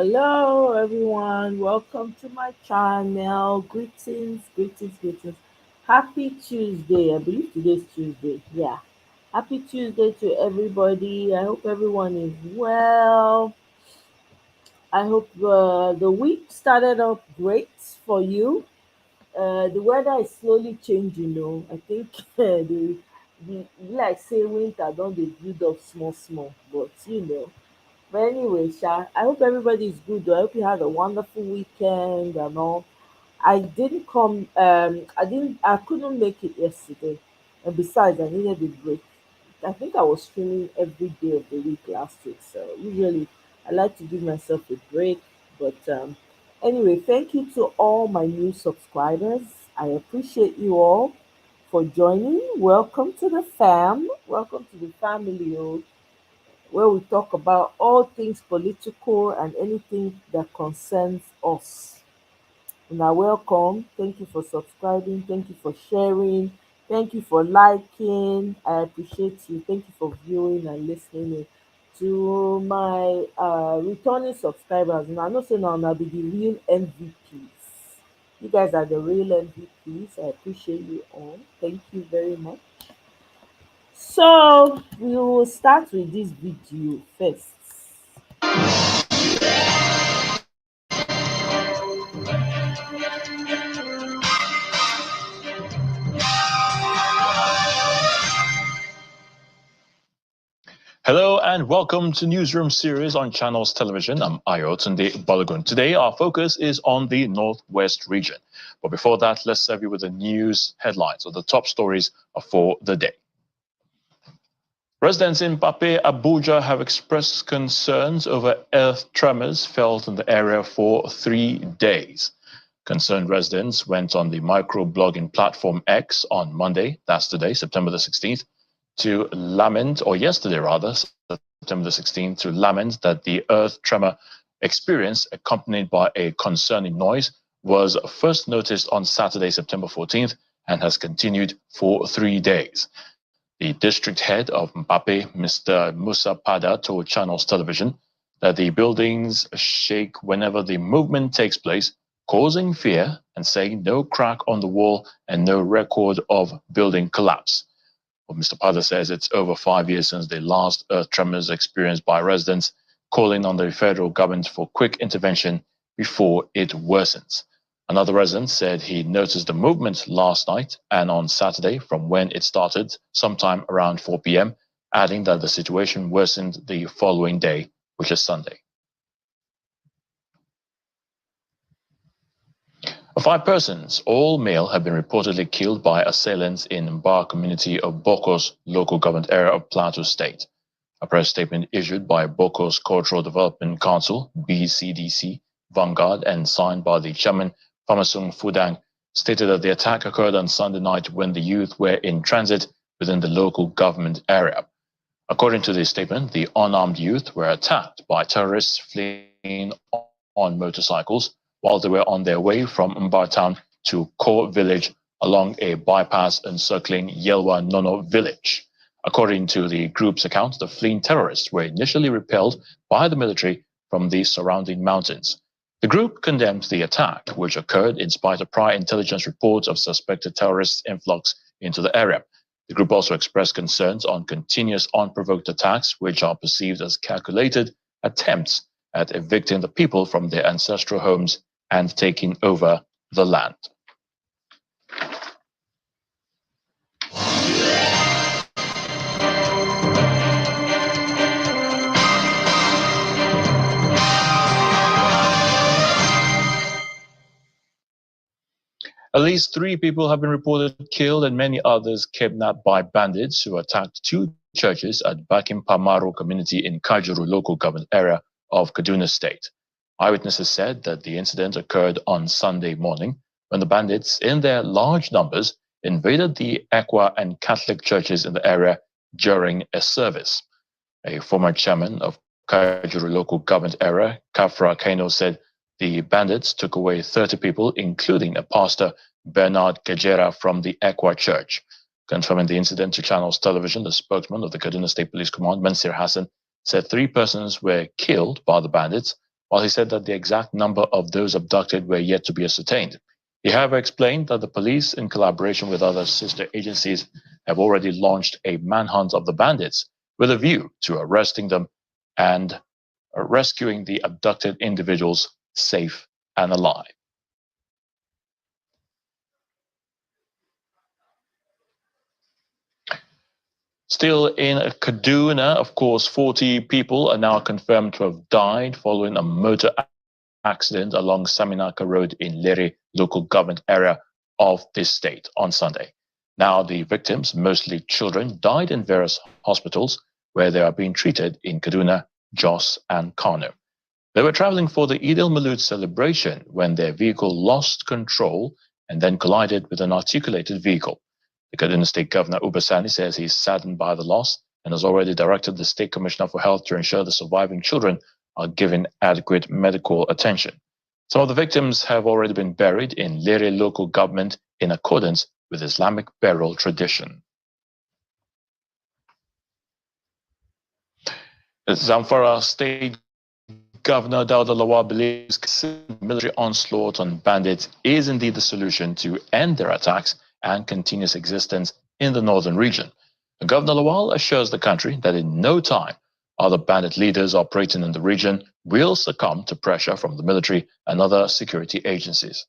Hello, everyone. Welcome to my channel. Greetings. Happy Tuesday. I believe today's Tuesday. Yeah. Happy Tuesday to everybody. I hope everyone is well. I hope the week started off great for you. The weather is slowly changing, though. I think like say winter don't dey build up small, but But anyway, Sha, I hope everybody is good. Though. I hope you had a wonderful weekend and all. I couldn't make it yesterday. And besides, I needed a break. I think I was streaming every day of the week last week. So usually I like to give myself a break. But anyway, thank you to all my new subscribers. I appreciate you all for joining. Welcome to the fam. Welcome to the family. Oh, where we talk about all things political and anything that concerns us. Now, welcome. Thank you for subscribing. Thank you for sharing. Thank you for liking. I appreciate you. Thank you for viewing and listening in. To my returning subscribers, and I know say now be the real MVPs. You guys are the real MVPs. I appreciate you all. Thank you very much. So we will start with this video first. Hello and welcome to Newsroom series on Channels Television. I'm Ayo Tunde Balogun. Today our focus is on the Northwest region. But before that, let's serve you with the news headlines or the top stories for the day. Residents in Pape, Abuja have expressed concerns over earth tremors felt in the area for 3 days. Concerned residents went on the microblogging platform X on Monday, that's today, September the 16th, to lament, or yesterday rather, September the 16th, to lament that the earth tremor experience, accompanied by a concerning noise, was first noticed on Saturday, September 14th, and has continued for 3 days. The district head of Mbappe, Mr. Musa Pada, told Channels Television that the buildings shake whenever the movement takes place, causing fear, and saying no crack on the wall and no record of building collapse. Well, Mr. Pada says it's over 5 years since the last earth tremors experienced by residents, calling on the federal government for quick intervention before it worsens. Another resident said he noticed the movement last night and on Saturday from when it started, sometime around 4 p.m., adding that the situation worsened the following day, which is Sunday. 5 persons, all male, have been reportedly killed by assailants in Mba community of Bokos local government area of Plateau State. A press statement issued by Bokos Cultural Development Council, BCDC, Vanguard, and signed by the chairman, Famasung Fudang, stated that the attack occurred on Sunday night when the youth were in transit within the local government area. According to the statement, the unarmed youth were attacked by terrorists fleeing on motorcycles while they were on their way from Mba town to Core village along a bypass encircling Yelwa Nono village. According to the group's account, the fleeing terrorists were initially repelled by the military from the surrounding mountains. The group condemned the attack, which occurred in spite of prior intelligence reports of suspected terrorist influx into the area. The group also expressed concerns on continuous unprovoked attacks, which are perceived as calculated attempts at evicting the people from their ancestral homes and taking over the land. At least 3 people have been reported killed and many others kidnapped by bandits who attacked 2 churches at Bakim Pamaro community in Kajuru local government area of Kaduna State. Eyewitnesses said that the incident occurred on Sunday morning when the bandits, in their large numbers, invaded the Ekwa and Catholic churches in the area during a service. A former chairman of Kajuru local government area, Kafra Kaino, said the bandits took away 30 people, including a pastor, Bernard Kejera, from the Ekwa Church. Confirming the incident to Channels Television, the spokesman of the Kaduna State Police Command, Mansir Hassan, said 3 persons were killed by the bandits, while he said that the exact number of those abducted were yet to be ascertained. He, however, explained that the police, in collaboration with other sister agencies, have already launched a manhunt of the bandits with a view to arresting them and rescuing the abducted individuals safe and alive. Still in Kaduna, of course, 40 people are now confirmed to have died following a motor accident along Saminaka Road in Lere local government area of this state on Sunday. Now, the victims, mostly children, died in various hospitals where they are being treated in Kaduna, Jos, and Kano. They were traveling for the Eid al-Maulud celebration when their vehicle lost control and then collided with an articulated vehicle. The Kaduna State Governor Uba Sani says he's saddened by the loss and has already directed the State Commissioner for Health to ensure the surviving children are given adequate medical attention. Some of the victims have already been buried in Lere local government in accordance with Islamic burial tradition. The Zamfara State Governor Dauda Lawal believes military onslaught on bandits is indeed the solution to end their attacks and continuous existence in the northern region. Governor Lawal assures the country that in no time other bandit leaders operating in the region will succumb to pressure from the military and other security agencies.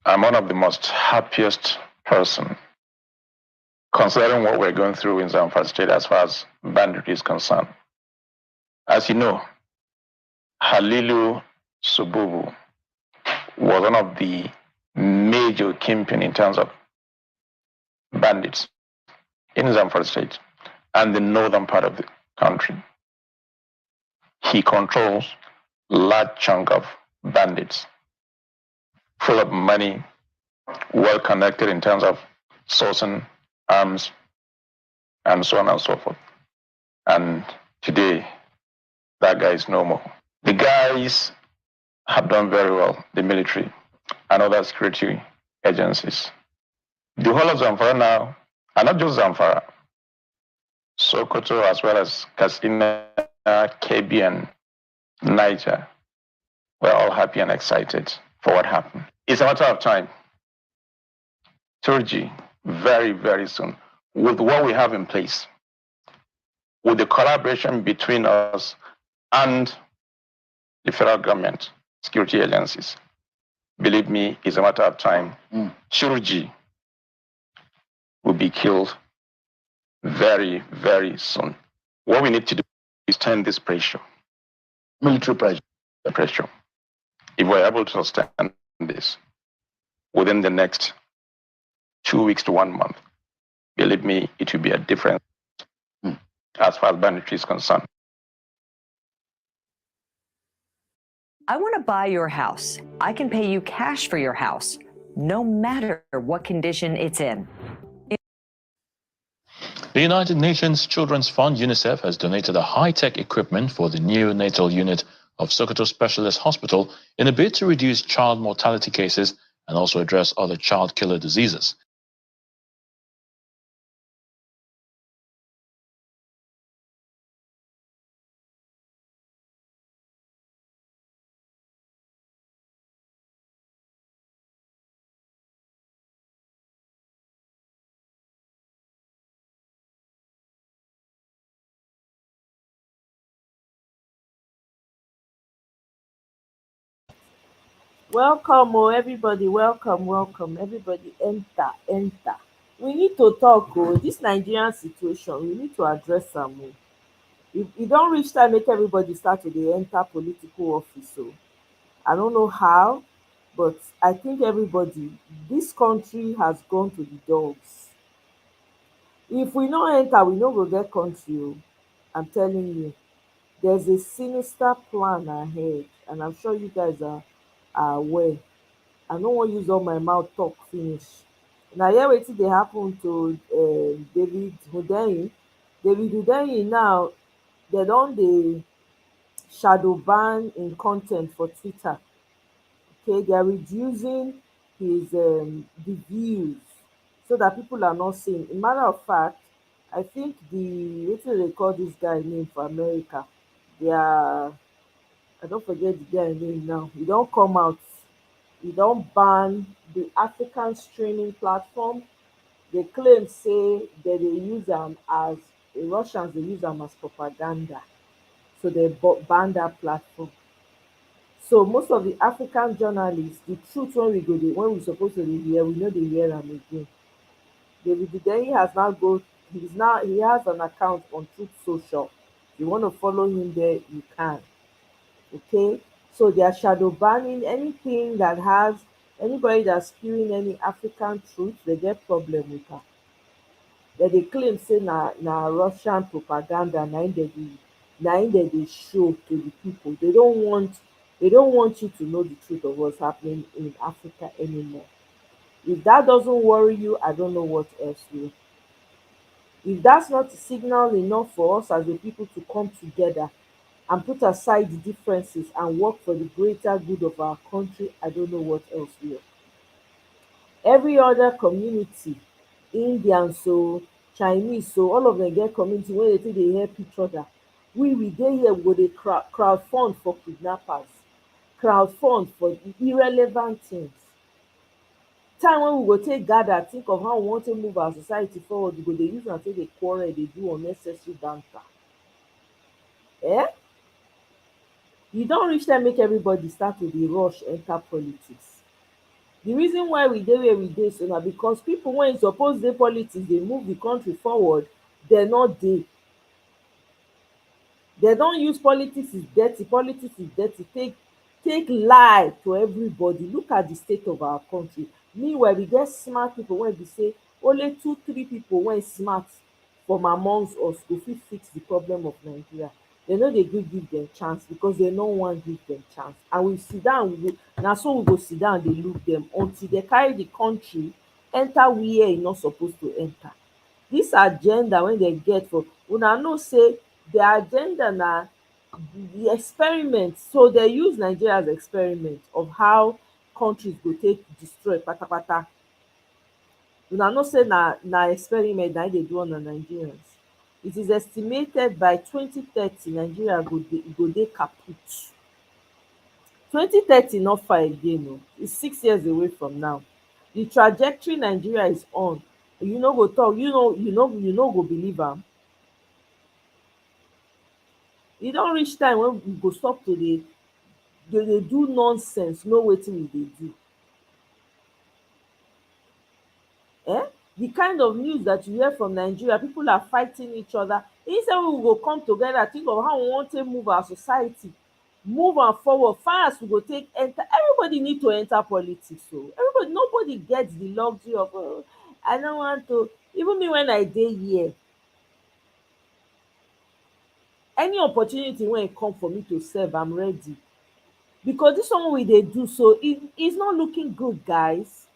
I'm one of the most happiest person considering what we're going through in Zamfara State as far as banditry is concerned. As you know, Halilu Sububu was one of the major kingpin in terms of bandits in Zamfara State and the northern part of the country. He controls a large chunk of bandits, full of money, well connected in terms of sourcing arms, and so on and so forth. And today, that guy is no more. The guys have done very well, the military and other security agencies. The whole of Zamfara now, and not just Zamfara, Sokoto as well as Katsina, Kebbi, and Niger, we're all happy and excited for what happened. It's a matter of time. Turkey, very, very soon, with what we have in place, with the collaboration between us and the federal government, security agencies, believe me, it's a matter of time. Turkey will be killed very, very soon. What we need to do is turn this pressure, military pressure. If we're able to sustain this within the next 2 weeks to 1 month, believe me, it will be a difference as far as banditry is concerned. I want to buy your house. I can pay you cash for your house, no matter what condition it's in. The United Nations Children's Fund, UNICEF, has donated a high-tech equipment for the neonatal unit of Sokoto Specialist Hospital in a bid to reduce child mortality cases and also address other child killer diseases. Welcome, oh everybody, welcome, everybody, enter. We need to talk, oh, this Nigerian situation, we need to address am, oh. E don reach time make everybody start to dey enter political office, oh. I don't know how, but I think everybody, this country has gone to the dogs. If we no enter, we no go get country, oh. I'm telling you, there's a sinister plan ahead, and I'm sure you guys are aware. I no wan use all my mouth talk finish. Na hear wetin dey happen to David Hundeyin. David Hundeyin now, dem don dey shadow ban im con ten t for Twitter. Okay, they are reducing his the views so that people are not seeing. In matter of fact, I think the wetin dey call this guy name for America, their, I don't forget the guy name now. He don't come out. He don't ban the African streaming platform. They claim say that they use them as the Russians, they use them as propaganda. So they ban that platform. So most of the African journalists, the truth when we go there, when we supposed to dey hear, we know they hear them again. David Dedeyi has now go. He has an account on Truth Social. If you want to follow him there, you can. Okay, so they are shadow banning anything that has anybody that's spewing any African truth. They get problem with her. Dem dey claim say na Russian propaganda na im dem dey show to the people. They don't want you to know the truth of what's happening in Africa anymore. If that doesn't worry you, I don't know what else will. If that's not signal enough for us as a people to come together and put aside the differences and work for the greater good of our country, I don't know what else will. Every other community, Indians o, Chinese o, all of them get community wey dey take dey help each other. We dey here, we go dey crowd fund for kidnappers, crowd fund for irrelevant things. Time wey we go take gather think of how we wan take move our society forward, we go dey use am take dey quarrel, dey do unnecessary banter. E don reach time make everybody start to dey rush enter politics. The reason why we dey where we dey so na because people wey suppose dey politics dey move the country forward, dem no dey. Dem don use politics is dirty take lie to everybody. Look at the state of our country. Meanwhile, we get smart people wey be say only 2 3 people wey smart from amongst us go fit fix the problem of Nigeria. Dem no dey gree give dem chance because dem no wan give dem chance. And we sit down, na so we go sit down dey look dem until dem carry the country enter where e no suppose to enter. Dis agenda wey dem get for una know say their agenda na the experiment. So dem use Nigeria as experiment of how countries go take destroy patapata. Una know say na experiment na im dey do on the Nigerians. It is estimated by 2030 Nigeria go dey kaput. 2030 no far again o, it's 6 years away from now. The trajectory Nigeria is on, you no go talk, you no go believe am. E don reach time when we go stop to dey do nonsense, know wetin we dey do. The kind of news that you hear from Nigeria, people are fighting each other. Instead wey we go come together think of how we wan take move our society, move am forward, find as we go take enter. Everybody need to enter politics o. Everybody, nobody get the luxury of I no want to. Even me when I dey here, any opportunity wey come for me to serve, I'm ready. Because this one we dey do so, it's not looking good, guys.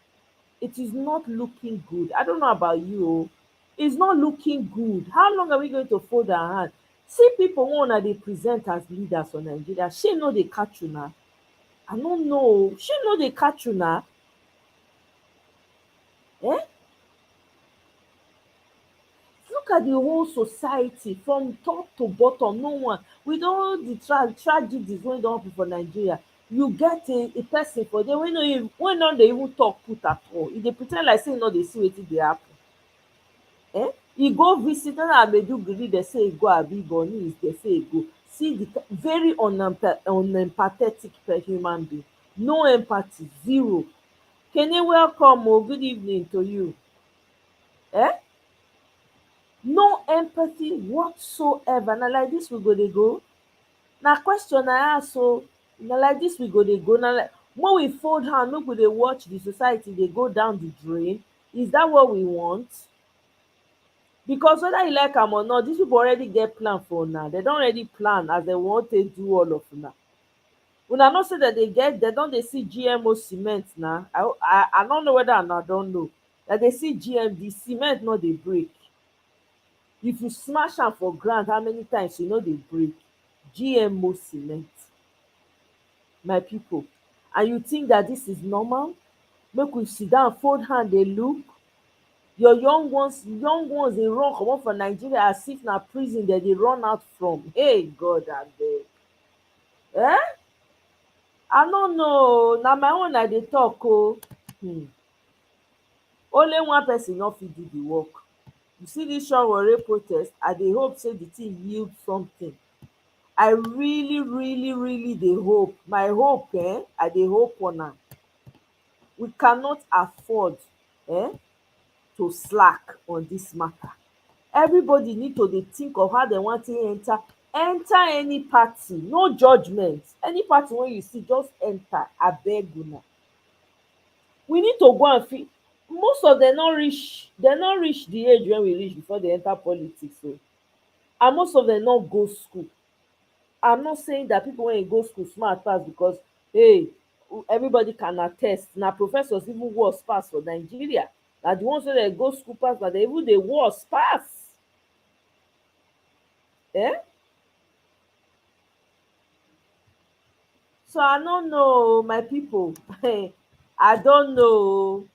It is not looking good. I don't know about you o. It's not looking good. How long are we going to fold our hand? See people wey una dey present as leaders for Nigeria, shey no dey catch una? I no know o. Shey no dey catch una? Look at the whole society from top to bottom. No one, with all the tragedies wey don happen for Nigeria, you get a person for there wey no dey even talk put at all. E dey pre ten d like say e no dey see wetin dey happen. E go visit na Maiduguri, dem say e go, abi Borno dem say e go. See the very unempathetic human being. No empathy, zero. Kene, welcome o, good evening to you. No empathy whatsoever. Na like dis we go dey go? Na question I ask o. Na like dis we go dey go? Na like make we fold hand make we dey watch the society dey go down the drain? Is that what we want? Because whether you like am or not, dis people already get plan for una. Dem don already plan as dem wan take do all of una. Una know say dem don dey see GMO cement na. I no know whether una don know. Dem dey see the cement no dey break. If you smash am for ground how many times, e no dey break. GMO cement, my people. And you think that this is normal? Make we sit down fold hand dey look? Your young ones dey run comot for Nigeria as if na prison dem dey run out from. Hey God abeg. I no know, na my own I dey talk o. Only one person no fit do the work. You see dis Sowore protest, I dey hope say the thing yield something. I really really really dey hope. My hope I dey hope on am. We cannot afford to slack on dis matter. Everybody need to dey think of how dem wan take enter any party, no judgement. Any party wey you see, just enter, abeg una. We need to go and feel. Most of dem no reach the age wey we reach before dey enter politics o, and most of dem no go school. I'm not saying that people wey go school smart pass, because hey, everybody can attest, na professors even worse pass for Nigeria. Na the ones wey dey go school pass, na dem even dey worse pass. So I no know my people. I don't know.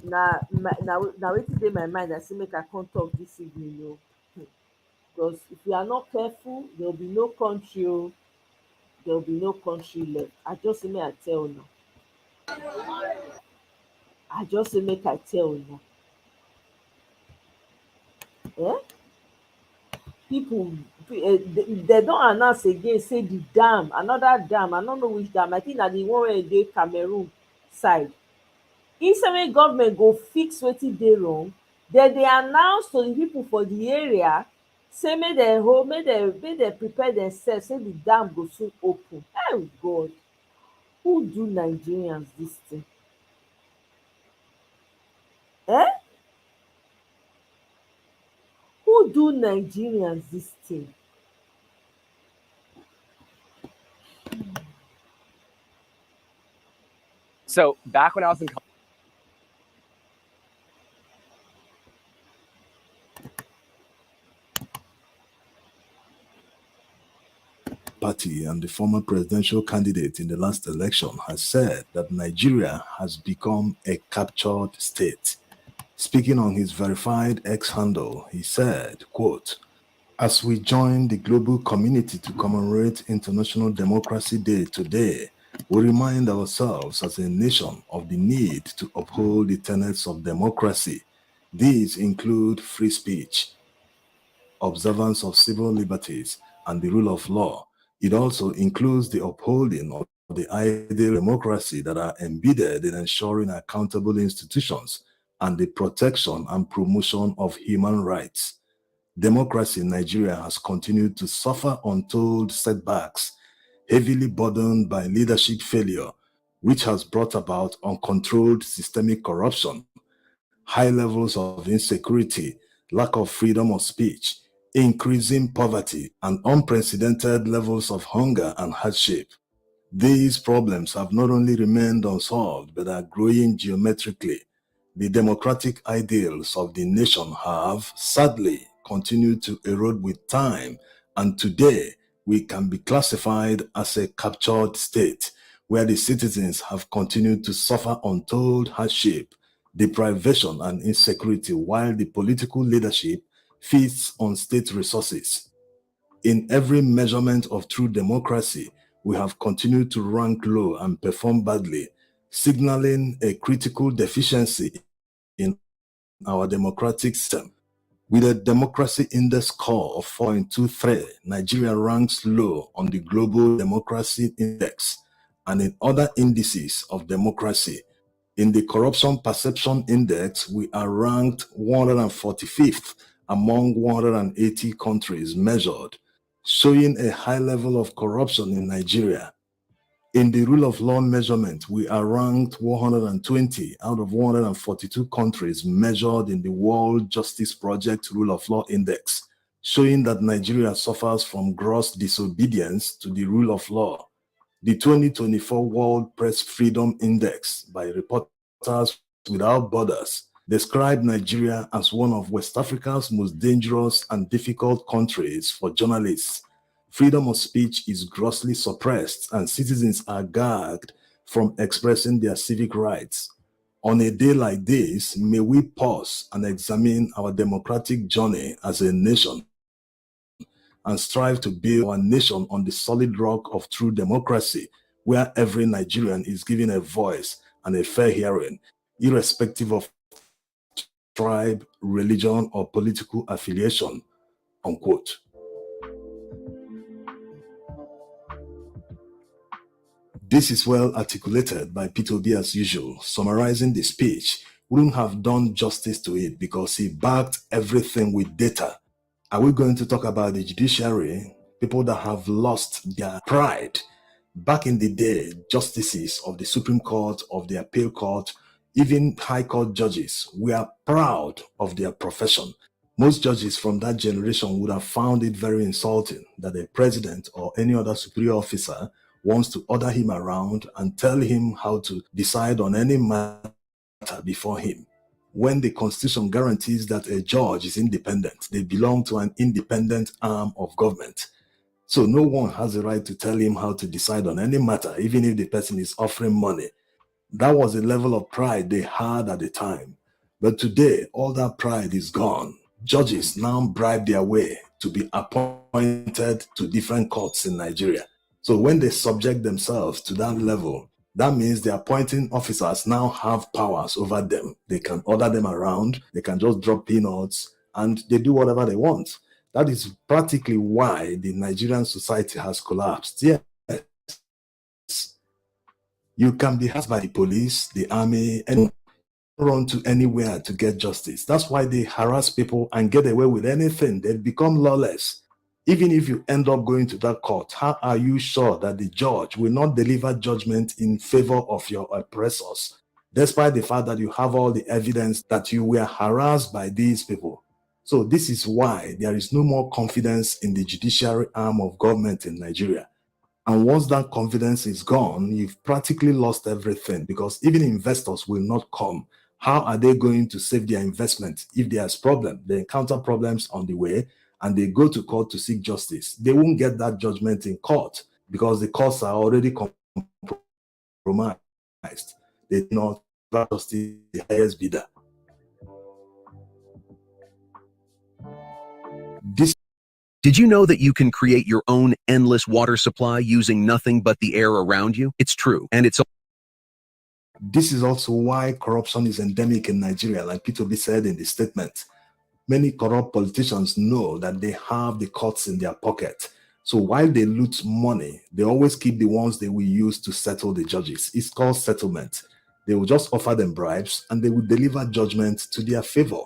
Na wetin dey my mind I say make I come talk this evening o. Because if we are not careful, there will be no country o. There will be no country left. I just say make I tell una. I just say make I tell una. People, they don announce again say the dam, another dam, I no know which dam, I think na the one wey dey Cameroon side. Instead wey government go fix wetin dey wrong, dem dey announce to the people for the area say make dem prepare themselves, say the dam go soon open. Oh God, who do Nigerians dis thing? Who do Nigerians dis thing? So back when I was in Party and the former presidential candidate in the last election has said that Nigeria has become a captured state. Speaking on his verified X handle, he said, quote, "As we join the global community to commemorate International Democracy Day today, we remind ourselves as a nation of the need to uphold the tenets of democracy. These include free speech, observance of civil liberties, and the rule of law. It also includes the upholding of the ideal democracy that are embedded in ensuring accountable institutions and the protection and promotion of human rights. Democracy in Nigeria has continued to suffer untold setbacks, heavily burdened by leadership failure, which has brought about uncontrolled systemic corruption, high levels of insecurity, lack of freedom of speech, increasing poverty, and unprecedented levels of hunger and hardship. These problems have not only remained unsolved, but are growing geometrically. The democratic ideals of the nation have, sadly, continued to erode with time, and today we can be classified as a captured state, where the citizens have continued to suffer untold hardship, deprivation, and insecurity, while the political leadership feasts on state resources. In every measurement of true democracy, we have continued to rank low and perform badly, signaling a critical deficiency in our democratic system. With a democracy index score of 4.23, Nigeria ranks low on the Global Democracy Index and in other indices of democracy. In the Corruption Perception Index, we are ranked 145th among 180 countries measured, showing a high level of corruption in Nigeria. In the rule of law measurement, we are ranked 120 out of 142 countries measured in the World Justice Project Rule of Law Index, showing that Nigeria suffers from gross disobedience to the rule of law. The 2024 World Press Freedom Index by Reporters Without Borders described Nigeria as one of West Africa's most dangerous and difficult countries for journalists. Freedom of speech is grossly suppressed and citizens are gagged from expressing their civic rights. On a day like this, may we pause and examine our democratic journey as a nation and strive to build our nation on the solid rock of true democracy, where every Nigerian is given a voice and a fair hearing, irrespective of tribe, religion, or political affiliation, unquote. This is well articulated by Peter Obi as usual. Summarizing the speech wouldn't have done justice to it because he backed everything with data. Are we going to talk about the judiciary, people that have lost their pride? Back in the day, justices of the Supreme Court, of the Appeal Court, even High Court judges were proud of their profession. Most judges from that generation would have found it very insulting that a president or any other superior officer wants to order him around and tell him how to decide on any matter before him. When the Constitution guarantees that a judge is independent, they belong to an independent arm of government. So no one has the right to tell him how to decide on any matter, even if the person is offering money. That was the level of pride they had at the time. But today, all that pride is gone. Judges now bribe their way to be appointed to different courts in Nigeria. So when they subject themselves to that level, that means the appointing officers now have powers over them. They can order them around, they can just drop peanuts, and they do whatever they want. That is practically why the Nigerian society has collapsed. Yes. You can be harassed by the police, the army, and run to anywhere to get justice. That's why they harass people and get away with anything. They become lawless. Even if you end up going to that court, how are you sure that the judge will not deliver judgment in favor of your oppressors, despite the fact that you have all the evidence that you were harassed by these people? So this is why there is no more confidence in the judiciary arm of government in Nigeria. And once that confidence is gone, you've practically lost everything, because even investors will not come. How are they going to save their investment if there's problem? They encounter problems on the way and they go to court to seek justice. They won't get that judgment in court because the courts are already compromised. They do not justice the highest bidder. Did you know that you can create your own endless water supply using nothing but the air around you? It's true, and This is also why corruption is endemic in Nigeria, like Peter Obi said in the statement. Many corrupt politicians know that they have the courts in their pocket. So while they loot money, they always keep the ones they will use to settle the judges. It's called settlement. They will just offer them bribes and they will deliver judgment to their favor.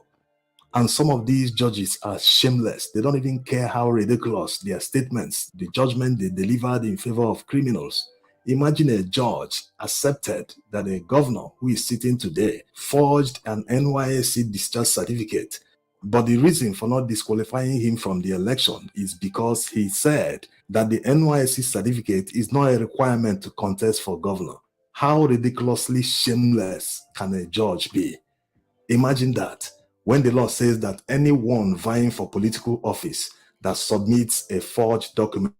And some of these judges are shameless. They don't even care how ridiculous their statements, the judgment they delivered in favor of criminals. Imagine a judge accepted that a governor who is sitting today forged an NYSC discharge certificate. But the reason for not disqualifying him from the election is because he said that the NYSC certificate is not a requirement to contest for governor. How ridiculously shameless can a judge be? Imagine that. When the law says that anyone vying for political office that submits a forged document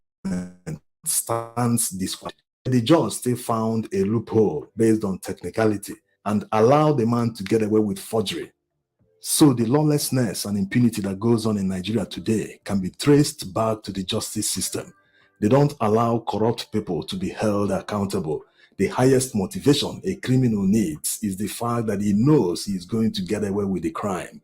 stands disqualified, the judge still found a loophole based on technicality and allowed the man to get away with forgery. So the lawlessness and impunity that goes on in Nigeria today can be traced back to the justice system. They don't allow corrupt people to be held accountable. The highest motivation a criminal needs is the fact that he knows he is going to get away with the crime.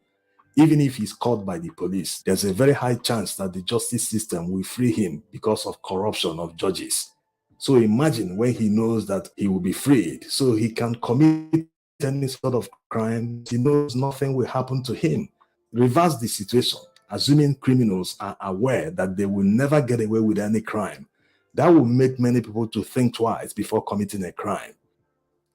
Even if he's caught by the police, there's a very high chance that the justice system will free him because of corruption of judges. So imagine when he knows that he will be freed, so he can commit any sort of crime, he knows nothing will happen to him. Reverse the situation, assuming criminals are aware that they will never get away with any crime. That will make many people to think twice before committing a crime.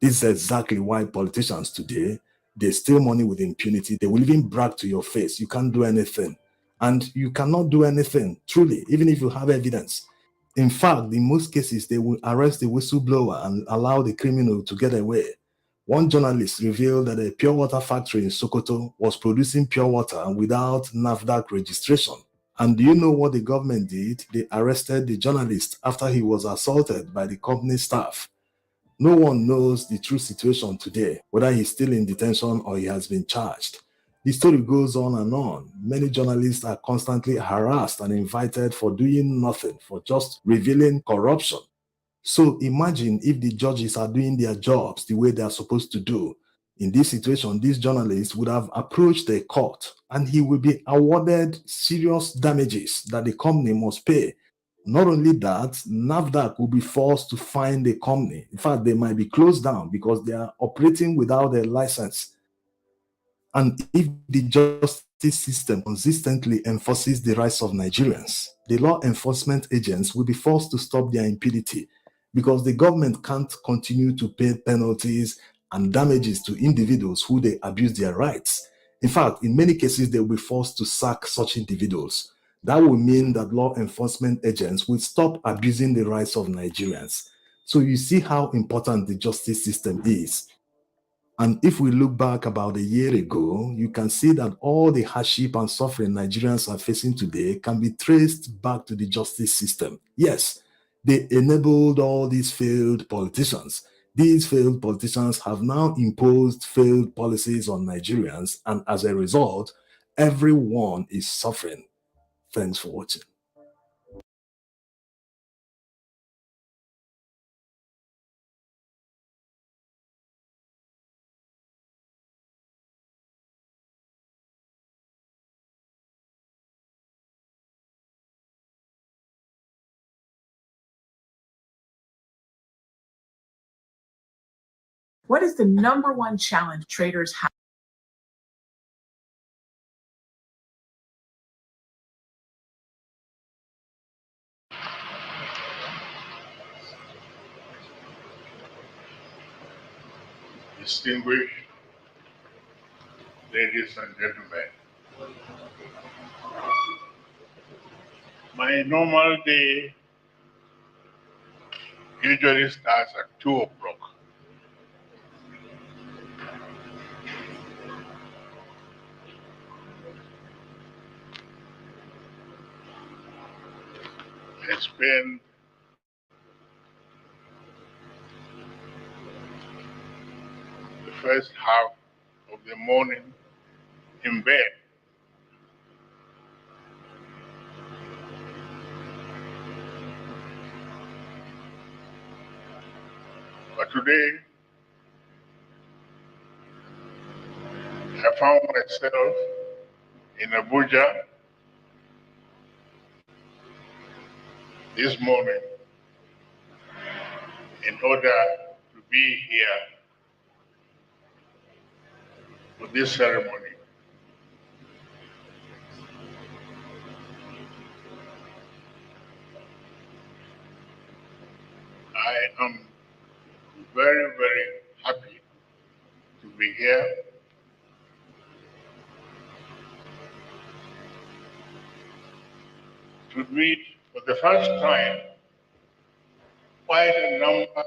This is exactly why politicians today, they steal money with impunity. They will even brag to your face, you can't do anything. And you cannot do anything, truly, even if you have evidence. In fact, in most cases, they will arrest the whistleblower and allow the criminal to get away. One journalist revealed that a pure water factory in Sokoto was producing pure water without NAFDAC registration. And do you know what the government did? They arrested the journalist after he was assaulted by the company staff. No one knows the true situation today, whether he's still in detention or he has been charged. The story goes on and on. Many journalists are constantly harassed and invited for doing nothing, for just revealing corruption. So imagine if the judges are doing their jobs the way they are supposed to do. In this situation, this journalist would have approached the court and he will be awarded serious damages that the company must pay. Not only that, NAFDAC will be forced to fine the company. In fact, they might be closed down because they are operating without a license. And if the justice system consistently enforces the rights of Nigerians, the law enforcement agents will be forced to stop their impunity because the government can't continue to pay penalties and damages to individuals who they abuse their rights. In fact, in many cases, they will be forced to sack such individuals. That will mean that law enforcement agents will stop abusing the rights of Nigerians. So you see how important the justice system is. And if we look back about a year ago, you can see that all the hardship and suffering Nigerians are facing today can be traced back to the justice system. Yes, they enabled all these failed politicians. These failed politicians have now imposed failed policies on Nigerians, and as a result, everyone is suffering. Thanks for watching. What is the number one challenge traders have? Distinguished ladies and gentlemen, my normal day usually starts at 2 o'clock. I spend the first half of the morning in bed. But today, I found myself in Abuja this morning in order to be here for this ceremony. I am very, very happy to be here. To meet for the first time quite a number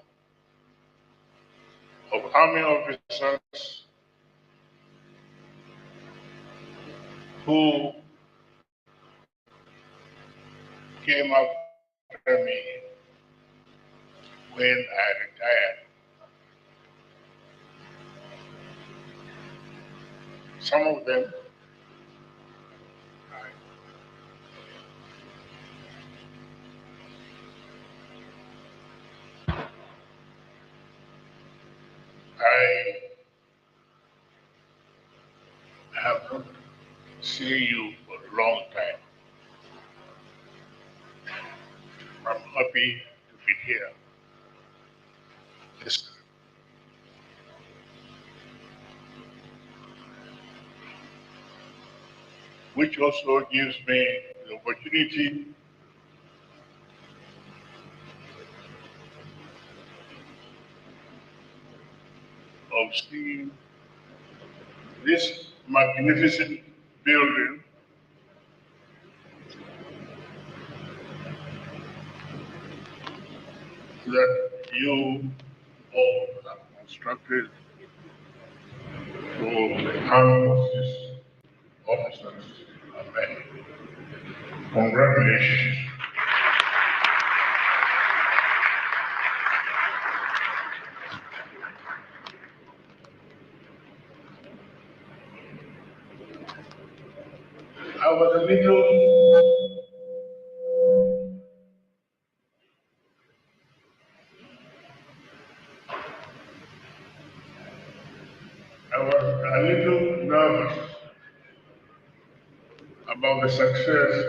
of army officers who came after me when I retired. Some of them I have not seen you for a long time. I'm happy to be here. Yes. Which also gives me the opportunity of seeing this magnificent building that you all have constructed for the armed forces officers and men. I was a little nervous about the success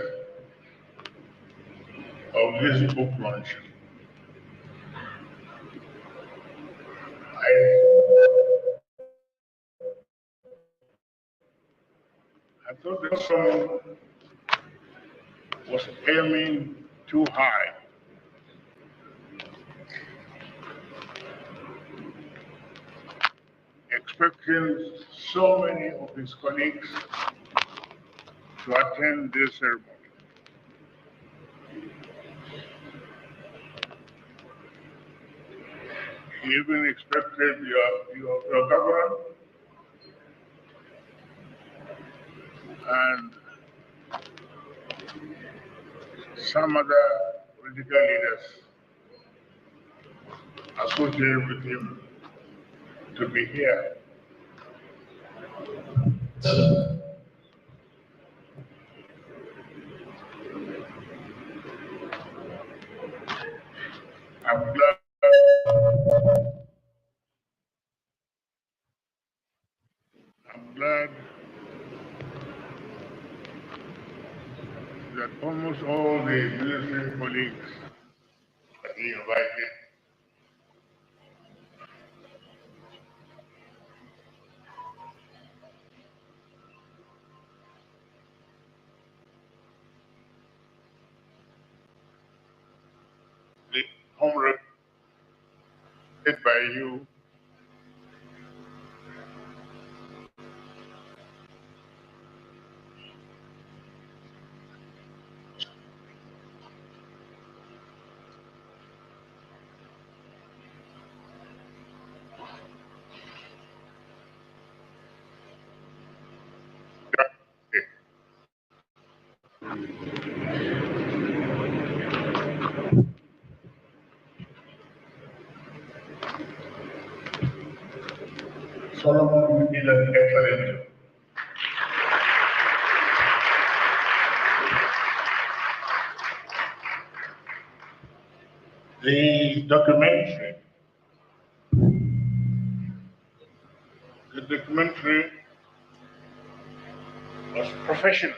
of this book launch. I thought that someone was aiming too high. Expecting so many of his colleagues to attend this ceremony. He even expected your governor and some other political leaders associated with him to be here. I'm glad that almost all the ministry colleagues that he invited the home represented by you Solomon did an excellent job. The documentary was professional.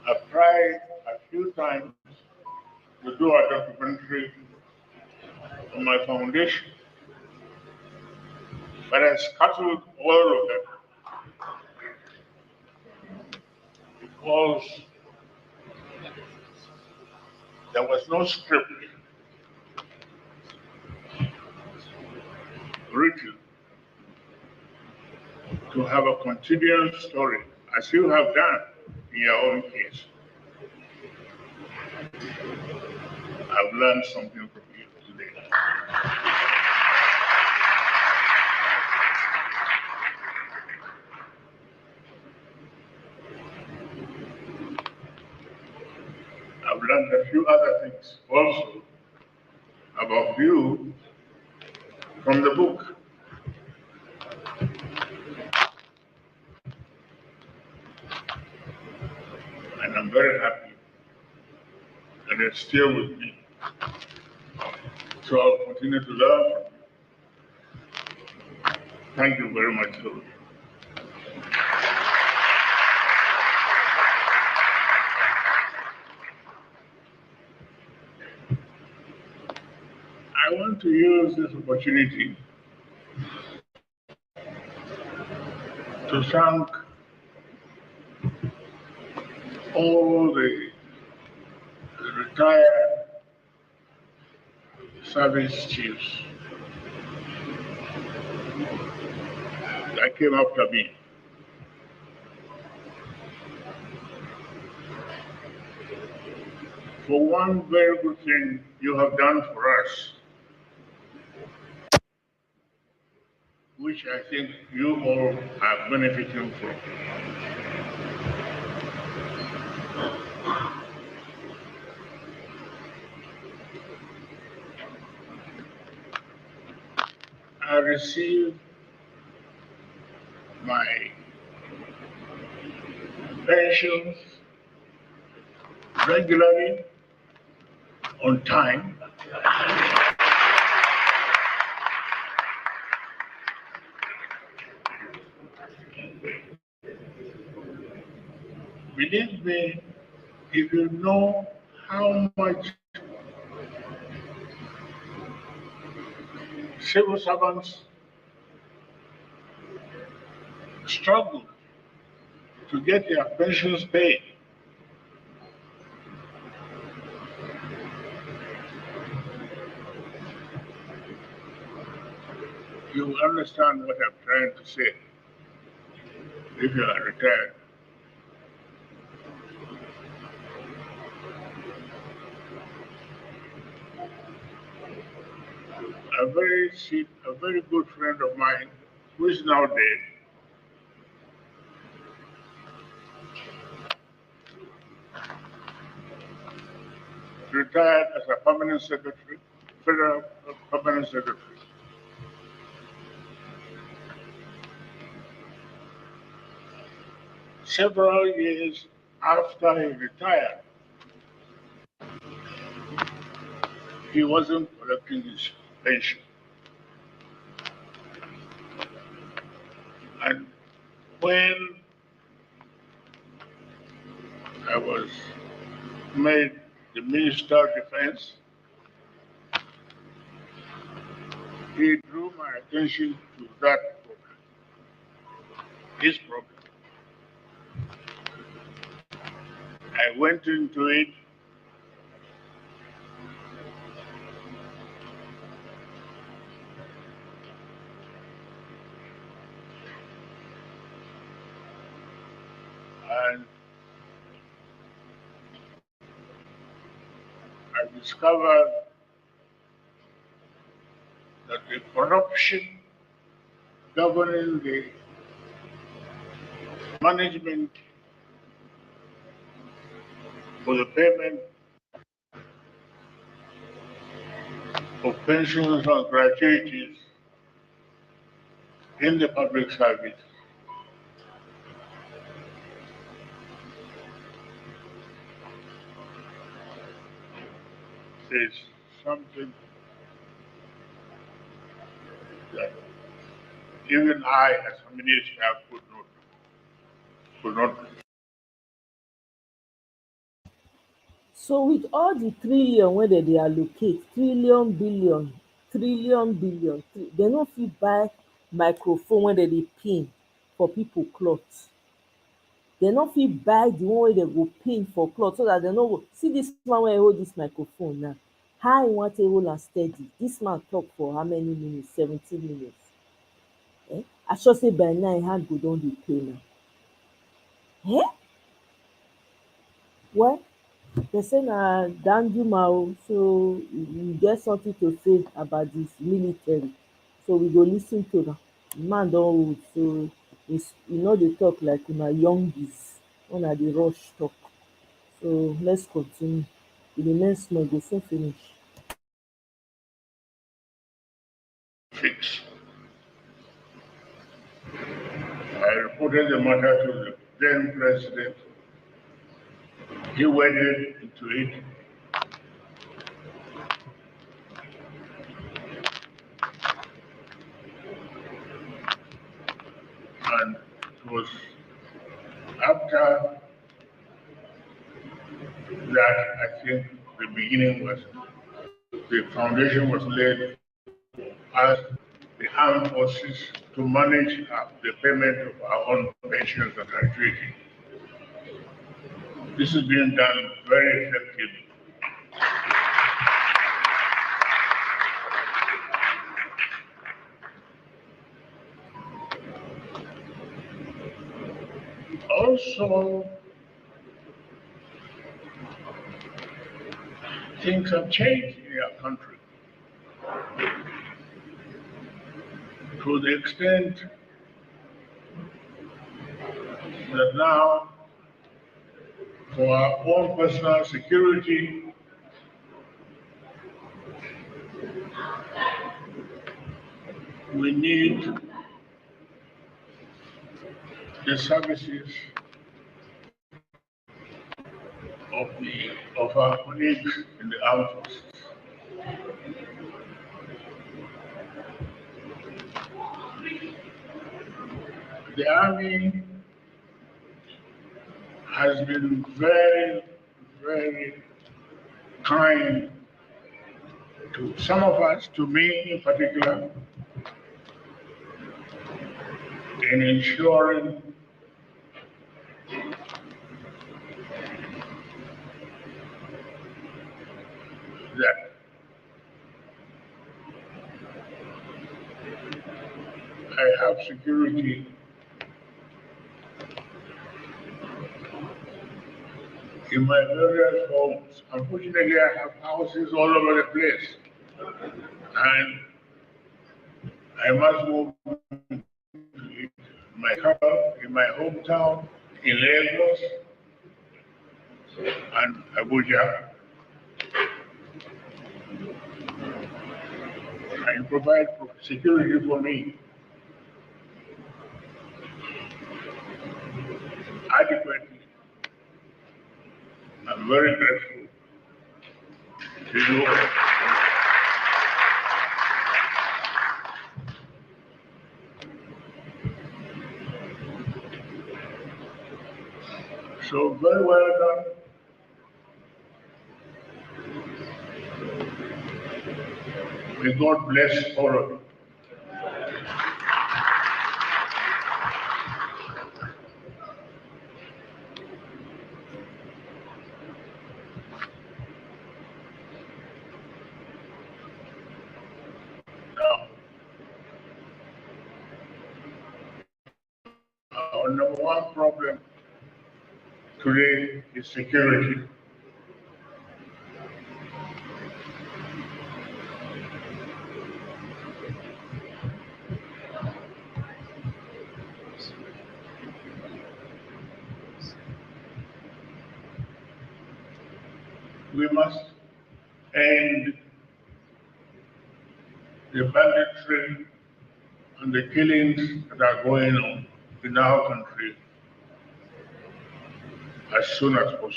I've tried a few times to do a documentary on my foundation, but I scuttled all of them because there was no script written to have a continuous story, as you have done in your own case. I've learned something from you today. I've learned a few other things also about you from the book. And I'm very happy that it's still with me. So I'll continue to learn from you. Thank you very much, Lord. I want to use this opportunity to thank all the retired service chiefs that came after me. For one very good thing you have done for us, which I think you all are benefiting from. I received pensions regularly, on time, believe me, if you know how much civil servants struggle to get their pensions paid, you will understand what I'm trying to say if you are retired. A very good friend of mine, who is now dead, retired as a permanent secretary, federal permanent secretary. Several years after he retired, he wasn't collecting his pension. And when I was made the Minister of Defense, he drew my attention to that problem, his problem. I went into it and I discovered that the corruption governing the management for the payment of pensions and gratuities in the public service is something that even I, as a minister, could not. So with all the trillion wey dem dey allocate, trillion, billion, trillion, billion, dem no fit buy microphone wey dem dey pin for people cloth. Dem no fit buy the one wey dem go pin for cloth so that dem no go see this man wey hold this microphone now. How e wan take hold am steady? This man talk for how many minutes? 17 minutes. I sure say by now im hand go don dey pain am. Well, they say na Danjuma o, so you get something to say about this military. So we go lis ten to am. The man don old, so e no dey talk like una youngest, una dey rush talk. So let's continue. E remain small, e go soon finish. Fix. I reported the matter to the then president. He waded into it. And it was after that, I think the foundation was laid as the armed forces to manage the payment of our own pensions and gratuity. This is being done very effectively. Also, things have changed in our country to the extent that now, for our own personal security, we need the services of our colleagues in the armed forces. The army has been very, very kind to some of us, to me in particular, in ensuring that I have security in my various homes. Unfortunately, I have houses all over the place, and I must move in my car, in my hometown, in Lagos and Abuja, and provide security for me adequately. I'm very grateful to you all. So very well done. May God bless all of you. Now, our number one problem today is security. We must end the banditry and the killings that are going on in our country as soon as possible.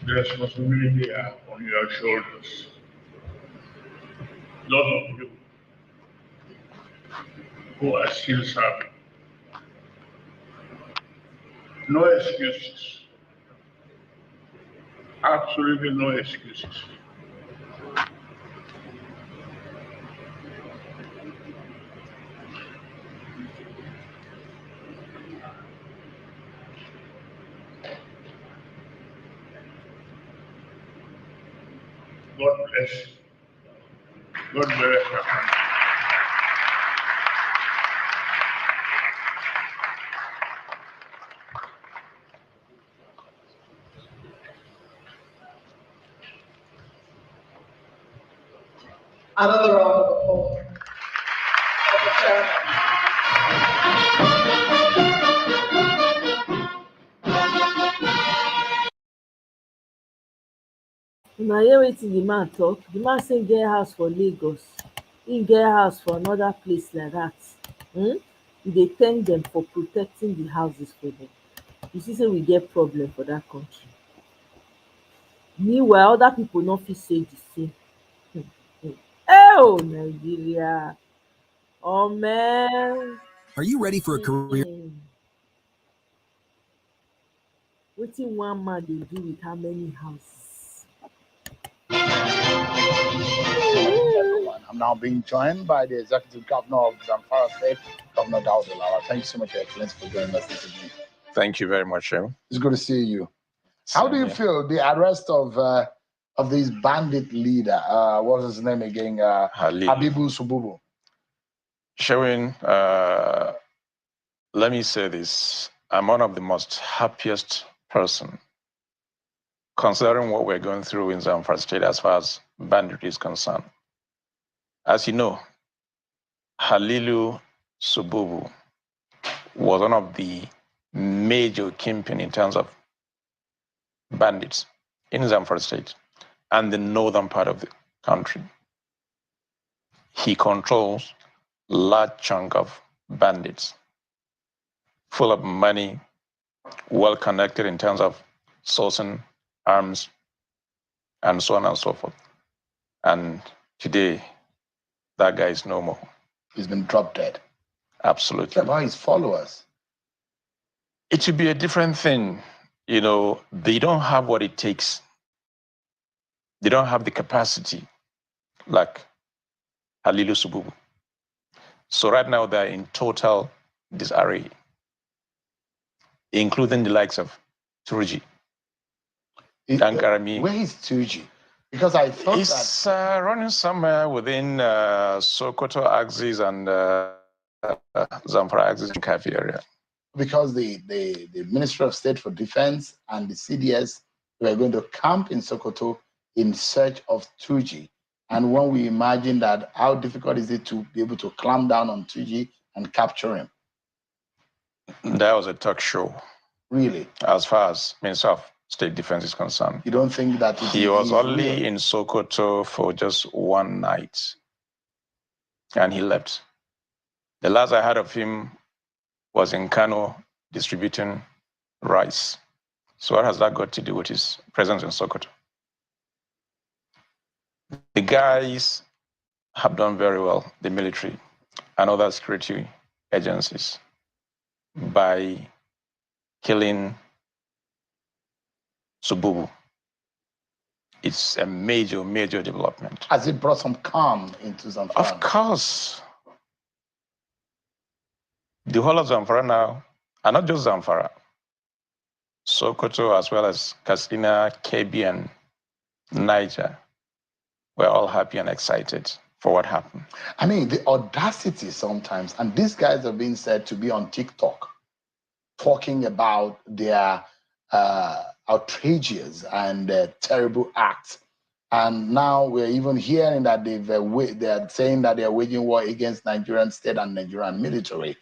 The responsibility are on your shoulders. Those of you who are still serving. No excuses. Absolutely no excuses. God bless. God bless your country. Another round of applause. Una hear wetin the man talk? The man say him get house for Lagos, him get house for another place like that. We dey thank dem for protecting the houses for dem. You see say we get problem for that country. Meanwhile, other people no fit say the same. Nigeria, man. Are you ready for a career? Wetin one man dey do with how many houses? I'm now being joined by the Executive Governor of Zamfara State, Governor Dauda Lawal. Thank you so much, Your Excellency, for joining us this evening. Thank you very much, Shehu. It's good to see you. How do you feel the arrest of this bandit leader? What's his name again? Habibu Sububu. Shewin, let me say this. I'm one of the most happiest person considering what we're going through in Zamfara State as far as banditry is concerned. As you know, Halilu Sububu was one of the major kingpin in terms of bandits in Zamfara State and the northern part of the country. he controls large chunk of bandits, full of money, well connected in terms of sourcing arms, and so on and so forth. And today, that guy is no more. He's been dropped dead. Absolutely. About his followers. It should be a different thing. You know, they don't have what it takes. They don't have the capacity like Halilu Sububu. So right now they're in total disarray, including the likes of Turji, Dankarami. Where is Turji? Because I thought he's running somewhere within Sokoto axis and Zamfara axis in Kafi area. Because the Ministry of State for Defense and the CDS were going to camp in Sokoto in search of Turji. And when we imagine that, how difficult is it to be able to clamp down on Turji and capture him? That was a talk show. Really? As far as Minister of State Defense is concerned. You don't think that he was only in Sokoto for just one night and he left. The last I heard of him was in Kano distributing rice. So what has that got to do with his presence in Sokoto? The guys have done very well, the military and other security agencies, by killing Sububu. It's a major, major development. Has it brought some calm into Zamfara? Of course. The whole of Zamfara now, and not just Zamfara, Sokoto as well as Katsina, Kebbi, and Niger, we're all happy and excited for what happened. I mean, the audacity sometimes, and these guys are being said to be on TikTok, talking about their outrageous and terrible acts. And now we're even hearing that they're saying that they're waging war against Nigerian state and Nigerian military.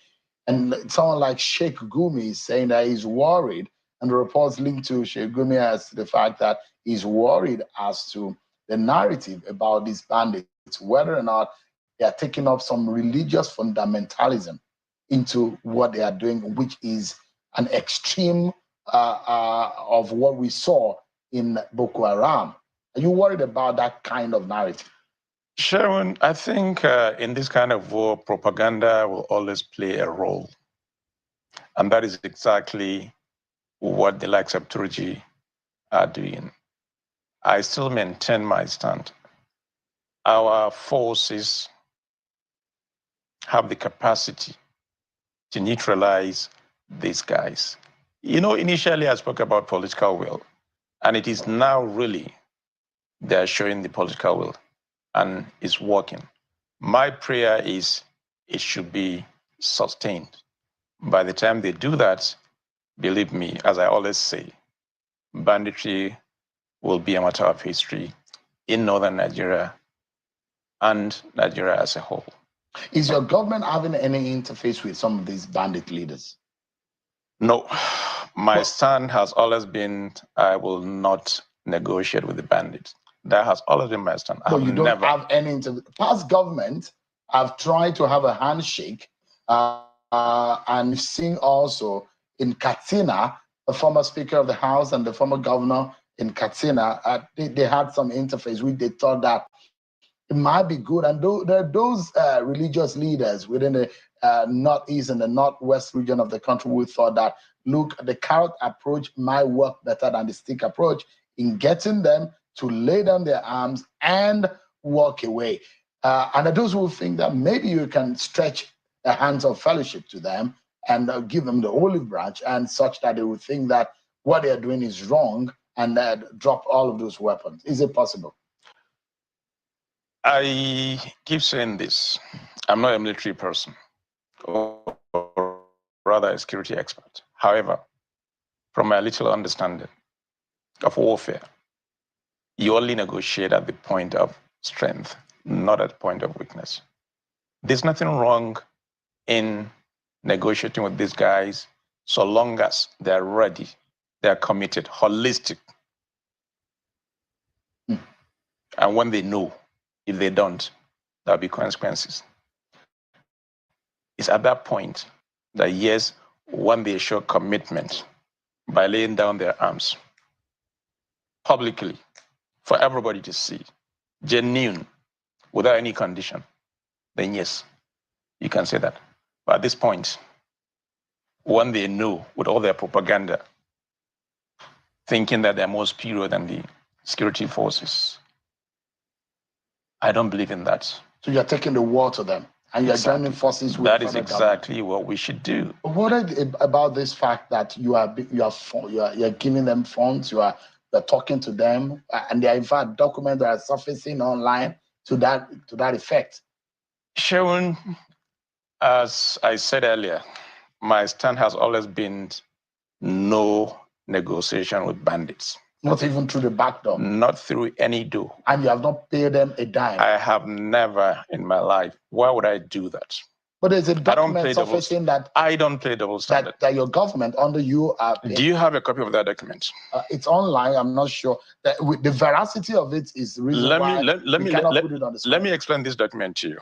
And someone like Sheikh Gumi is saying that he's worried, and the reports linked to Sheikh Gumi as the fact that he's worried as to the narrative about these bandits, whether or not they are taking up some religious fundamentalism into what they are doing, which is an extreme of what we saw in Boko Haram. Are you worried about that kind of narrative? Sharon, I think in this kind of war, propaganda will always play a role. And that is exactly what the likes of Turji are doing. I still maintain my stand. Our forces have the capacity to neutralize these guys. You know, initially I spoke about political will, and it is now really they're showing the political will, and it's working. My prayer is it should be sustained. By the time they do that, believe me, as I always say, banditry will be a matter of history in northern Nigeria and Nigeria as a whole. Is your government having any interface with some of these bandit leaders? No. My stand has always been I will not negotiate with the bandits. That has always been my stand. So you don't have any interface. Past government have tried to have a handshake, and we've seen also in Katsina, the former Speaker of the House and the former governor in Katsina, they had some interface which they thought that it might be good. And there are those religious leaders within the northeast and the northwest region of the country who thought that, look, the carrot approach might work better than the stick approach in getting them to lay down their arms and walk away. And those who think that maybe you can stretch the hands of fellowship to them and give them the olive branch, and such that they would think that what they are doing is wrong and drop all of those weapons. Is it possible? I keep saying this. I'm not a military person, or rather a security expert. However, from my little understanding of warfare, you only negotiate at the point of strength, not at the point of weakness. There's nothing wrong in negotiating with these guys so long as they're ready, they're committed, holistic. And when they know, if they don't, there'll be consequences. It's at that point that, yes, when they show commitment by laying down their arms publicly for everybody to see, genuine, without any condition, then yes, you can say that. But at this point, when they know with all their propaganda, thinking that they're more superior than the security forces, I don't believe in that. So you're taking the war to them, and you're joining forces with that the is federal exactly what we should do. government. What about this fact that you're giving them funds, you're talking to them, and there are in fact documents that are surfacing online to that effect? Sharon, as I said earlier, my stand has always been no negotiation with bandits. Not even through the back door. Not through any door. And you have not paid them a dime. I have never in my life. Why would I do that? But there's a document surfacing that I don't play double standard. That your government under you are. Do you have a copy of that document? It's online. I'm not sure. The veracity of it is the reason why we cannot put it on the screen. Let me explain this document to you.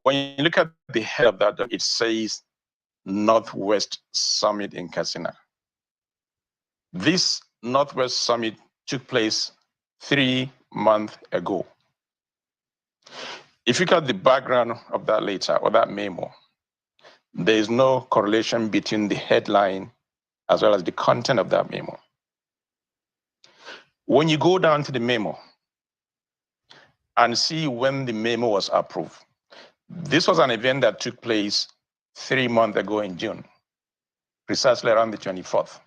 When you look at the head of that, it says Northwest Summit in Katsina. This Northwest Summit took place 3 months ago. If you look at the background of that letter or that memo, there is no correlation between the headline as well as the content of that memo. When you go down to the memo and see when the memo was approved, this was an event that took place 3 months ago in June, precisely around the 24th.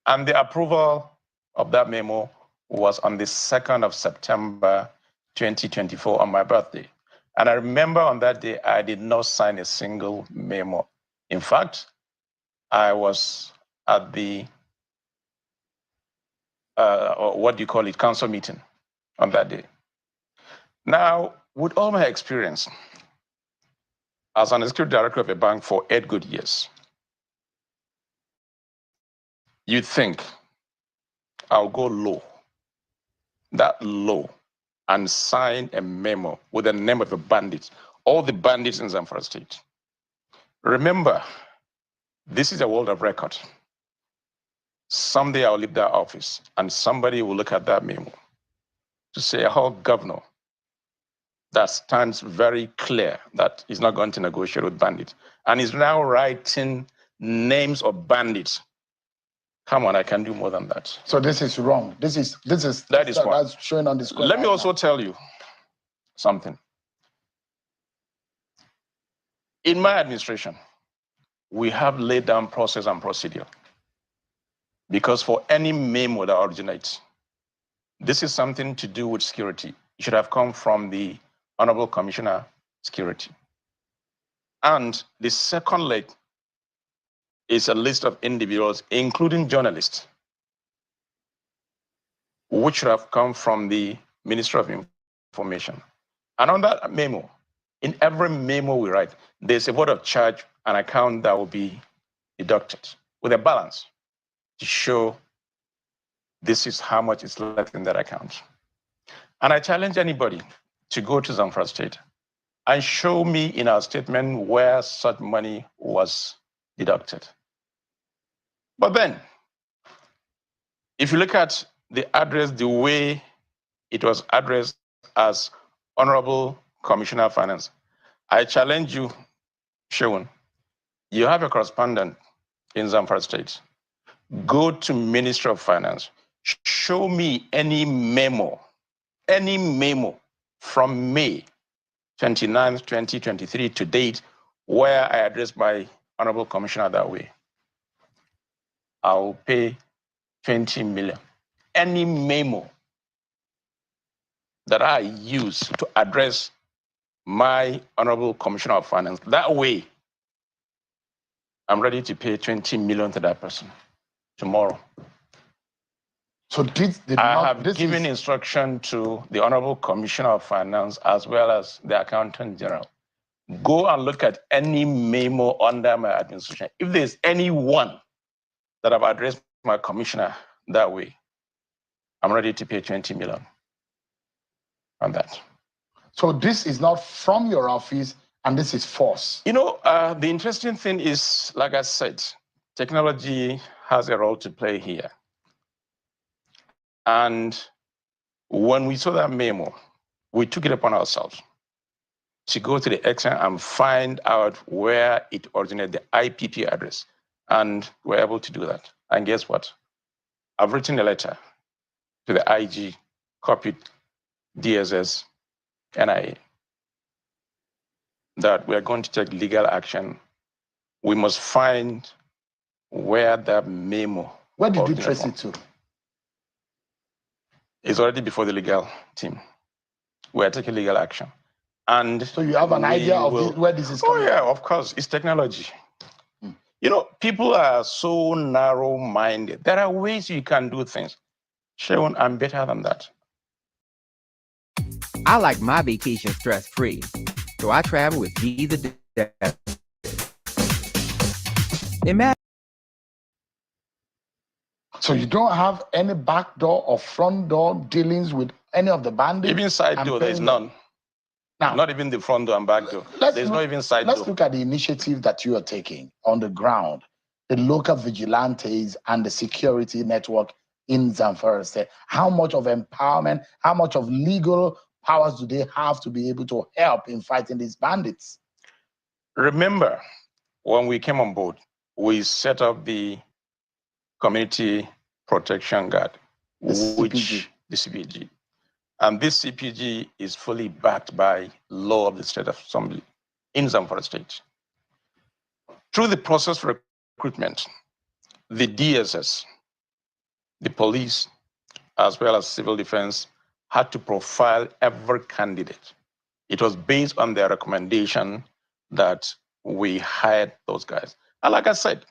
And the approval of that memo was on the 2nd of September, 2024 on my birthday. And I remember on that day, I did not sign a single memo. In fact, I was at the, council meeting on that day. Now, with all my experience as an executive director of a bank for 8 good years, you'd think I'll go low, that low, and sign a memo with the name of the bandits, all the bandits in Zamfara State. Remember, this is a world of record. Someday I'll leave that office and somebody will look at that memo to say, oh, governor, that stands very clear that he's not going to negotiate with bandits. And he's now writing names of bandits. Come on, I can do more than that. So this is wrong. That is what showing on the screen. Let me also tell you something. In my administration, we have laid down process and procedure. Because for any memo that originates, this is something to do with security. It should have come from the Honorable Commissioner, Security. And the second leg is a list of individuals, including journalists, which should have come from the Ministry of Information. And on that memo, in every memo we write, there's a word of charge, an account that will be deducted with a balance to show this is how much is left in that account. And I challenge anybody to go to Zamfara State and show me in our statement where such money was deducted. But then, if you look at the address, the way it was addressed as Honorable Commissioner of Finance, I challenge you, Shaun, you have a correspondent in Zamfara State. Go to Ministry of Finance, show me any memo from May 29, 2023 to date where I addressed my Honorable Commissioner that way. I'll pay 20 million. Any memo that I use to address my Honorable Commissioner of Finance, that way, I'm ready to pay 20 million to that person tomorrow. So I have given instruction to the Honorable Commissioner of Finance as well as the Accountant General. Go and look at any memo under my administration. If there's any one that I've addressed my commissioner that way, I'm ready to pay 20 million on that. So this is not from your office, and this is force. You know, the interesting thing is, like I said, technology has a role to play here. And when we saw that memo, we took it upon ourselves to go to the extent and find out where it originated, the IPP address. And we're able to do that. And guess what? I've written a letter to the IG, copied DSS, NIA, that we're going to take legal action. We must find where that memo. Where did you trace it to? It's already before the legal team. We're taking legal action. And so you have an idea of where this is coming from? Oh yeah, of course, it's technology. You know, people are so narrow-minded. There are ways you can do things. Shaun, I'm better than that. I like my vacation stress-free, so I travel with Visa. Imagine. So you don't have any back door or front door dealings with any of the bandits? Even side door, there's none. Now, not even the front door and back door. There's not even side door. Let's look at the initiative that you are taking on the ground, the local vigilantes and the security network in Zamfara State. How much of empowerment, how much of legal powers do they have to be able to help in fighting these bandits? Remember, when we came on board, we set up the Community Protection Guard, the CPG. And this CPG is fully backed by law of the State Assembly in Zamfara State. Through the process for recruitment, the DSS, the police, as well as civil defense, had to profile every candidate. It was based on their recommendation that we hired those guys. And like I said,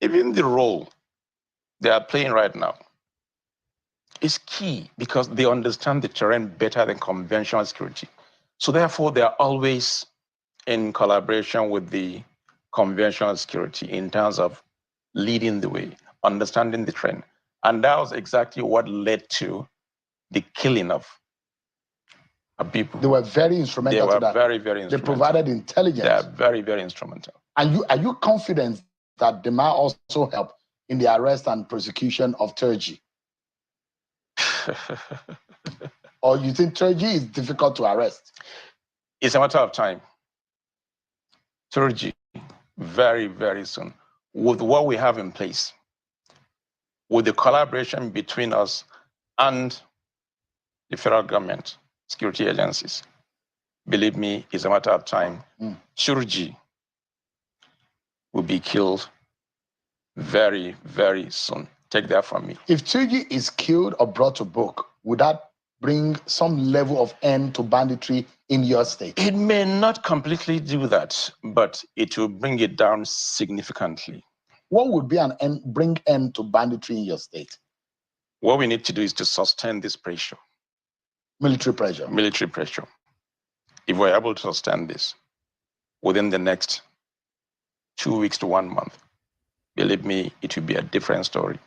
even the role they are playing right now is key because they understand the terrain better than conventional security. So therefore, they are always in collaboration with the conventional security in terms of leading the way, understanding the trend. And that was exactly what led to the killing of people. They were very instrumental to that. Very, very instrumental. They provided intelligence. They are very, very instrumental. And are you confident that they might also help in the arrest and prosecution of Turji? Or you think Turji is difficult to arrest? It's a matter of time. Turji, very, very soon. With what we have in place, with the collaboration between us and the federal government, security agencies, believe me, it's a matter of time. Turji will be killed very, very soon. Take that from me. If Turji is killed or brought to book, would that bring some level of end to banditry in your state? It may not completely do that, but it will bring it down significantly. What would be bring end to banditry in your state? What we need to do is to sustain this pressure. Military pressure. Military pressure. If we're able to sustain this within the next 2 weeks to 1 month, believe me, it will be a different story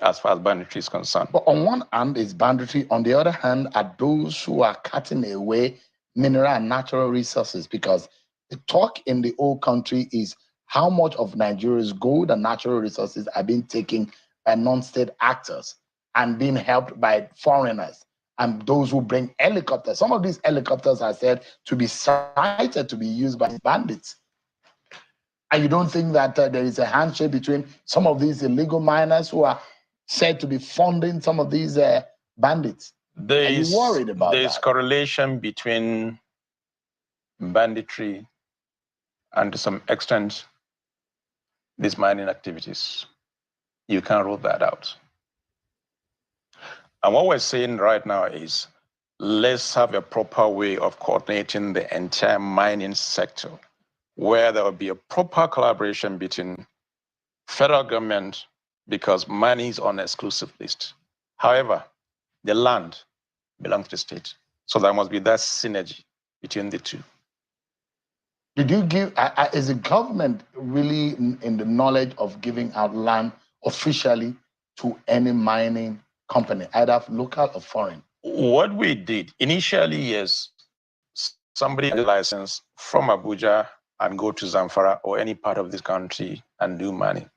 as far as banditry is concerned. But on one hand is banditry, on the other hand are those who are cutting away mineral and natural resources, because the talk in the whole country is how much of Nigeria's gold and natural resources are being taken by non-state actors and being helped by foreigners and those who bring helicopters. Some of these helicopters are said to be sighted to be used by bandits. And you don't think that there is a handshake between some of these illegal miners who are said to be funding some of these bandits? Are you worried about that? There's correlation between banditry and to some extent these mining activities. You can't rule that out. And what we're saying right now is let's have a proper way of coordinating the entire mining sector, where there will be a proper collaboration between federal government, because money is on an exclusive list. However, the land belongs to the state. So there must be that synergy between the two. Did you give, is the government really in the knowledge of giving out land officially to any mining company, either local or foreign? What we did initially, yes, somebody has a license from Abuja and go to Zamfara or any part of this country and do mining.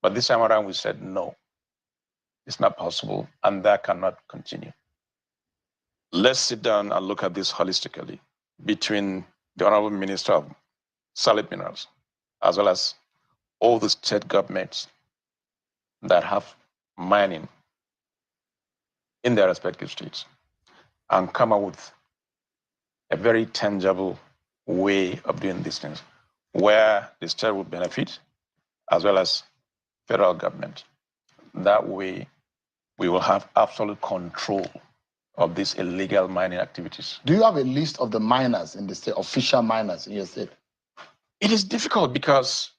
But this time around, we said, no, it's not possible, and that cannot continue. Let's sit down and look at this holistically between the Honorable Minister of Solid Minerals, as well as all the state governments that have mining in their respective states, and come up with a very tangible way of doing these things, where the state would benefit, as well as federal government. That way, we will have absolute control of these illegal mining activities. Do you have a list of the miners in the state, official miners in your state? It is difficult because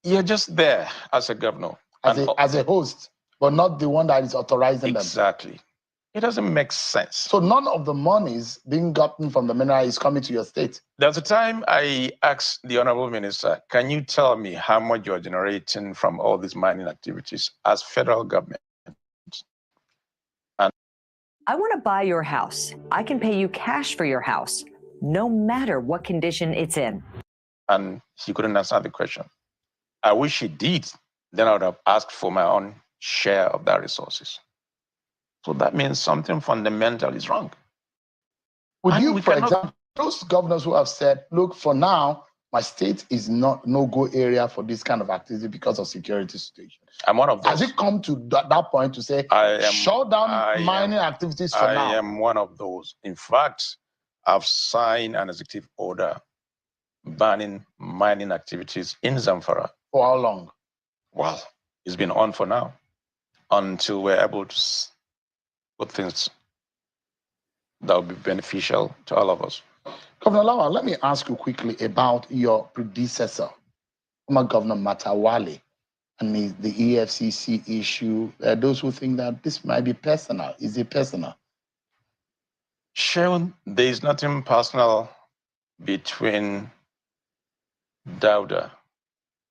you're just there as a governor. As a host, but not the one that is authorizing them. Exactly. It doesn't make sense. So none of the monies being gotten from the mineral is coming to your state? There's a time I asked the Honorable Minister, can you tell me how much you're generating from all these mining activities as federal government? I want to buy your house. I can pay you cash for your house, no matter what condition it's in. And he couldn't answer the question. I wish he did. Then I would have asked for my own share of that resources. So that means something fundamental is wrong. Would you, for example, those governors who have said, look, for now, my state is not no-go area for this kind of activity because of security situation. I'm one of those. Has it come to that point to say, shut down mining activities for now? I am one of those. In fact, I've signed an executive order banning mining activities in Zamfara. For how long? Well, it's been on for now, until we're able to put things that will be beneficial to all of us. Governor Lawal, let me ask you quickly about your predecessor, former Governor Matawale, and the EFCC issue. Those who think that this might be personal. Is it personal? Shaun, there is nothing personal between Dauda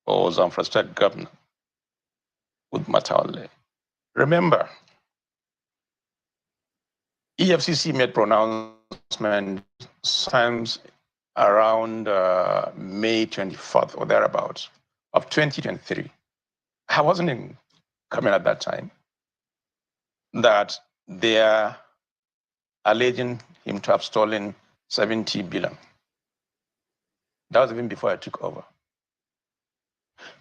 or Zamfara State Governor with Matawale. Remember, EFCC made pronouncement times around May 24th or thereabouts of 2023. I wasn't in comment at that time that they are alleging him to have stolen 70 billion. That was even before I took over.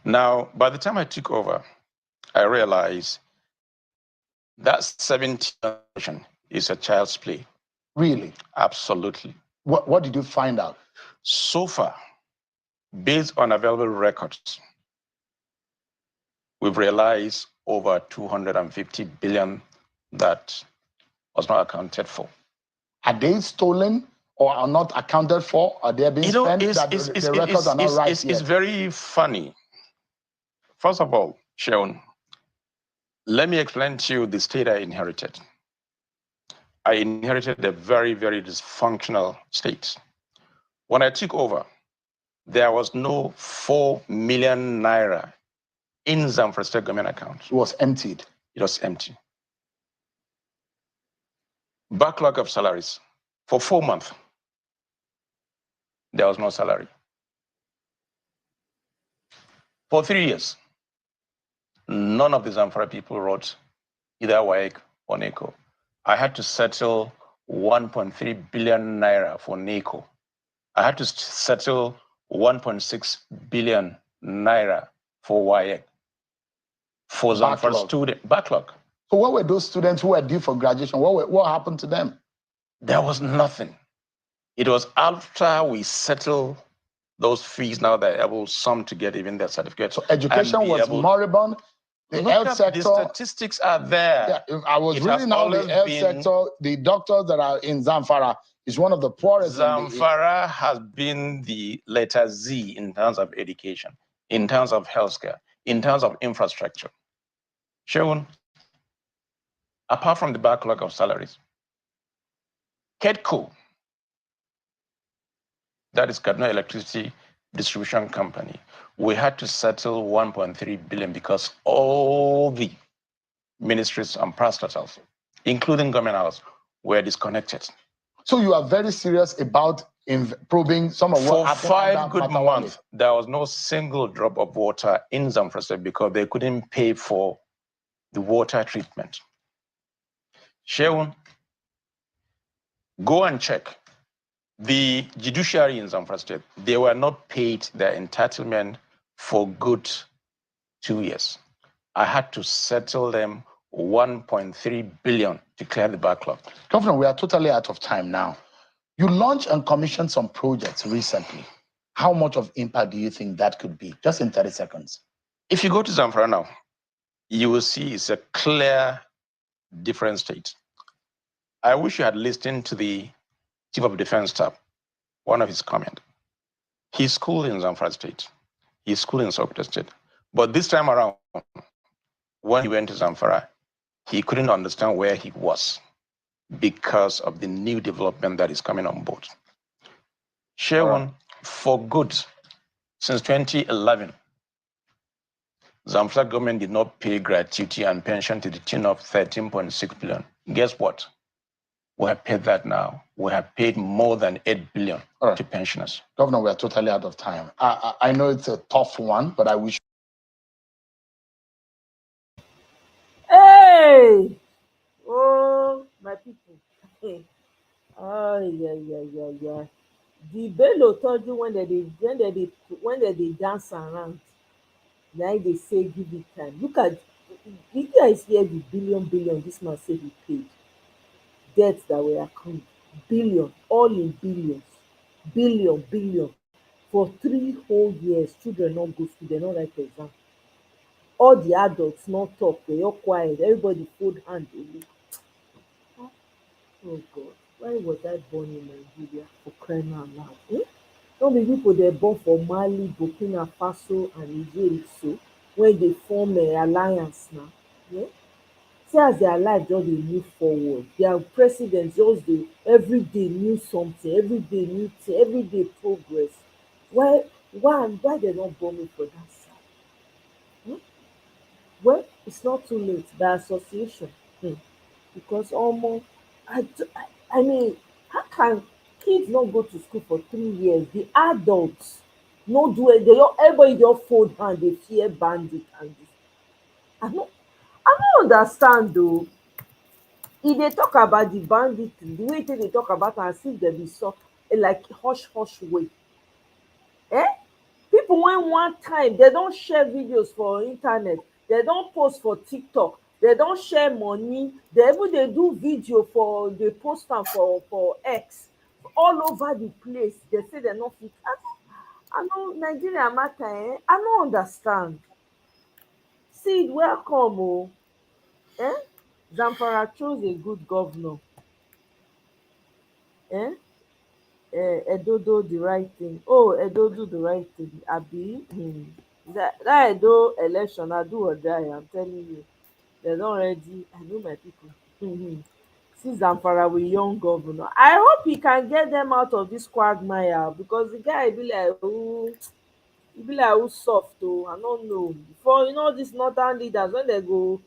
Now, by the time I took over, I realized that 70 billion is a child's play. Really? Absolutely. What did you find out? So far, based on available records, we've realized over 250 billion that was not accounted for. Are they stolen or are not accounted for? Are they being spent? The records are not right yet. It's very funny. First of all, Shaun, let me explain to you the state I inherited. I inherited a very, very dysfunctional state. When I took over, there was no 4 million naira in Zamfara State government account. It was emptied. It was empty. Backlog of salaries. For 4 months, there was no salary. For 3 years, none of the Zamfara people wrote either WAEC or NECO. I had to settle 1.3 billion naira for NECO. I had to settle 1.6 billion naira for WAEC. For Zamfara student backlog. So what were those students who were due for graduation? What happened to them? There was nothing. It was after we settled those fees, now they're able some to get even their certificate. So education was moribund. The health sector. The statistics are there. Yeah, I was reading now the health sector. The doctors that are in Zamfara is one of the poorest. Zamfara has been the letter Z in terms of education, in terms of healthcare, in terms of infrastructure. Shaun, apart from the backlog of salaries, KEDCO, that is Kaduna Electricity Distribution Company, we had to settle 1.3 billion because all the ministries and parastatals, including government house, were disconnected. So you are very serious about probing some of what For happened 5 under good Matawale. months, there was no single drop of water in Zamfara State because they couldn't pay for the water treatment. Sheun, go and check. The judiciary in Zamfara State, they were not paid their entitlement for good 2 years. I had to settle them 1.3 billion to clear the backlog. Governor, we are totally out of time now. You launched and commissioned some projects recently. How much of impact do you think that could be? Just in 30 seconds. If you go to Zamfara now, you will see it's a clear, different state. I wish you had listened to the Chief of Defense Staff, one of his comments. He's schooled in Zamfara State. He's schooled in Sokoto State. But this time around, when he went to Zamfara, he couldn't understand where he was because of the new development that is coming on board. Sheun, for good, since 2011, Zamfara government did not pay gratuity and pension to the tune of 13.6 billion. Guess what? We have paid that now. We have paid more than 8 billion to pensioners. Governor, we are totally out of time. I know it's a tough one, but I wish. Hey! Oh, my people. Hey. Oh, yeah. The Bello told you when they dance around. Now they say give it time. Look at, you guys hear the billion this man said he paid. Debts that were accrued. Billion, all in billions. Billion. For 3 whole years, children not go school, they not write exam. All the adults not talk, they all quiet, everybody fold hand dey look. Oh God, why was I born in Nigeria for crying out loud? No be people dey born for Mali, Burkina Faso and Niger so when they form alliance now. See as their life just dey move forward. Their president just dey everyday new something, everyday new thing, everyday progress. Why they not born me for that side? Well, it's not too late by association. Because almost I mean, how can kids not go to school for 3 years? The adults no do it. Everybody just fold hand, they fear bandit and this. I don't understand though. If they talk about the banditry, the way they talk about am as if dem be so like hush way. People when one time they don't share videos for internet, they don't post for TikTok, they don't share money, they even they do video for they post am for X all over the place. They say they no fit. I know Nigeria matter, I no understand. See, welcome oh. Zamfara chose a good governor. Edo do the right thing. Oh, Edo do the right thing. Abi, that Edo election, I do or die. I'm telling you, they don already. I know my people. See Zamfara with young governor. I hope he can get them out of this quagmire because the guy be like, oh, he be like, who soft oh. I don't know. Before these northern leaders when they go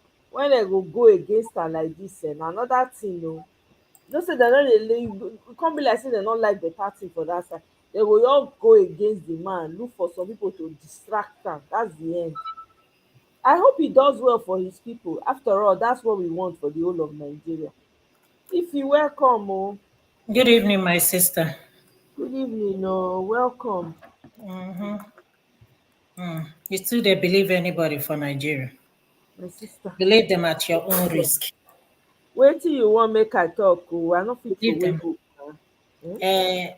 against her like this, and another thing, oh. Just say they no dey leave, e come be like say they no like better thing for that side. They go all go against the man, look for some people to distract am. That's the end. I hope he does well for his people. After all, that's what we want for the whole of Nigeria. If you welcome, oh. Good evening, my sister. Good evening, oh. Welcome. You still dey believe anybody for Nigeria? My sister. Believe them at your own risk. Wetin you want make I talk oh? I no fit to wait book.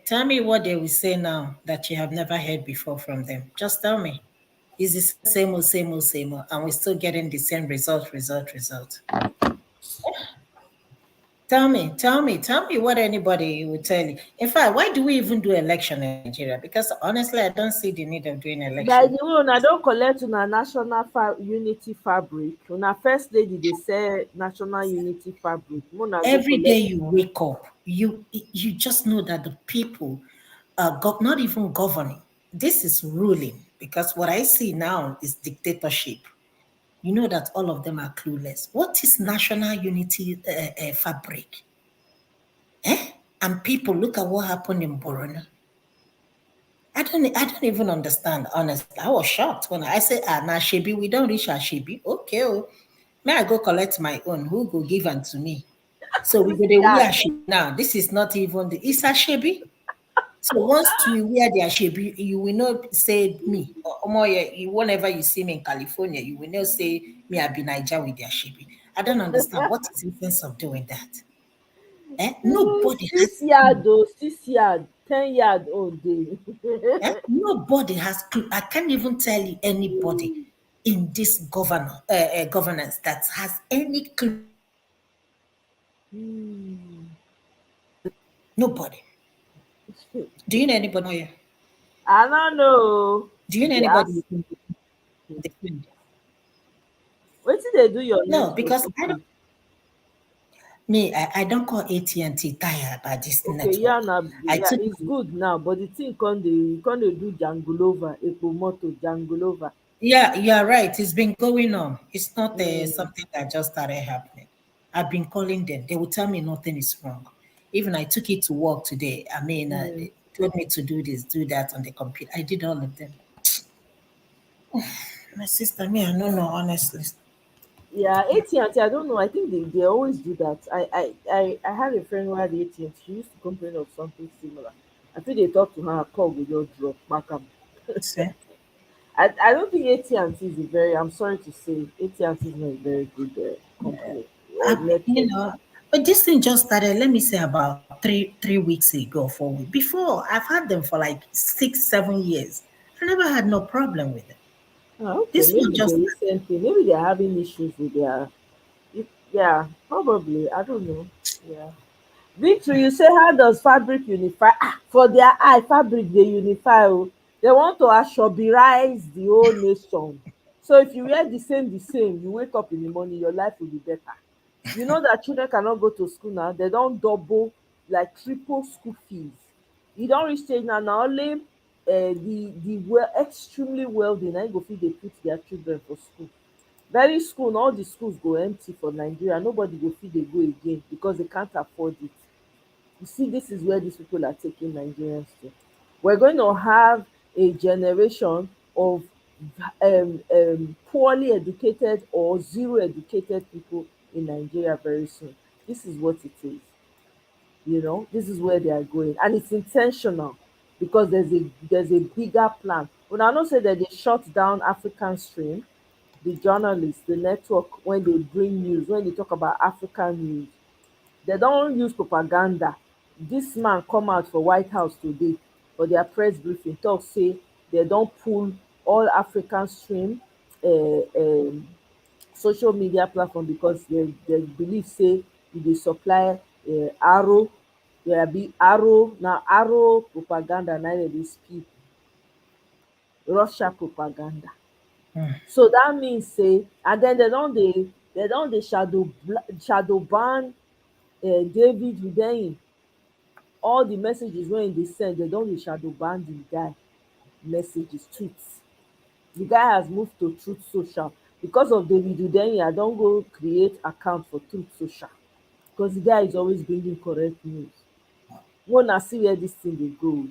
Tell me what they will say now that you have never heard before from them. Just tell me. Is the same old, and we're still getting the same result. Tell me what anybody would tell you. In fact, why do we even do election in Nigeria? Because honestly, I don't see the need of doing election. By the way, una don collect una national unity fabric. Una first lady dey sell national unity fabric. Every day you wake up, you just know that the people are not even governing. This is ruling, because what I see now is dictatorship. You know that all of them are clueless. What is national unity fabric? And people, look at what happened in Borno. I don't even understand, honestly. I was shocked when I said, now Shebi, we don't reach our Shebi. Okay, oh, may I go collect my own? Who go give unto me? So we go there, we Yeah. are Shebi now. This is not even it's a Shebi. So once we wear their Shebi, you will not say me. Or more, whenever you see me in California, you will not say me, I be Niger with their Shebi. I don't understand. What is the sense of doing that? Nobody has 6 yard though, 6 yard, 10 yard all day. nobody has clue. I can't even tell you anybody in this governance that has any clue. Nobody. Do you know anybody? Here? I don't know. Do you know anybody? Yes. You can defend? What did they do your No, network? because I don't. Me, I don't call AT&T tired by this Okay, yeah, network. now I yeah, took it's good now, but the thing can't they do Jangulova, Epomoto, Jangulova. Yeah, you are right. It's been going on. It's not Mm, something that just started happening. I've been calling them. They will tell me nothing is wrong. Even I took it to work today. I mean, mm. they told me to do this, do that on the computer. I did all of them. My sister, me, I don't know, honestly. Yeah, AT&T, I don't know. I think they always do that. I had a friend who had AT&T. She used to complain of something similar. I think they talked to her, her call with your drop back up. See? I don't think AT&T is a very, I'm sorry to say, AT&T is not a very good company. You Network. know, but this thing just started, let me say about three weeks ago, 4 weeks. Before, I've had them for like 6, 7 years. I never had no problem with it. Ah, okay, This one maybe the just recent thing. Maybe they're having issues with their. Yeah, probably. I don't know. Yeah. Victory, you say how does fabric unify? Ah, for their eye, fabric they unify. Oh. They want to ashobirize the whole nation. So if you wear the same, you wake up in the morning, your life will be better. You know that children cannot go to school now. They don't double, like triple school fees. You don't reach stage now. Now only the well extremely wealthy na im go fit dey put their children for school. Very soon all the schools go empty for Nigeria. Nobody go fit dey go again because they can't afford it. You see, this is where these people are taking Nigerians to. We're going to have a generation of poorly educated or zero educated people in Nigeria very soon. This is what it is. This is where they are going, and it's intentional because there's a bigger plan. When I know say that they shut down African Stream, the journalists, the network, when they bring news, when they talk about African news, they don't use propaganda. This man come out for White House today for their press briefing, talk say they don't pull all African Stream social media platform because they believe say e dey supply arrow. There be arrow, na arrow propaganda na dem dey speak, Russia propaganda. So that means say, and then they don dey shadow ban David Hundeyin. All the messages wey im dey send, dem don dey shadow ban the guy messages, tweets. The guy has moved to Truth Social. Because of David Hundeyin, I don go create account for Truth Social because the guy is always bringing correct news. Make una see where this thing dey go.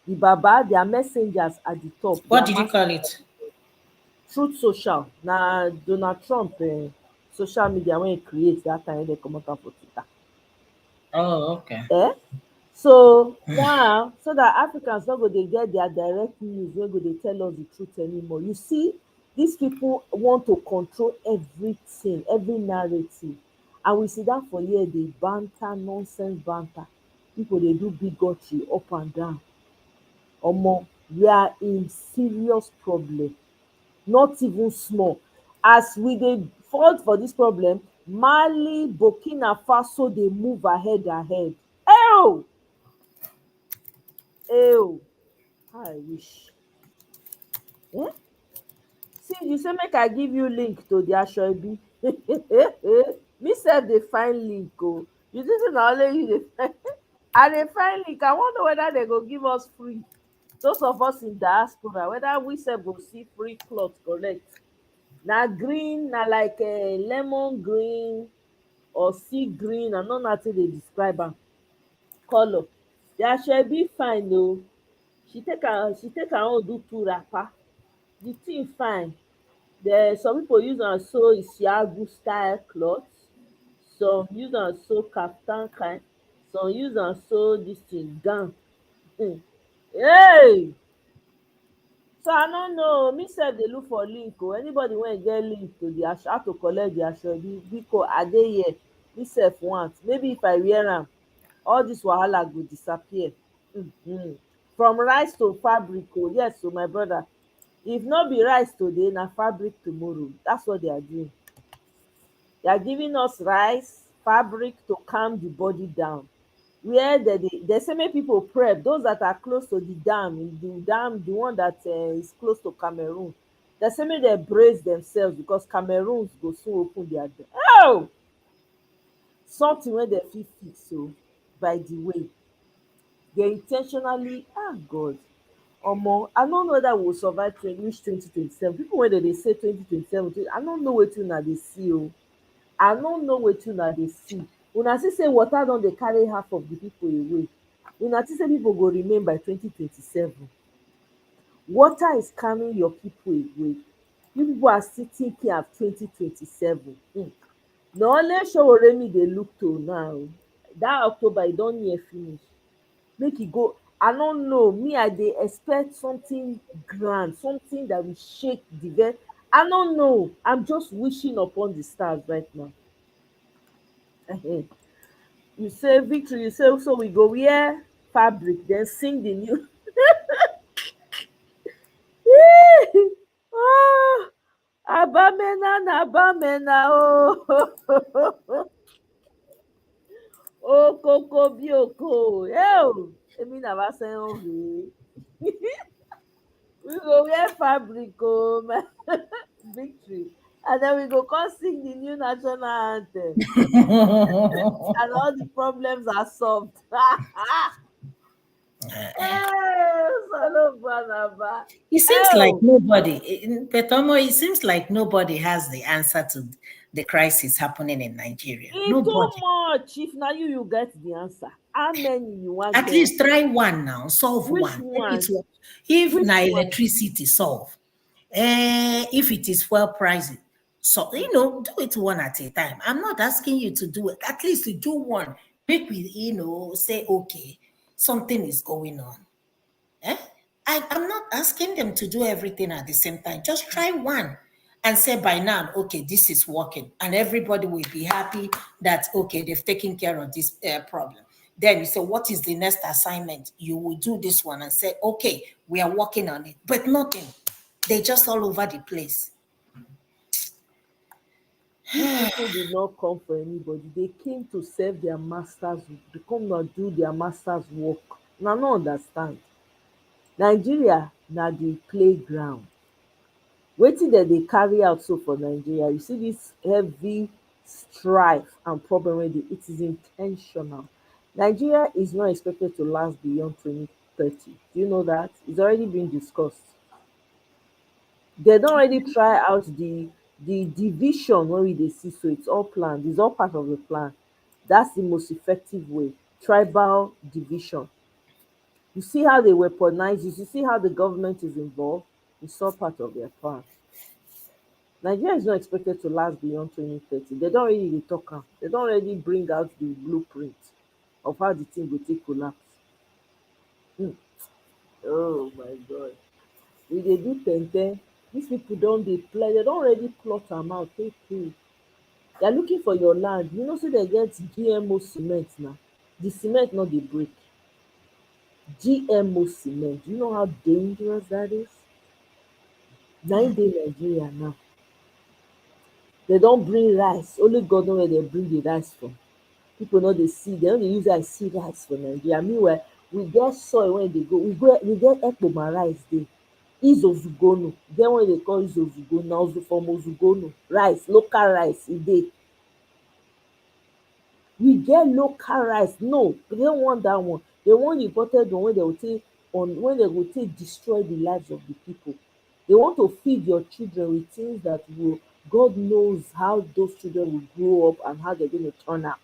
The baba, their messengers at the top, what their did you call it? Truth Social na Donald Trump social media wey e create that time wey dem comot am for Twitter. Oh, okay. So now, so that Africans no go dey get their direct news wey go dey tell us the truth anymore. You see, these people want to control everything, every narrative, and we sit down for here dey banter, nonsense banter. People dey do bigotry up and down. Omo, we are in serious problem, not even small. As we dey fall for this problem, Mali, Burkina Faso dey move ahead. Ew! Ew! How I wish. See, you say make I give you link to the asoebi. Me sef dey find link o. You think say na only you dey find? I dey find link. I wan know whether dem go give us free. Those of us in diaspora, whether we sef go see free cloth collect. Na green, na like lemon green or sea green. I no know how to dey describe am. Colour. The asoebi fine o. She take her own do two wrapper. The thing fine. Some people use am sew isiagu style cloth, some use am sew kaftan kind, some use am sew dis thing gown. Hey! So I no know, me sef dey look for link o. Anybody wey get link to the aso, how to collect the asoebi biko I dey here. Me sef want. Maybe if I wear am, all dis wahala go disappear. From rice to fabric o. Yes o my brother. If no be rice today, na fabric tomorrow. That's what they are doing. They are giving us rice, fabric to calm the body down. Where they say make people prep, those that are close to the one that is close to Cameroon. They say make dem brace themselves because Cameroons go soon open their door. Oh! Something wey dem fit fix o, by the way. They intentionally, God. Omo, I no know whether we go survive reach 2027. People wey dey say 2027, I no know wetin una dey see o. I no know wetin una dey see. Una see say water don dey carry half of the people away. Una think say people go remain by 2027. Water is carrying your people away. You people are still thinking of 2027. Na only Sowore dey look to now. Dat October e don near finish. Make e go. I no know. Me, I dey expect something grand, something that will shake the veil. I no know. I'm just wishing upon the stars right now. You say victory, you say so we go wear fabric, then sing the new. Oh, Abamena na Abamena oh. Oh, Coco Bioko. Yo, Emi na ba say oh. We go wear fabric oh, man. Victory. And then we go come sing the new national anthem. And all the problems are solved. It seems like nobody, Petomo, it seems like nobody has the answer to the crisis happening in Nigeria. It's too much. If now you get the answer. How many you want? At least try one now. Solve Which one. one? If na electricity, solve. If it is fuel pricing, so do it one at a time. I'm not asking you to do it. At least to do one. Make we, say okay, something is going on. I'm not asking them to do everything at the same time. Just try one and say by now, okay, this is working, and everybody will be happy that okay, they've taken care of this problem. Then you say, what is the next assignment? You will do this one and say, okay, we are working on it, but nothing. They're just all over the place. These people did not come for anybody. They came to serve their masters. They come to do their masters' work. Now, no understand. Nigeria na the playground. Wetin dem dey carry out so for Nigeria, you see this heavy strife and problem wey dey, it is intentional. Nigeria is not expected to last beyond 2030. Do you know that? It's already been discussed. They don already try out the division wey we dey see, so it's all planned. It's all part of the plan. That's the most effective way. Tribal division. You see how they weaponize, you see how the government is involved. It's all part of their plan. Nigeria is not expected to last beyond 2030. They don't really talk am. They don't already bring out the blueprint of how the thing will take collapse. Oh my God. We dey do 10-10. These people don't dey play. They don't already plot am out. Take care. They are looking for your land. You know, so they get GMO cement now. The cement not dey break. GMO cement. Do you know how dangerous that is? 9 day Nigeria now. They don't bring rice. Only God know where they bring the rice from. People know they see. They only use that see rice for Nigeria. Meanwhile, we get soil when they go. We get Ekpoma rice there. Izozugono. Then when they call Izozugono, now from Ozugono. Rice, local rice, e dey. We get local rice. No, they don't want that one. They want imported one when they will take destroy the lives of the people. They want to feed your children with things that will, God knows how those children will grow up and how they're going to turn out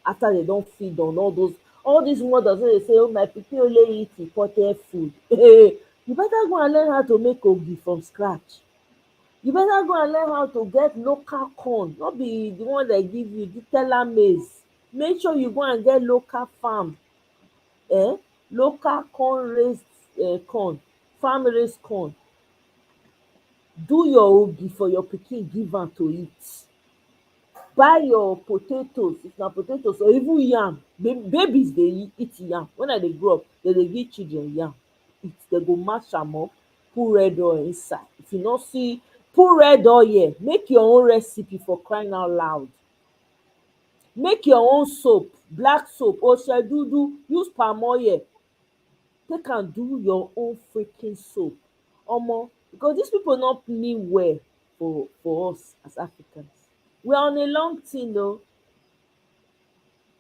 after they don't feed on all All these mothers wey dey say, oh, my pikin only eat imported food. You better go and learn how to make ogi from scratch. You better go and learn how to get local corn, no be the one dem give you, the teller maize. Make sure you go and get local farm, local corn raised corn, farm raised corn. Do your ogi for your pikin, give am to eat. Buy your potatoes, if na potatoes or even yam. Babies dey eat yam. When I dey grow up, dem dey give children yam eat. Dem go mash am up, put red oil inside. If you no see, put red oil, make your own recipe, for crying out loud. Make your own soap, black soap, ose dudu, use palm oil, take am do your own freaking soap. Omo, because dis people no mean well for us as Africans. We are on a long thing oo.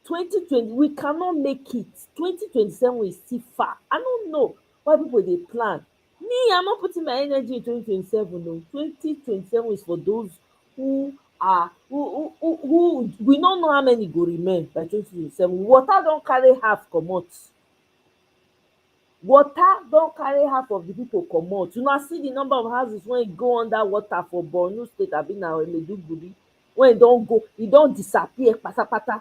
2020, we cannot make it. 2027 is still far. I no know why people dey plan. Me, I'm not putting my energy in 2027 oo. 2027 is for those who we no know how many go remain by 2027. Water don carry half comot. Water don carry half of the people comot. Una see the number of houses wey go under water for Borno state abi na Maiduguri, wey e don disappear patapata.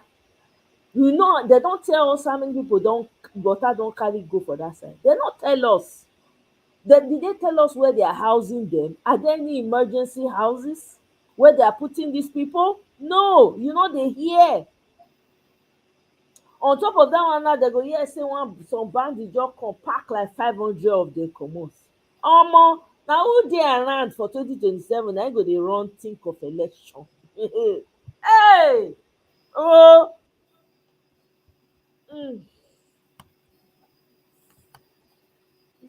You know, dem don tell us how many people water don carry go for that side. Dem no tell us. Did they tell us where they are housing them? Are there any emergency houses where they are putting these people? No, you no dey hear. On top of that one now, dem go hear say some bandits just come pack like 500 of dem comot. Omo, na who dey around for 2027 na im go dey run think of election. Hey! Oh!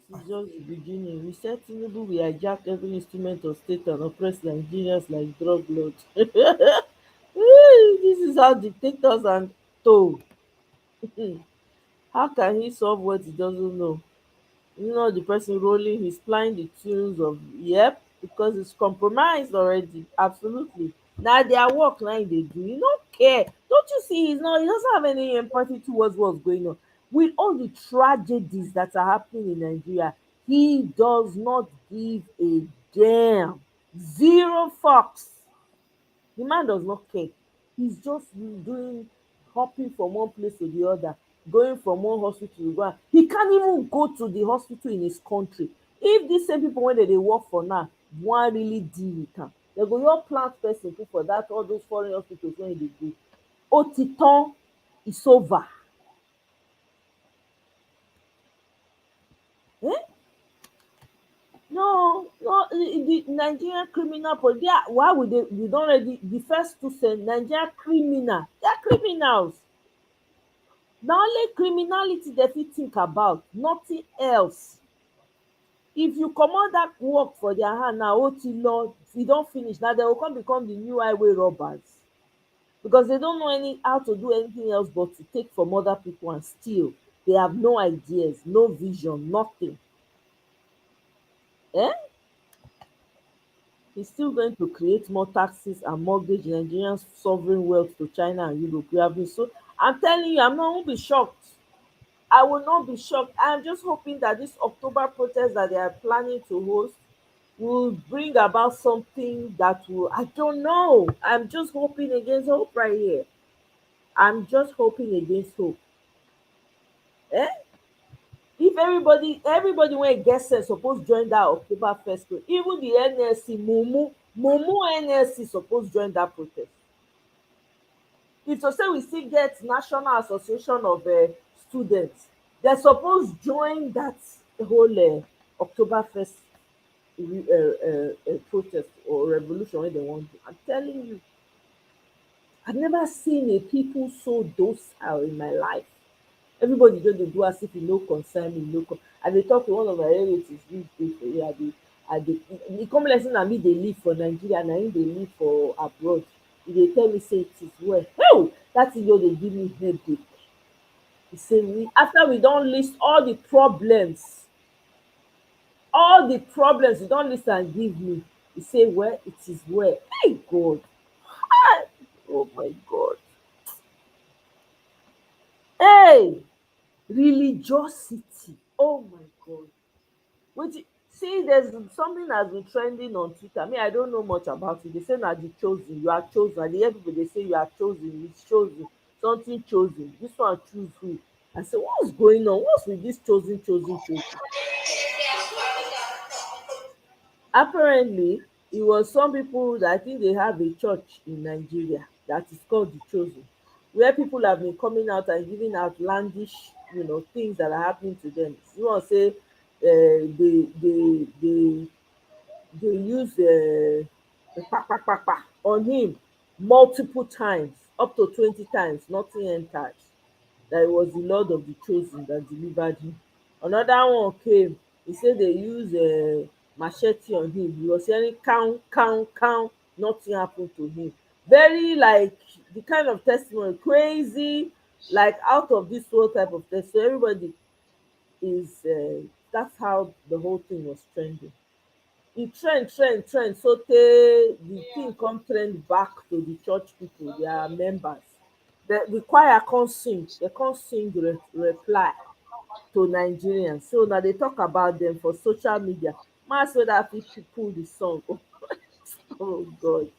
This is just the beginning. We said Tinubu will hijack every instrument of state and oppress Nigerians like drug lords. This is how dictators are told. How can he solve what he doesn't know? You know, the person rolling, he's playing the tunes of, yep, because it's compromised already. Absolutely. Now their work now they do. You don't care. Don't you see? He doesn't have any empathy towards what's going on. With all the tragedies that are happening in Nigeria, he does not give a damn. Zero fucks. The man does not care. He's just hopping from one place to the other, going from one hospital to the other. He can't even go to the hospital in his country. If these same people, when they work for now, wan really deal with am, they go just plant person put for that, all those foreign hospitals when they go. Otitan is over. No, the Nigerian criminal police, why would they? You don't already, the first two say Nigerian criminal, they are criminals. Na only criminality they fit think about, nothing else. If you comot that work for their hand now, oti law, e don finish. Now they will become the new highway robbers, because they don't know how to do anything else but to take from other people and steal. They have no ideas, no vision, nothing. He's still going to create more taxes and mortgage Nigerians' sovereign wealth to China and Europe. We have been so. I'm telling you, I'm not going to be shocked. I will not be shocked. I'm just hoping that this October protest that they are planning to host will bring about something that will, I don't know. I'm just hoping against hope right here. I'm just hoping against hope. If everybody wey get sense suppose join that October 1st, even the NLC, mumu NLC suppose join that protest. If to say we still get National Association of Students, they suppose join that whole October 1st protest or revolution wey they want to. I'm telling you, I've never seen a people so docile in my life. Everybody just dey do as if e no concern me. I dey talk to one of my relatives these days for here. E come like say na me dey live for Nigeria, na him dey live for abroad. E dey tell me say it is well. Oh, that thing just dey give me headache. He say after we don list all the problems you don list am give me, he say, well, it is well. Hey God. Oh my God. Hey, religiosity. Oh my God. See, there's something that's been trending on Twitter. I mean, I don't know much about it. They say that the chosen, you are chosen. And the hear people they say you are chosen, it's chosen, something chosen. This one choose who? I say, what's going on? What's with this chosen, chosen, chosen? Apparently, it was some people that I think they have a church in Nigeria that is called the Chosen, where people have been coming out and giving outlandish, things that are happening to them. You want to say they use on him multiple times, up to 20 times, nothing entered. That it was the Lord of the Chosen that delivered him. Another one came, he said they use machete on him. He was hearing count, count, count, nothing happened to him. Very like the kind of testimony, crazy, like out of this world type of test. So everybody is, that's how the whole thing was trending. It trend so tey the thing come trend back to the church people, their members. The choir come sing, they come sing reply to Nigerians. So na dey talk about them for social media. Mass whether fit pull the song. Oh God.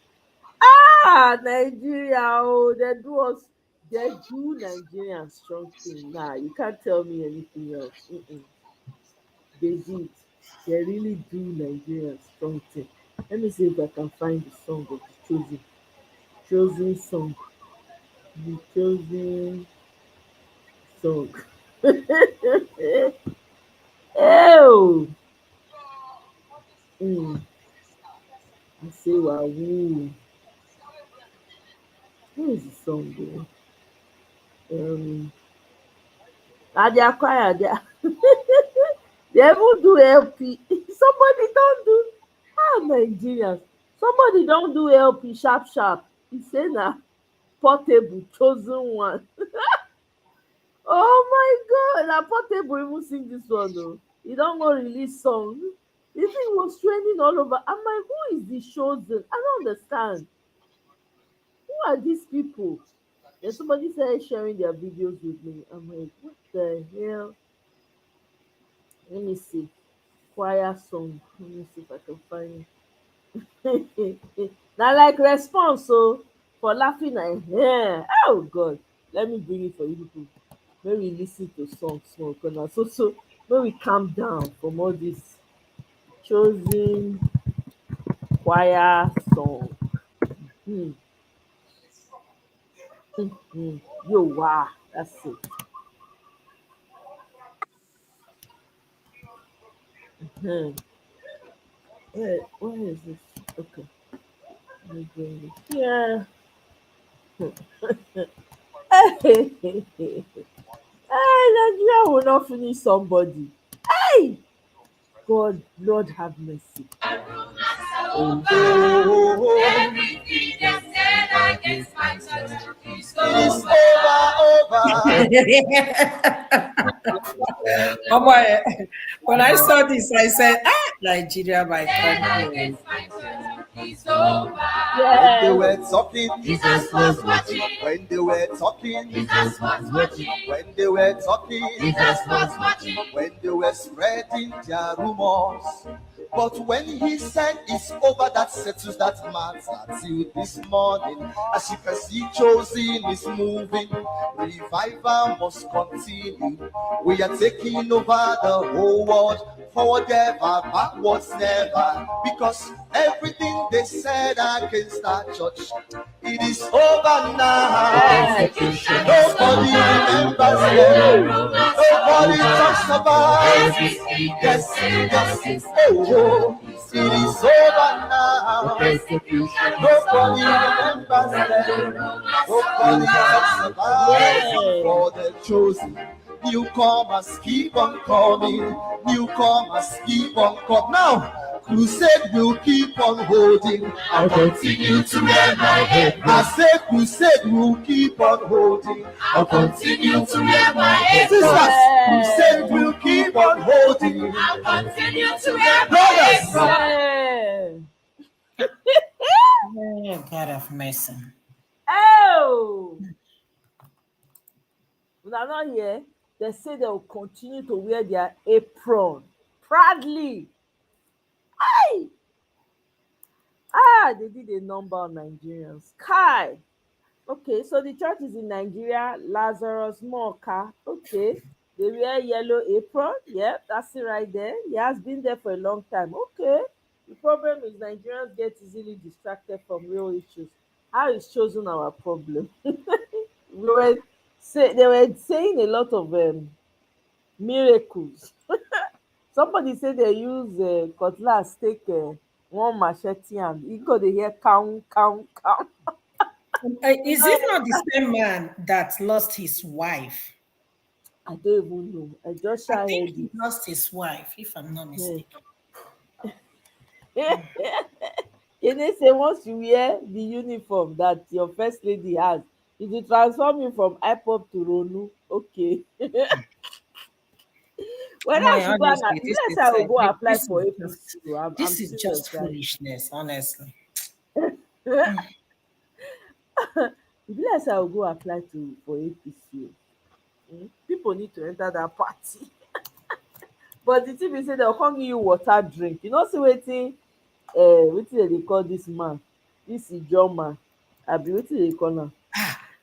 Nigeria dem do us, dem do Nigerians strong thing. Nah, you can't tell me anything else. They did. They really do Nigerians strong thing. Let me see if I can find the song of the chosen. Chosen song. The chosen song. Ew. I say wahoo. Who is the song there? Na their choir there. They even do LP. Somebody don't do. Nigerians. Somebody don't do LP sharp sharp. He say na Portable chosen one. Oh my God, na Portable even sing this one though. He don go release song. The thing was trending all over. I'm like, who is the chosen? I don't understand. Who are these people? Then somebody started sharing their videos with me. I'm like, what the hell? Let me see. Choir song. Let me see if I can find it. Now like response so for laughing and oh God. Let me bring it for you people. When we listen to songs small corner. So when we calm down from all this chosen choir song. Hmm. Yo wow, that's it. Hmm. Where is this? Okay. Let me bring it here. Hey, Nigeria will not finish somebody. Hey, God, Lord have mercy. Everything they said against my church is over. Oh my, when I saw this, I said, Nigeria, my country. When they were talking, Jesus was watching. When they were talking, Jesus was watching. When they were talking, Jesus was watching. When they were spreading their rumors. But when he said it's over, that settles that matter till this morning. As you can see, chosen is moving. Revival must continue. We are taking over the whole world. Forward ever, backwards never. Because everything they said against our church, it is over now. Nobody remembers them. Nobody talks about it. Yes. Oh, it is over now. Nobody remembers them. Nobody talks about it. For the chosen. Newcomers keep on coming. Newcomers keep on coming. Now, crusade will keep on holding. I'll continue to wear my head. I say crusade will keep on holding. I'll continue to wear my head. Sisters, crusade will keep on holding. I'll continue to wear my head. God have mercy. Oh, Una not hear? They say they will continue to wear their apron proudly. Hey! They did a number on Nigerians. Kai. Okay, so the church is in Nigeria. Lazarus Moka. Okay. They wear yellow apron. Yep, that's it right there. He has been there for a long time. Okay. The problem is Nigerians get easily distracted from real issues. How is chosen our problem? They were saying a lot of miracles. Somebody said they use cutlass take one machete and you go to hear count, count, count. Is it not the same man that lost his wife? I don't even know. I just I heard think he it. lost his wife, if I'm not mistaken. You know, say once you wear the uniform that your first lady has, it will transform you from IPOP to Ronu. Okay. When I My should go and honestly, if let's say I will go apply for APC, I'm this is serious, just right? foolishness, honestly. If let's say I will go apply for APC, people need to enter that party. But the thing be say dem come give you water drink. You know see wetin dem dey call dis man, dis Ijoma abi wetin dem dey call am?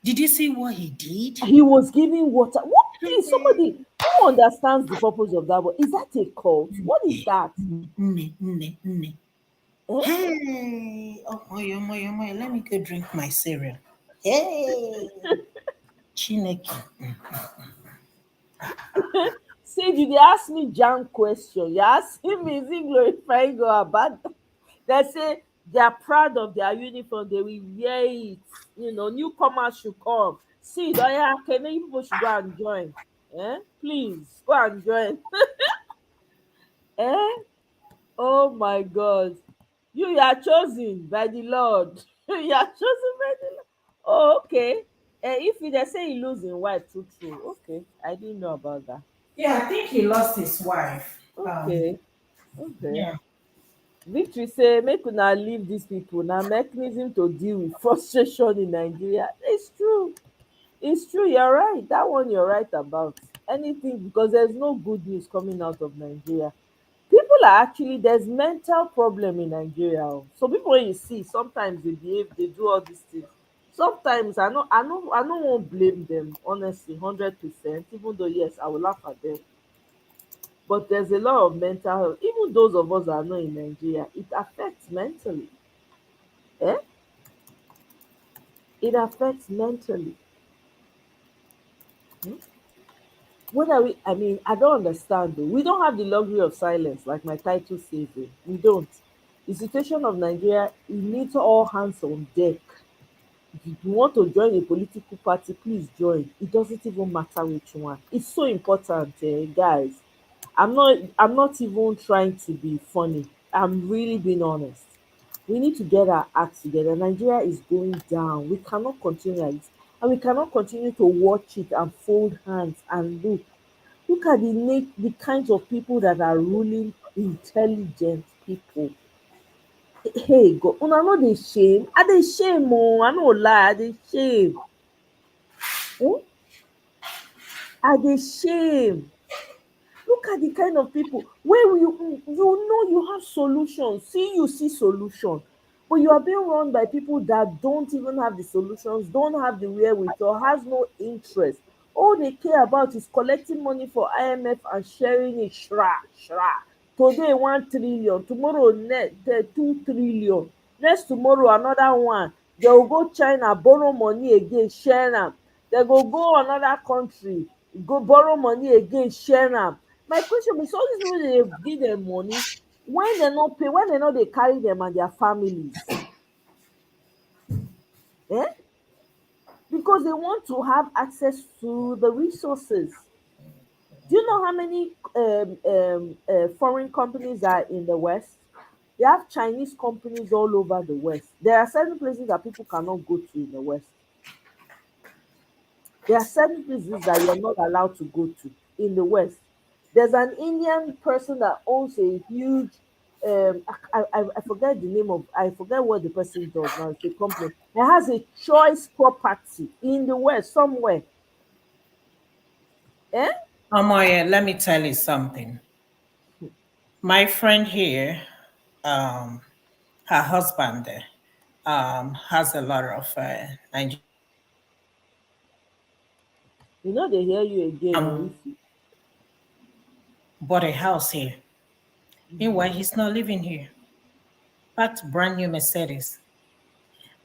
Did you see what he did? He was giving water. What? Please, somebody who understands the purpose of that, but is that a cult? What is that? Nne. Hey, oh, let me go drink my cereal. Hey, Chineke. See, you dey ask me jam question. You asking me is it glorifying God about? They say they are proud of their uniform. They will wear it. You know, newcomers should come. See, okay, many people should go and join. Please go and join. Oh my God. You are chosen by the Lord. You are chosen by the Lord. Oh, okay. If they say he lose in wife, true. Okay. I didn't know about that. Yeah, I think he lost his wife. Okay. Yeah. Victory say make una leave these people. Na mechanism to deal with frustration in Nigeria. It's true. You're right. That one you're right about. Anything because there's no good news coming out of Nigeria. People are actually there's mental problem in Nigeria. So people when you see sometimes they behave, they do all these things. Sometimes I don't won't blame them, honestly, 100%, even though yes, I will laugh at them. But there's a lot of mental health. Even those of us that are not in Nigeria, it affects mentally. Eh? It affects mentally. Hmm? What are we? I mean, I don't understand though. We don't have the luxury of silence, like my title says. We don't. The situation of Nigeria, it needs all hands on deck. If you want to join a political party, please join. It doesn't even matter which one. It's so important, guys. I'm not even trying to be funny. I'm really being honest. We need to get our acts together. Nigeria is going down. We cannot continue like this. And we cannot continue to watch it and fold hands and look. Look at the kinds of people that are ruling intelligent people. Hey God, una no dey shame. I dey shame oh, I no lie, I dey shame. I dey shame. Look at the kind of people where you know you have solutions. You see solution, but you are being run by people that don't even have the solutions, don't have the wherewithal, has no interest. All they care about is collecting money for IMF and sharing it. Shra. Today 1 trillion, tomorrow 2 trillion, next tomorrow another one. They will go China borrow money again, share am. They go another country, go borrow money again, share am. My question is all these people dey give dem money when dem no pay, when dem no dey carry dem and their families, because they want to have access to the resources. Do you know how many foreign companies are in the West? They have Chinese companies all over the West. There are certain places that people cannot go to in the West. There are certain places that you're not allowed to go to in the West. There's an Indian person that owns a huge I forget the name of, I forget what the person does now. It's a company that has a choice property in the West somewhere. Eh? Omoye, let me tell you something. My friend here, her husband has a lot of Nigerian. You know they hear you again. Bought a house here. Meanwhile, he's not living here. Packed brand new Mercedes.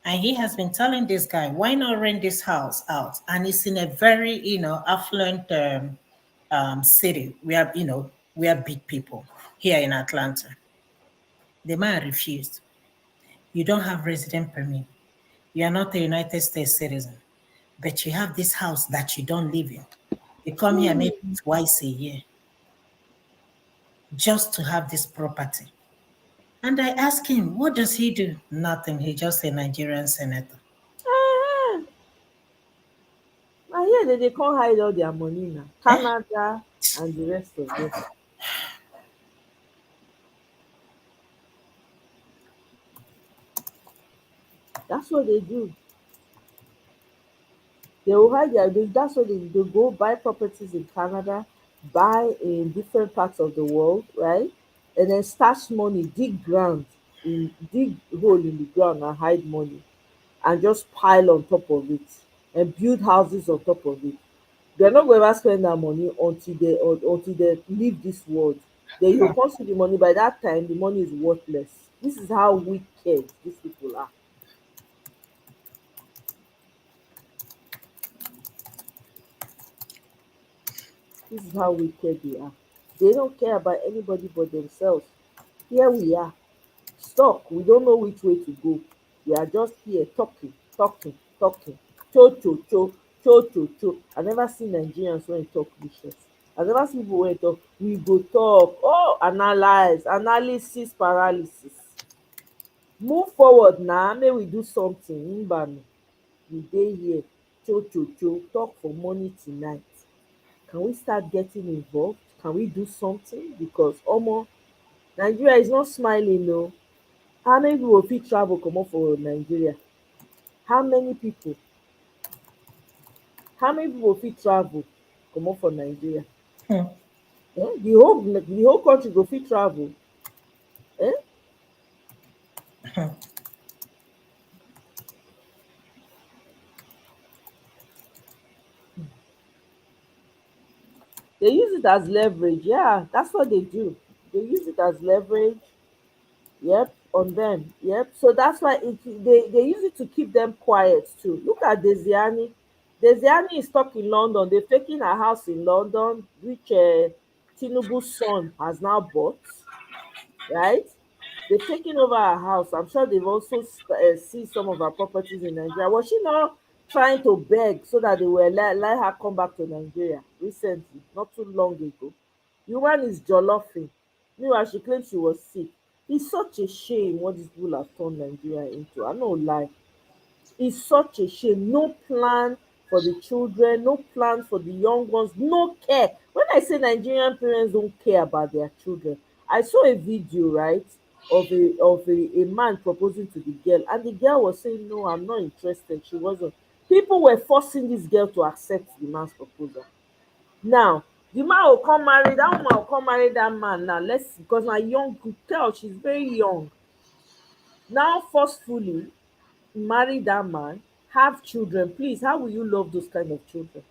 And he has been telling this guy, why not rent this house out? And it's in a very, affluent city. We are big people here in Atlanta. The man refused. You don't have resident permit. You are not a United States citizen, but you have this house that you don't live in. You come here maybe twice a year just to have this property. And I asked him, what does he do? Nothing. He's just a Nigerian senator. Now here they can't hide all their money now. Canada and the rest of them. That's what they do. They will hide that's what they go buy properties in Canada, buy in different parts of the world, right? And then stash money, dig hole in the ground and hide money and just pile on top of it and build houses on top of it. They're not going to ever spend that money until they leave this world. Then you come see the money. By that time, the money is worthless. This is how wicked these people are. This is how wicked they are. They don't care about anybody but themselves. Here we are, stuck. We don't know which way to go. We are just here talking, talking, talking. Cho cho cho, cho cho cho. I never see Nigerians when talk business. I never see people when talk. We go talk. Oh, analyze, analysis, paralysis. Move forward now. May we do something. Mbano. We dey here. Cho cho cho. Talk for money tonight. Can we start getting involved? Can we do something? Because Nigeria is not smiling, no. How many people fit travel comot for Nigeria? How many people? How many people fit travel comot for Nigeria? The whole country go fit travel. Eh? They use it as leverage. Yeah, that's what they do. They use it as leverage. Yep, on them. Yep. So that's why they use it to keep them quiet too. Look at Desiani. Desiani is stuck in London. They're taking a house in London, which Tinubu's son has now bought. Right? They've taken over her house. I'm sure they've also seized some of her properties in Nigeria. Was she not trying to beg so that they will let her come back to Nigeria recently, not too long ago? The woman is jollofing. Meanwhile, she claims she was sick. It's such a shame what these people have turned Nigeria into. I no lie. It's such a shame. No plan for the children, no plan for the young ones, no care. When I say Nigerian parents don't care about their children, I saw a video, right, of a man proposing to the girl, and the girl was saying, no, I'm not interested. She wasn't. People were forcing this girl to accept the man's proposal. Now, the man will come marry, that woman will come marry that man now. Because my young girl, she's very young. Now, forcefully marry that man, have children. Please, how will you love those kind of children?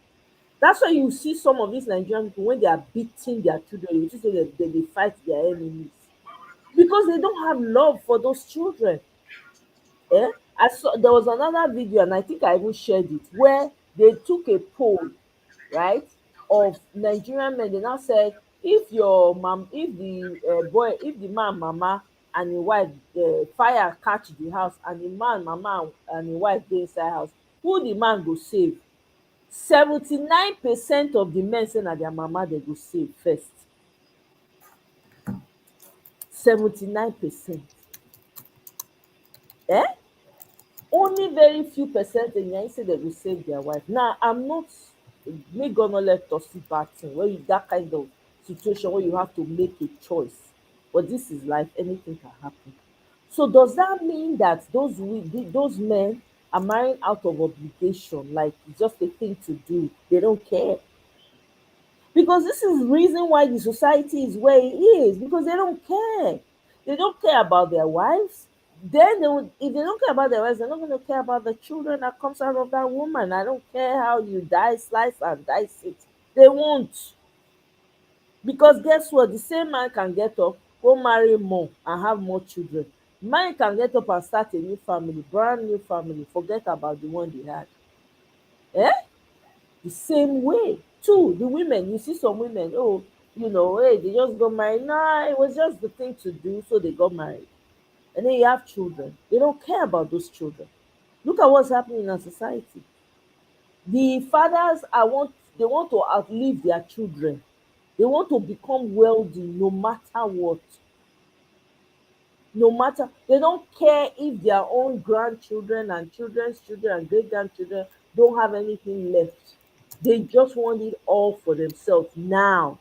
That's why you see some of these Nigerian people when they are beating their children, you see say that they fight their enemies because they don't have love for those children. I saw there was another video, and I think I even shared it, where they took a poll, right, of Nigerian men. They now said, if your mom, if the boy, if the man mama and the wife, the fire catch the house, and the man mama and the wife dey inside house, who the man go save? 79% of the men say na their mama they go save first. 79%. Only very few percentage na say they go save their wife. Now, I'm not, make God not let us see bad thing where you that kind of situation where you have to make a choice. But this is life, anything can happen. So does that mean that those men are marrying out of obligation, like it's just a thing to do? They don't care. Because this is the reason why the society is where it is, because they don't care. They don't care about their wives. Then they would, if they don't care about their wives, they're not going to care about the children that comes out of that woman. I don't care how you slice and dice it. They won't. Because guess what? The same man can get up, go marry more, and have more children. Man can get up and start a new family, brand new family, forget about the one they had. Eh? The same way. Two, the women, you see some women, oh, hey, they just got married. Nah, it was just the thing to do, so they got married. And then you have children. They don't care about those children. Look at what's happening in our society. The fathers they want to outlive their children. They want to become wealthy no matter what. No matter, they don't care if their own grandchildren and children's children and great grandchildren don't have anything left. They just want it all for themselves now.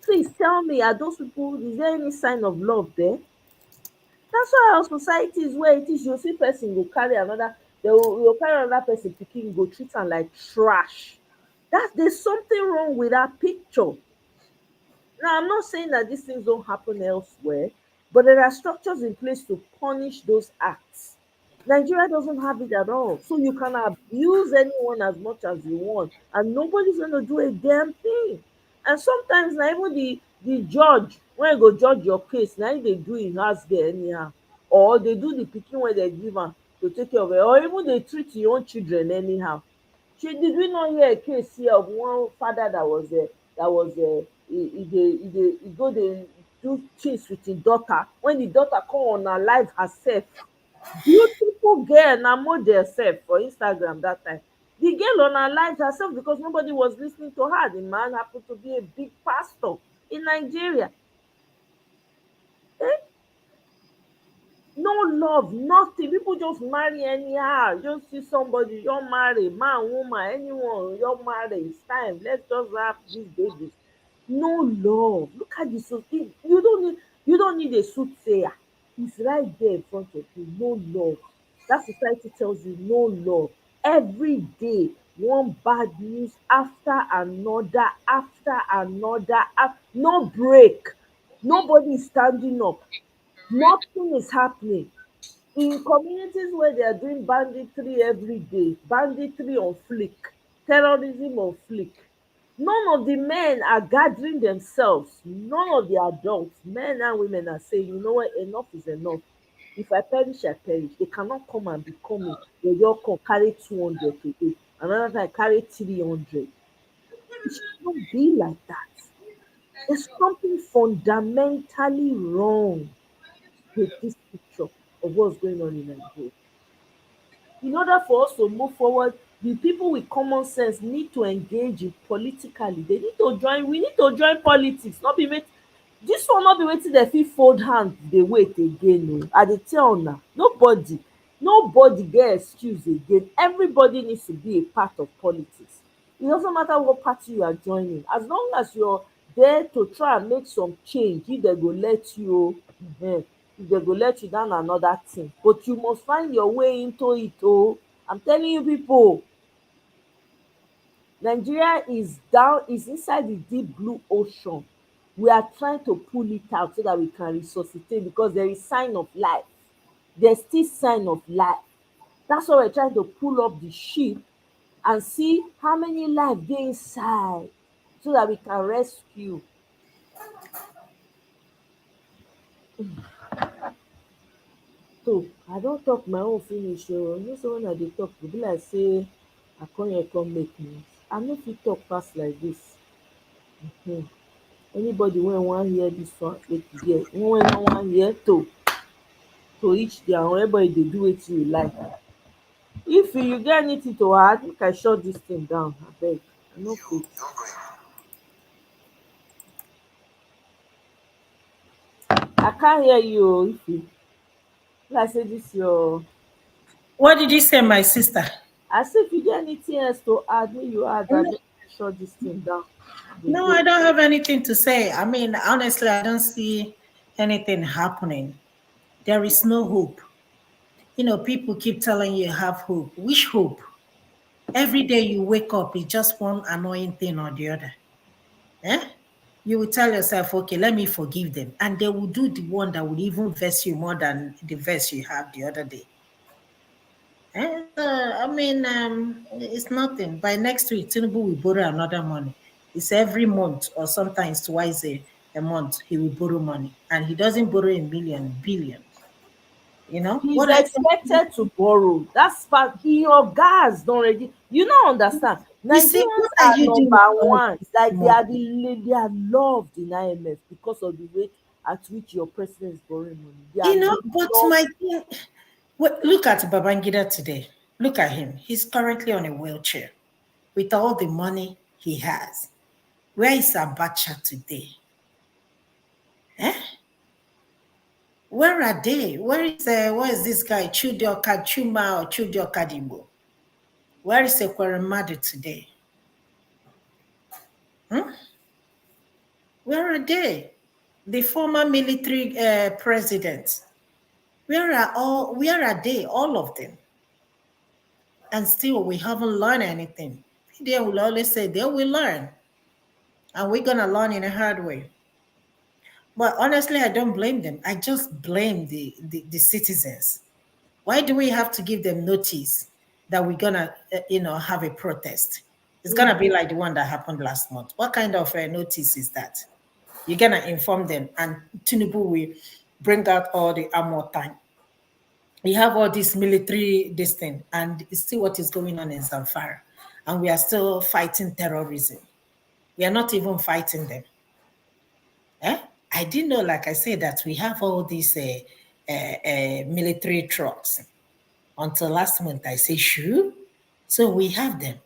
Please tell me, are those people, is there any sign of love there? That's why our society is where it is. You see person go carry another, they will carry another person picking, go treat am like trash. There's something wrong with that picture. Now, I'm not saying that these things don't happen elsewhere, but there are structures in place to punish those acts. Nigeria doesn't have it at all. So you can abuse anyone as much as you want, and nobody's going to do a damn thing. And sometimes, now even the judge, when you go judge your case, now they do in house there anyhow, or they do the picking when they give am to take care of it, or even they treat your own children anyhow. Did we not hear a case here of one father that was he go dey do things with him daughter, when the daughter come unalive herself, beautiful girl na model sef for Instagram that time. The girl unalive herself because nobody was listening to her. The man happened to be a big pastor in Nigeria. Eh? No love, nothing. People just marry anyhow. Just see somebody, you marry, man, woman, anyone, you marry. It's time. Let's just have these babies. No love. Look at this. You don't need a soothsayer. It's right there in front of you. No love. That society tells you no love. Every day, one bad news after another, no break. Nobody is standing up. Nothing is happening. In communities where they are doing banditry every day, banditry on flick, terrorism on flick, none of the men are gathering themselves. None of the adults, men and women, are saying, you know what, enough is enough. If I perish, I perish. They cannot come and be coming. They just come carry 200 today. Another time carry 300. It should not be like that. There's something fundamentally wrong with this picture of what's going on in Nigeria. In order for us to move forward, the people with common sense need to engage in politically. They need to join. We need to join politics. Not be wait. This one not be waiting. They fit fold hand. They wait again. I dey tell una, nobody get excuse again. Everybody needs to be a part of politics. It doesn't matter what party you are joining, as long as you're there to try and make some change. If they go let you, if they go let you down, another thing, but you must find your way into it. I'm telling you people, Nigeria is inside the deep blue ocean. We are trying to pull it out so that we can resuscitate, because there is sign of life. There's still sign of life. That's why we're trying to pull up the ship and see how many lives dey inside, so that we can rescue. So I don talk my own finish. You know say when I dey talk, e be like say I come here come make noise. I no fit talk pass like this. Anybody wey wan hear this one, make e hear. Wey no wan hear, to each their own. Everybody dey do wetin you like. If you get anything to add, make I shut this thing down, abeg. I no fit. I can't hear you o, Ife. Like say this your. What did you say, my sister? I say if you get anything else to add, make you add. I just shut this thing down. No, I don't have anything to say. I mean, honestly, I don't see anything happening. There is no hope. You know, people keep telling you have hope. Which hope? Every day you wake up, it's just one annoying thing or the other. Eh? You will tell yourself, okay, let me forgive them. And they will do the one that would even vex you more than the vex you have the other day. And I mean, it's nothing. By next week, Tinubu will borrow another money. It's every month or sometimes twice a month he will borrow money. And he doesn't borrow in million, billion. You know He's what I expected to borrow. That's part. Your guys don't already. You don't understand. You see, Nigerians what are are you doing number with all one. this Like money? they are loved in IMF because of the rate at which your president is borrowing money. They are You know, but loved. my thing, look at Babangida today. Look at him. He's currently on a wheelchair with all the money he has. Where is Abacha today? Eh? Where are they? Where is this guy, Chudioka Chuma or Chudioka Dimbo? Where is Ekweremadu today? Hmm? Where are they? The former military presidents. Where are they? All of them. And still we haven't learned anything. They will always say they will learn. And we're gonna learn in a hard way. But honestly, I don't blame them. I just blame the citizens. Why do we have to give them notice that we're gonna, have a protest? It's gonna be like the one that happened last month. What kind of notice is that? You're gonna inform them, and Tinubu will bring out all the armor time. We have all this military this thing, and it's still what is going on in Zamfara, and we are still fighting terrorism. We are not even fighting them. Eh? I didn't know, like I said, that we have all these military trucks. Until last month, I say, sure. So we have them.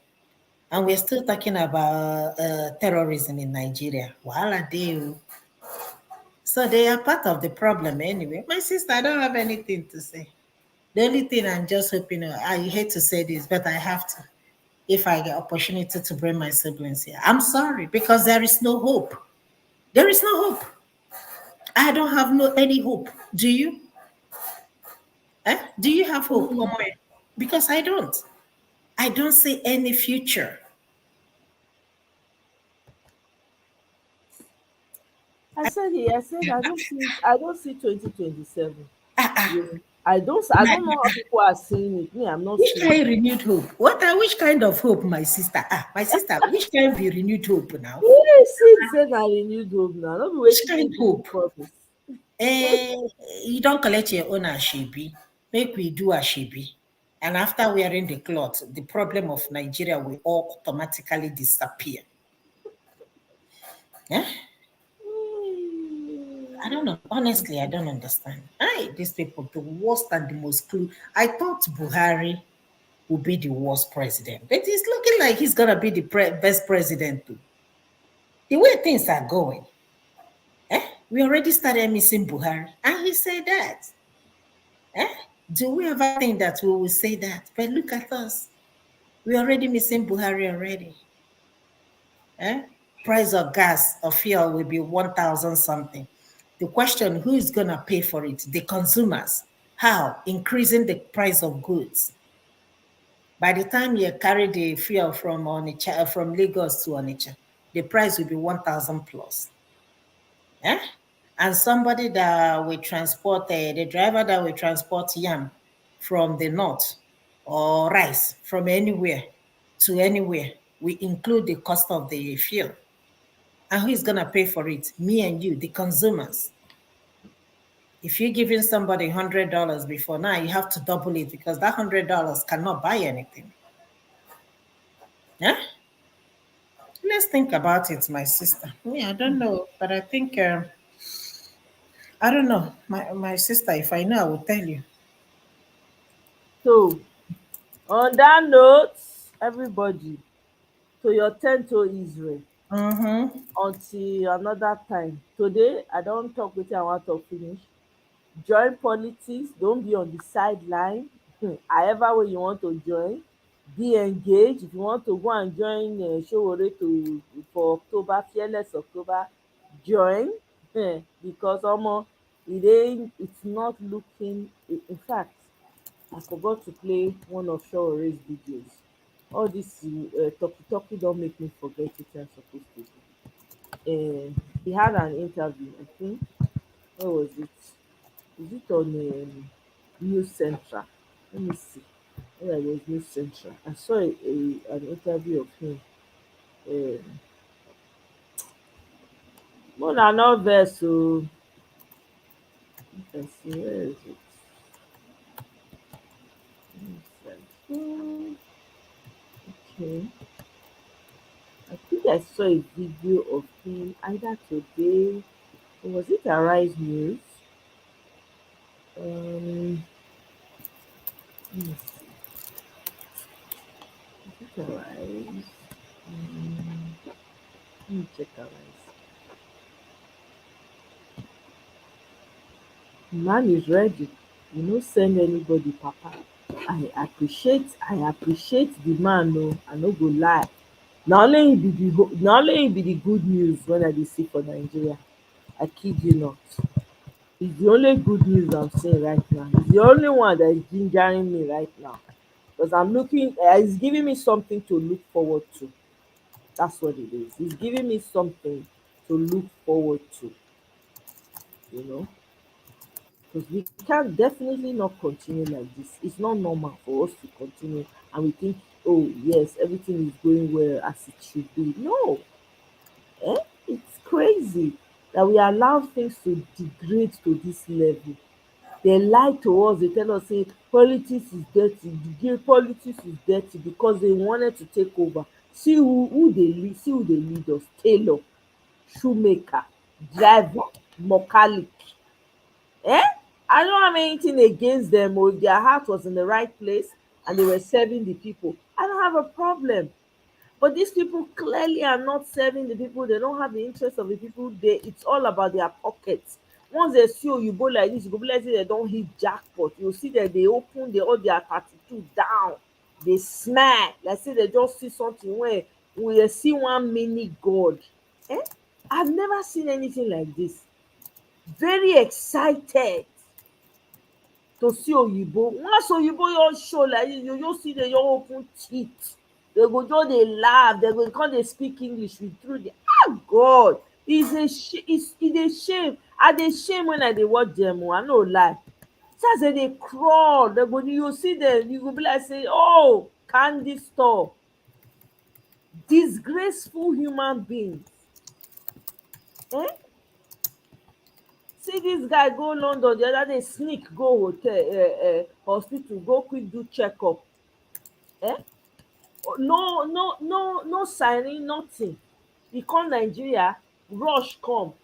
And we're still talking about terrorism in Nigeria. Voila, they. So they are part of the problem anyway. My sister, I don't have anything to say. The only thing I'm just hoping, I hate to say this, but I have to. If I get opportunity to bring my siblings here, I'm sorry, because there is no hope. There is no hope. I don't have any hope. Do you? Do you have hope? Because I don't. I don't see any future. I said I don't see 2027. I don't know how people are seeing it. Me, I'm not Which seeing kind it. of renewed hope? Which kind of hope, my sister? My sister, which kind of renewed hope now? Yes, it said I renewed hope now. Not be Which waiting kind to of hope? promise. You don't collect your own ashebi. Make we do ashebi. And after wearing the cloth, the problem of Nigeria will automatically disappear. Yeah? I don't know. Honestly, I don't understand. These people, the worst and the most clue. I thought Buhari would be the worst president, but it's looking like he's gonna be the best president too. The way things are going, we already started missing Buhari, and he said that. Do we ever think that we will say that? But look at us. We're already missing Buhari already. Price of gas or fuel will be 1,000 something. The question, who is going to pay for it? The consumers. How? Increasing the price of goods. By the time you carry the fuel from Lagos to Onitsha, the price will be 1,000 plus. And somebody that will transport, the driver that will transport yam from the north or rice from anywhere to anywhere, we include the cost of the fuel. And who is going to pay for it? Me and you, the consumers. If you're giving somebody $100 before, now you have to double it because that $100 cannot buy anything. Yeah? Let's think about it, my sister. I don't know, but I think, I don't know. My sister, if I know, I will tell you. So, on that note, everybody, to your tent, to Israel. Until another time. Today, I don't talk with you. I want to finish. Join politics. Don't be on the sideline. However way you want to join, be engaged. If you want to go and join Showore for October, Fearless October, join. Because it's not looking. In fact, I forgot to play one of Showore's videos. all this talky don't make me forget it I'm supposed to do. He had an interview, I think. Where was it? Is it on News Central? Let me see. Yeah, it was News Central. I saw an interview of him. Um, Mona not there, so let's see, where is it? News Central. Okay. I think I saw a video of him either today or was it Arise News? Let me see. Is it Arise? Let me check Arise. Man is ready. You no send anybody, Papa. I appreciate the man. No, I no go lie. Na only him be the good news when I dey see for Nigeria. I kid you not. It's the only good news I'm seeing right now. It's the only one that is gingering me right now. Because I'm looking, it's giving me something to look forward to. That's what it is. It's giving me something to look forward to. You know, because we can definitely not continue like this. It's not normal for us to continue and we think, oh yes, everything is going well as it should be. No, it's crazy that we allow things to degrade to this level. They lie to us. They tell us, say, politics is dirty. Politics is dirty because they wanted to take over. See who they lead. See who they lead us. Tailor, shoemaker, driver, mechanic. I don't have anything against them. Or their heart was in the right place and they were serving the people. I don't have a problem. But these people clearly are not serving the people. They don't have the interest of the people. It's all about their pockets. Once they see you go like this, you go be like say they don't hit jackpot. You see that they open all their 32 down. They smile. Like say they just see something where we see one mini god. I've never seen anything like this. Very excited to see Oyibo. Once Oyibo just show like this, you just see them just open teeth. They go just dey laugh. They go come dey speak English with through the God. It's a shame. I dey shame when I dey watch them. I no lie. See as dem dey crawl. They go you see them. You go be like say, oh, candy store. Disgraceful human beings. See this guy go London the other day, sneak go hotel, hospital, go quick do checkup. No signing, nothing. He come Nigeria, rush come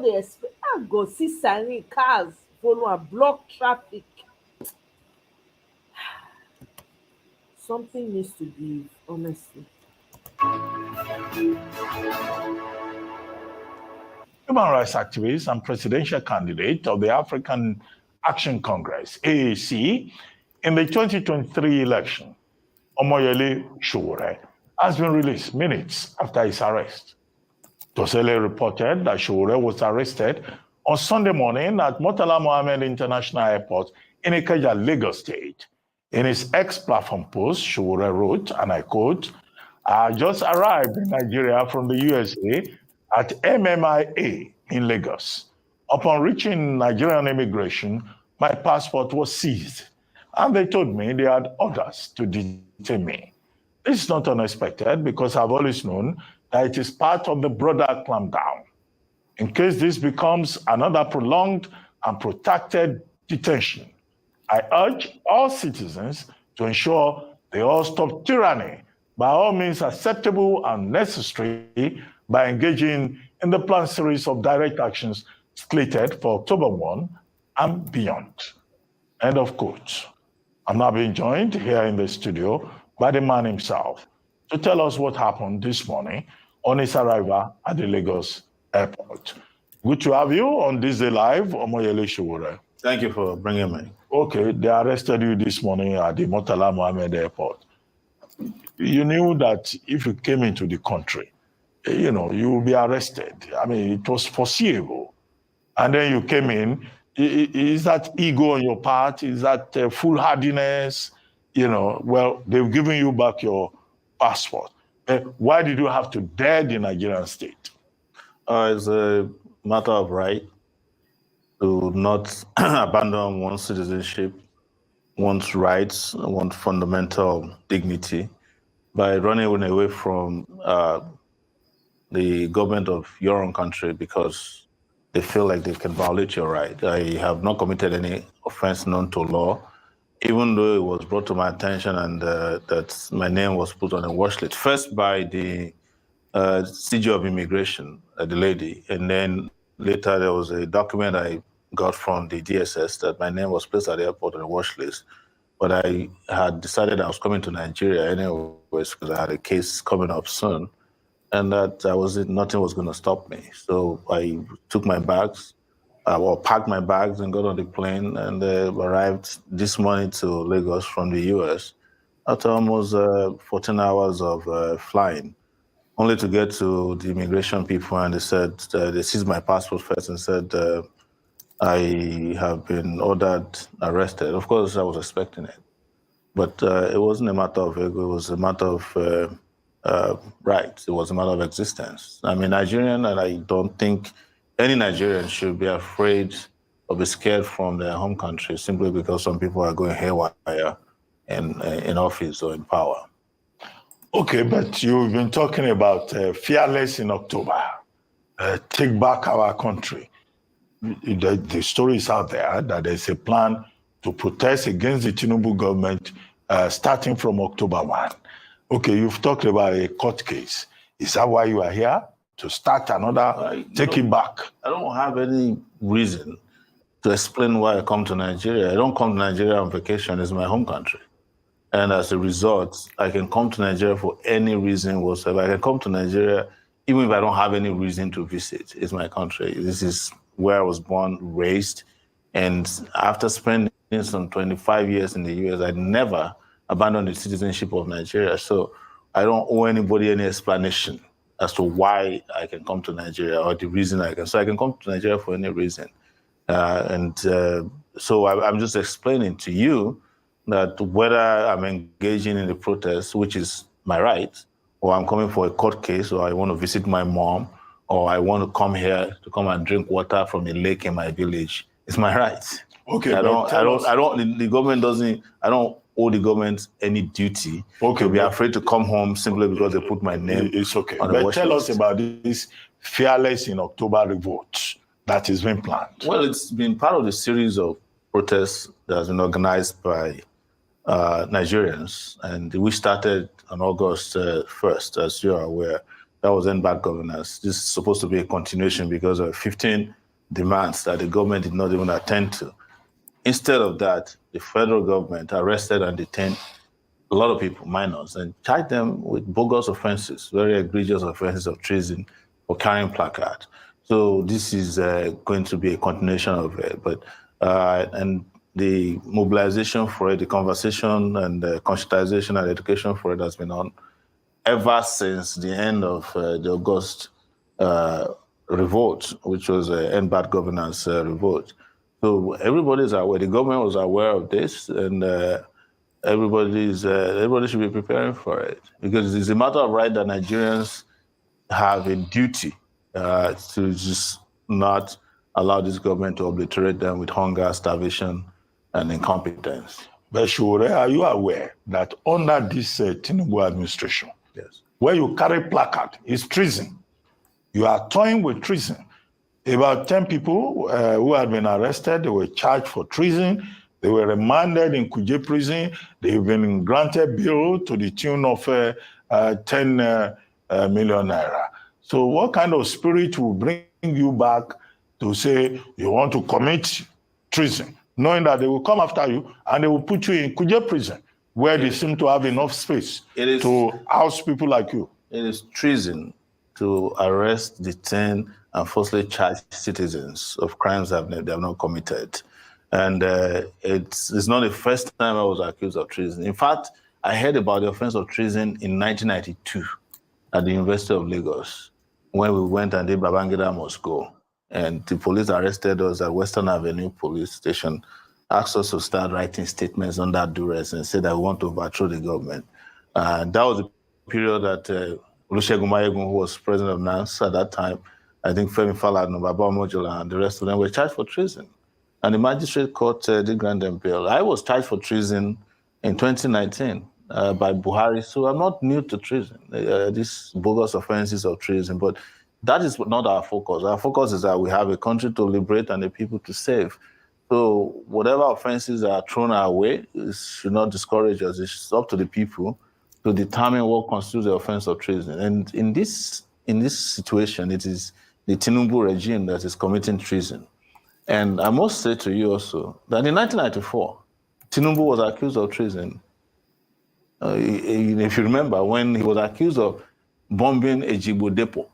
dey expect. Go see signing, cars follow am, block traffic. Something needs to give, honestly. Human rights activist and presidential candidate of the African Action Congress, AAC, in the 2023 election, Omoyele Sowore, has been released minutes after his arrest. Tosele reported that Sowore was arrested on Sunday morning at Murtala Mohammed International Airport in Ikeja, Lagos State. In his X-platform post, Sowore wrote, and I quote, "I just arrived in Nigeria from the USA at MMIA in Lagos. Upon reaching Nigerian immigration, my passport was seized, and they told me they had orders to detain me. This is not unexpected because I've always known that it is part of the broader clampdown. In case this becomes another prolonged and protracted detention, I urge all citizens to ensure they all stop tyranny by all means acceptable and necessary by engaging in the planned series of direct actions slated for October 1 and beyond." End of quote. I'm now being joined here in the studio by the man himself to tell us what happened this morning on his arrival at the Lagos airport. Good to have you on This Day Live, Omoyele Sowore. Thank you for bringing me. Okay, they arrested you this morning at the Murtala Mohammed Airport. You knew that if you came into the country, you will be arrested. I mean, it was foreseeable. And then you came in. Is that ego on your part? Is that foolhardiness? Well, they've given you back your passport. Why did you have to dare the Nigerian state? It's a matter of right to not abandon one's citizenship, one's rights, one's fundamental dignity by running away from the government of your own country because they feel like they can violate your right. I have not committed any offense known to law, even though it was brought to my attention and that my name was put on a watch list, first by the CG of Immigration, the lady, and then later there was a document I got from the DSS that my name was placed at the airport on a watch list. But I had decided I was coming to Nigeria anyways because I had a case coming up soon, and that nothing was going to stop me. So I took my bags, packed my bags and got on the plane and arrived this morning to Lagos from the US after almost 14 hours of flying, only to get to the immigration people and they said, they seized my passport first and said, I have been arrested. Of course, I was expecting it. But it wasn't a matter of ego, it was a matter of rights. It was a matter of existence. I'm a Nigerian, and I don't think any Nigerian should be afraid or be scared from their home country simply because some people are going haywire in office or in power. Okay, but you've been talking about fearless in October, take back our country. The story is out there that there's a plan to protest against the Tinubu government starting from October 1. Okay, you've talked about a court case. Is that why you are here? To start another, take it back? I don't have any reason to explain why I come to Nigeria. I don't come to Nigeria on vacation. It's my home country. And as a result, I can come to Nigeria for any reason whatsoever. I can come to Nigeria even if I don't have any reason to visit. It's my country. This is where I was born, raised. And after spending some 25 years in the US, I never abandoned the citizenship of Nigeria. So I don't owe anybody any explanation as to why I can come to Nigeria or the reason I can. So I can come to Nigeria for any reason. So I'm just explaining to you that whether I'm engaging in the protest, which is my right, or I'm coming for a court case, or I want to visit my mom, or I want to come here to come and drink water from a lake in my village, it's my right. Okay, I don't owe the government any duty to be afraid to come home simply because they put my name. It's okay. On But tell us about this Fearless in October revolt that has been planned. Well, it's been part of the series of protests that has been organized by Nigerians, and we started on August 1st, as you are aware. That was End Bad Governance. This is supposed to be a continuation because of 15 demands that the government did not even attend to. Instead of that, the federal government arrested and detained a lot of people, minors, and charged them with bogus offenses, very egregious offenses of treason for carrying placard. So this is going to be a continuation of it. And the mobilization for it, the conversation and the conscientization and education for it has been on ever since the end of the August revolt, which was End Bad Governance revolt. So everybody's aware. The government was aware of this, and everybody should be preparing for it because it's a matter of right that Nigerians have a duty to just not allow this government to obliterate them with hunger, starvation, and incompetence. But Shure, are you aware that under this Tinubu administration, yes, where you carry placard is treason? You are toying with treason. About 10 people who had been arrested, they were charged for treason. They were remanded in Kuje prison. They've been granted bail to the tune of 10 million naira. So what kind of spirit will bring you back to say you want to commit treason, knowing that they will come after you and they will put you in Kuje prison, where they seem to have enough space to house people like you? It is treason to arrest, detain, and falsely charge citizens of crimes they have not committed. And it's not the first time I was accused of treason. In fact, I heard about the offense of treason in 1992 at the University of Lagos when we went and did Babangida Must Go. And the police arrested us at Western Avenue Police Station, asked us to start writing statements under duress and said that we want to overthrow the government. That was the period that Olusegun Mayegun, who was president of NANS at that time, I think Femi Falana, Baba Mojola, and the rest of them were charged for treason. And the magistrate court did grant them bail. I was charged for treason in 2019 by Buhari, so I'm not new to treason, these bogus offenses of treason, but that is not our focus. Our focus is that we have a country to liberate and a people to save. So whatever offenses are thrown our way, it should not discourage us. It's up to the people to determine what constitutes the offense of treason. And in this situation, it is the Tinubu regime that is committing treason. And I must say to you also that in 1994, Tinubu was accused of treason. If you remember, when he was accused of bombing Ejigbo Depot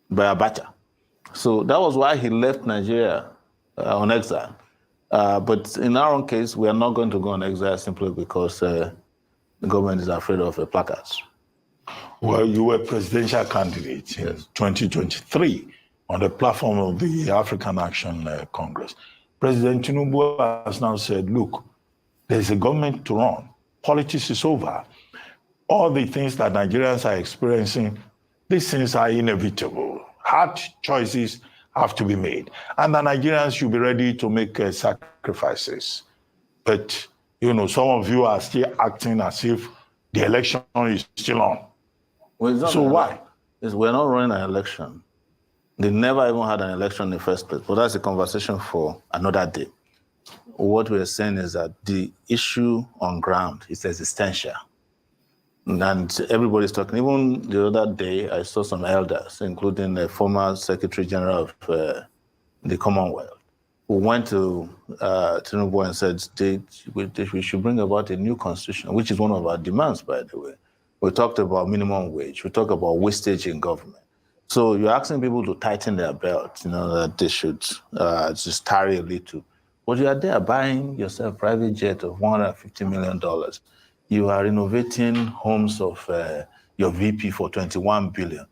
by Abacha. So that was why he left Nigeria on exile. But in our own case, we are not going to go on exile simply because the government is afraid of placards. Well, you were presidential candidate in 2023 on the platform of the African Action Congress. President Tinubu has now said, look, there's a government to run. Politics is over. All the things that Nigerians are experiencing, these things are inevitable. Hard choices have to be made. And the Nigerians should be ready to make sacrifices. But, you know, some of you are still acting as if the election is still on. Well, so why? We're not running an election. They never even had an election in the first place. But that's a conversation for another day. What we're saying is that the issue on ground is existential. And everybody's talking. Even the other day, I saw some elders, including the former Secretary General of the Commonwealth, who went to Tinubu and said we should bring about a new constitution, which is one of our demands, by the way. We talked about minimum wage. We talked about wastage in government. So you're asking people to tighten their belts, you know, that they should just tarry a little. But you are there buying yourself a private jet of $150 million. You are renovating homes of your VP for $21 billion.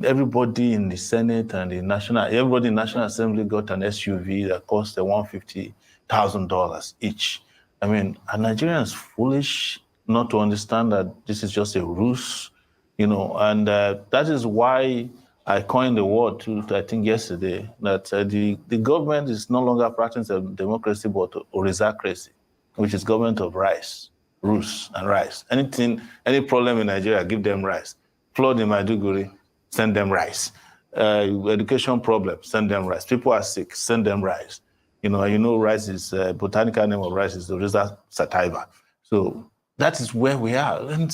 Everybody in the Senate and everybody in the National Assembly got an SUV that cost $150,000 each. I mean, are Nigerians foolish not to understand that this is just a ruse, you know? And that is why I coined the word, I think yesterday, that the government is no longer practicing democracy, but orisacracy, which is government of rice. Rus and rice. Any problem in Nigeria, give them rice. Flood in Maiduguri, send them rice. Education problem, send them rice. People are sick, send them rice. You know, rice is, botanical name of rice is Oryza sativa. So that is where we are. And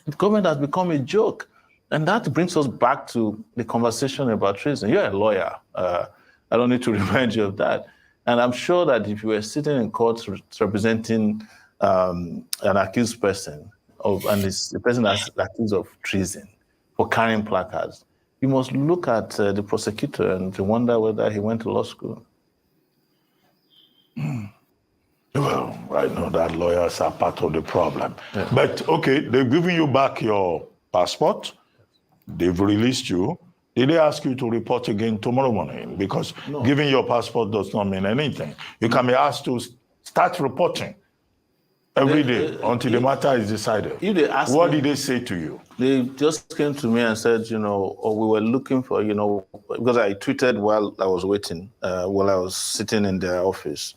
the government has become a joke. And that brings us back to the conversation about treason. You're a lawyer. I don't need to remind you of that. And I'm sure that if you were sitting in court representing an accused person, and the person that's accused of treason for carrying placards, you must look at the prosecutor and to wonder whether he went to law school. Well, I know that lawyers are part of the problem. Yeah. But, okay, they've given you back your passport. They've released you. Did they ask you to report again tomorrow morning? Because giving your passport does not mean anything. You can be asked to start reporting every day until the matter is decided. What did they say to you? They just came to me and said, we were looking for, because I tweeted while I was waiting, while I was sitting in their office,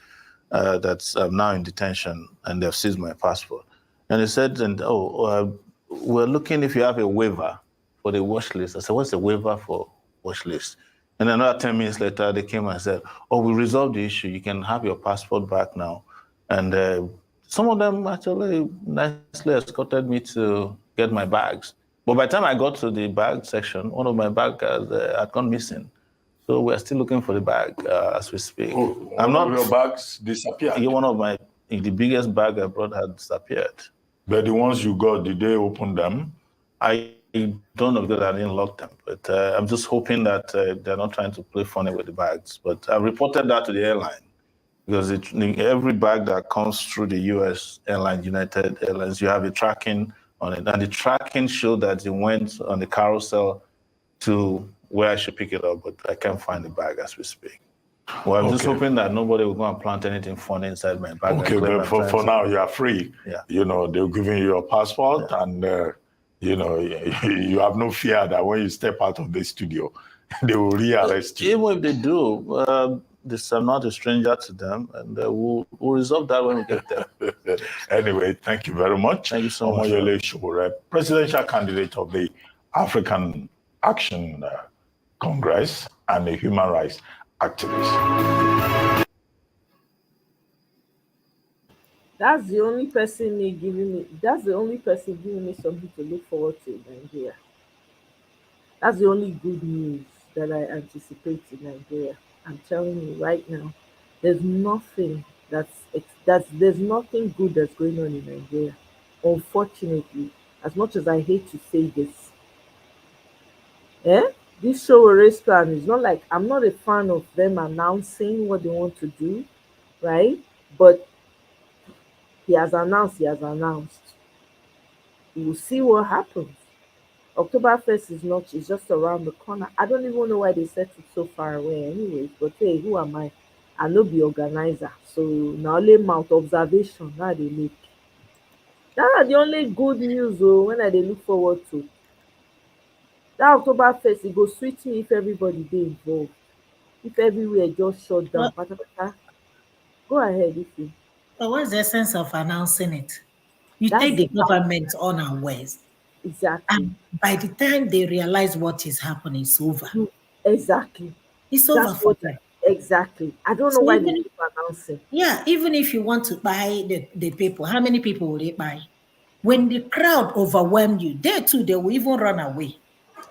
that I'm now in detention and they've seized my passport. And they said, we're looking if you have a waiver for the watch list. I said, what's the waiver for watch list? And another 10 minutes later, they came and said, we resolved the issue. You can have your passport back now. And some of them actually nicely escorted me to get my bags. But by the time I got to the bag section, one of my bags had gone missing. So we're still looking for the bag as we speak. One of your bags disappeared? The biggest bag I brought had disappeared. But the ones you got, did they open them? I don't know because I didn't lock them. But I'm just hoping that they're not trying to play funny with the bags. But I reported that to the airline. Because every bag that comes through the U.S. airline, United Airlines, you have a tracking on it. And the tracking showed that it went on the carousel to where I should pick it up, but I can't find the bag as we speak. Well, I'm just hoping that nobody will go and plant anything funny inside my bag. Okay, but for now, you are free. Yeah. They're giving you your passport and you know, you have no fear that when you step out of the studio, they will rearrest you. Even if they do, I'm not a stranger to them, and we'll resolve that when we get there. Anyway, thank you very much. Thank you so much. Omoyele Sowore, presidential candidate of the African Action Congress and a human rights activist. That's the only person giving me something to look forward to in Nigeria. That's the only good news that I anticipate in Nigeria. I'm telling you right now, there's nothing there's nothing good that's going on in Nigeria. Unfortunately, as much as I hate to say this, this Showore's plan is not like, I'm not a fan of them announcing what they want to do, right? But he has announced. We will see what happens. October 1st is just around the corner. I don't even know why they set it so far away anyways, but hey, who am I? I no be organizer. So now only mount observation now they make. That's the only good news when I dey look forward to. That October 1st, it go sweet me if everybody dey involved. If everywhere just shut down. Go ahead, if you. But what's the essence of announcing it? You take the government unawares. Exactly. And by the time they realize what is happening, it's over. Exactly. It's over for them. Exactly. I don't know why they keep announcing. Yeah, even if you want to buy the people, how many people will they buy? When the crowd overwhelm you, they too, they will even run away.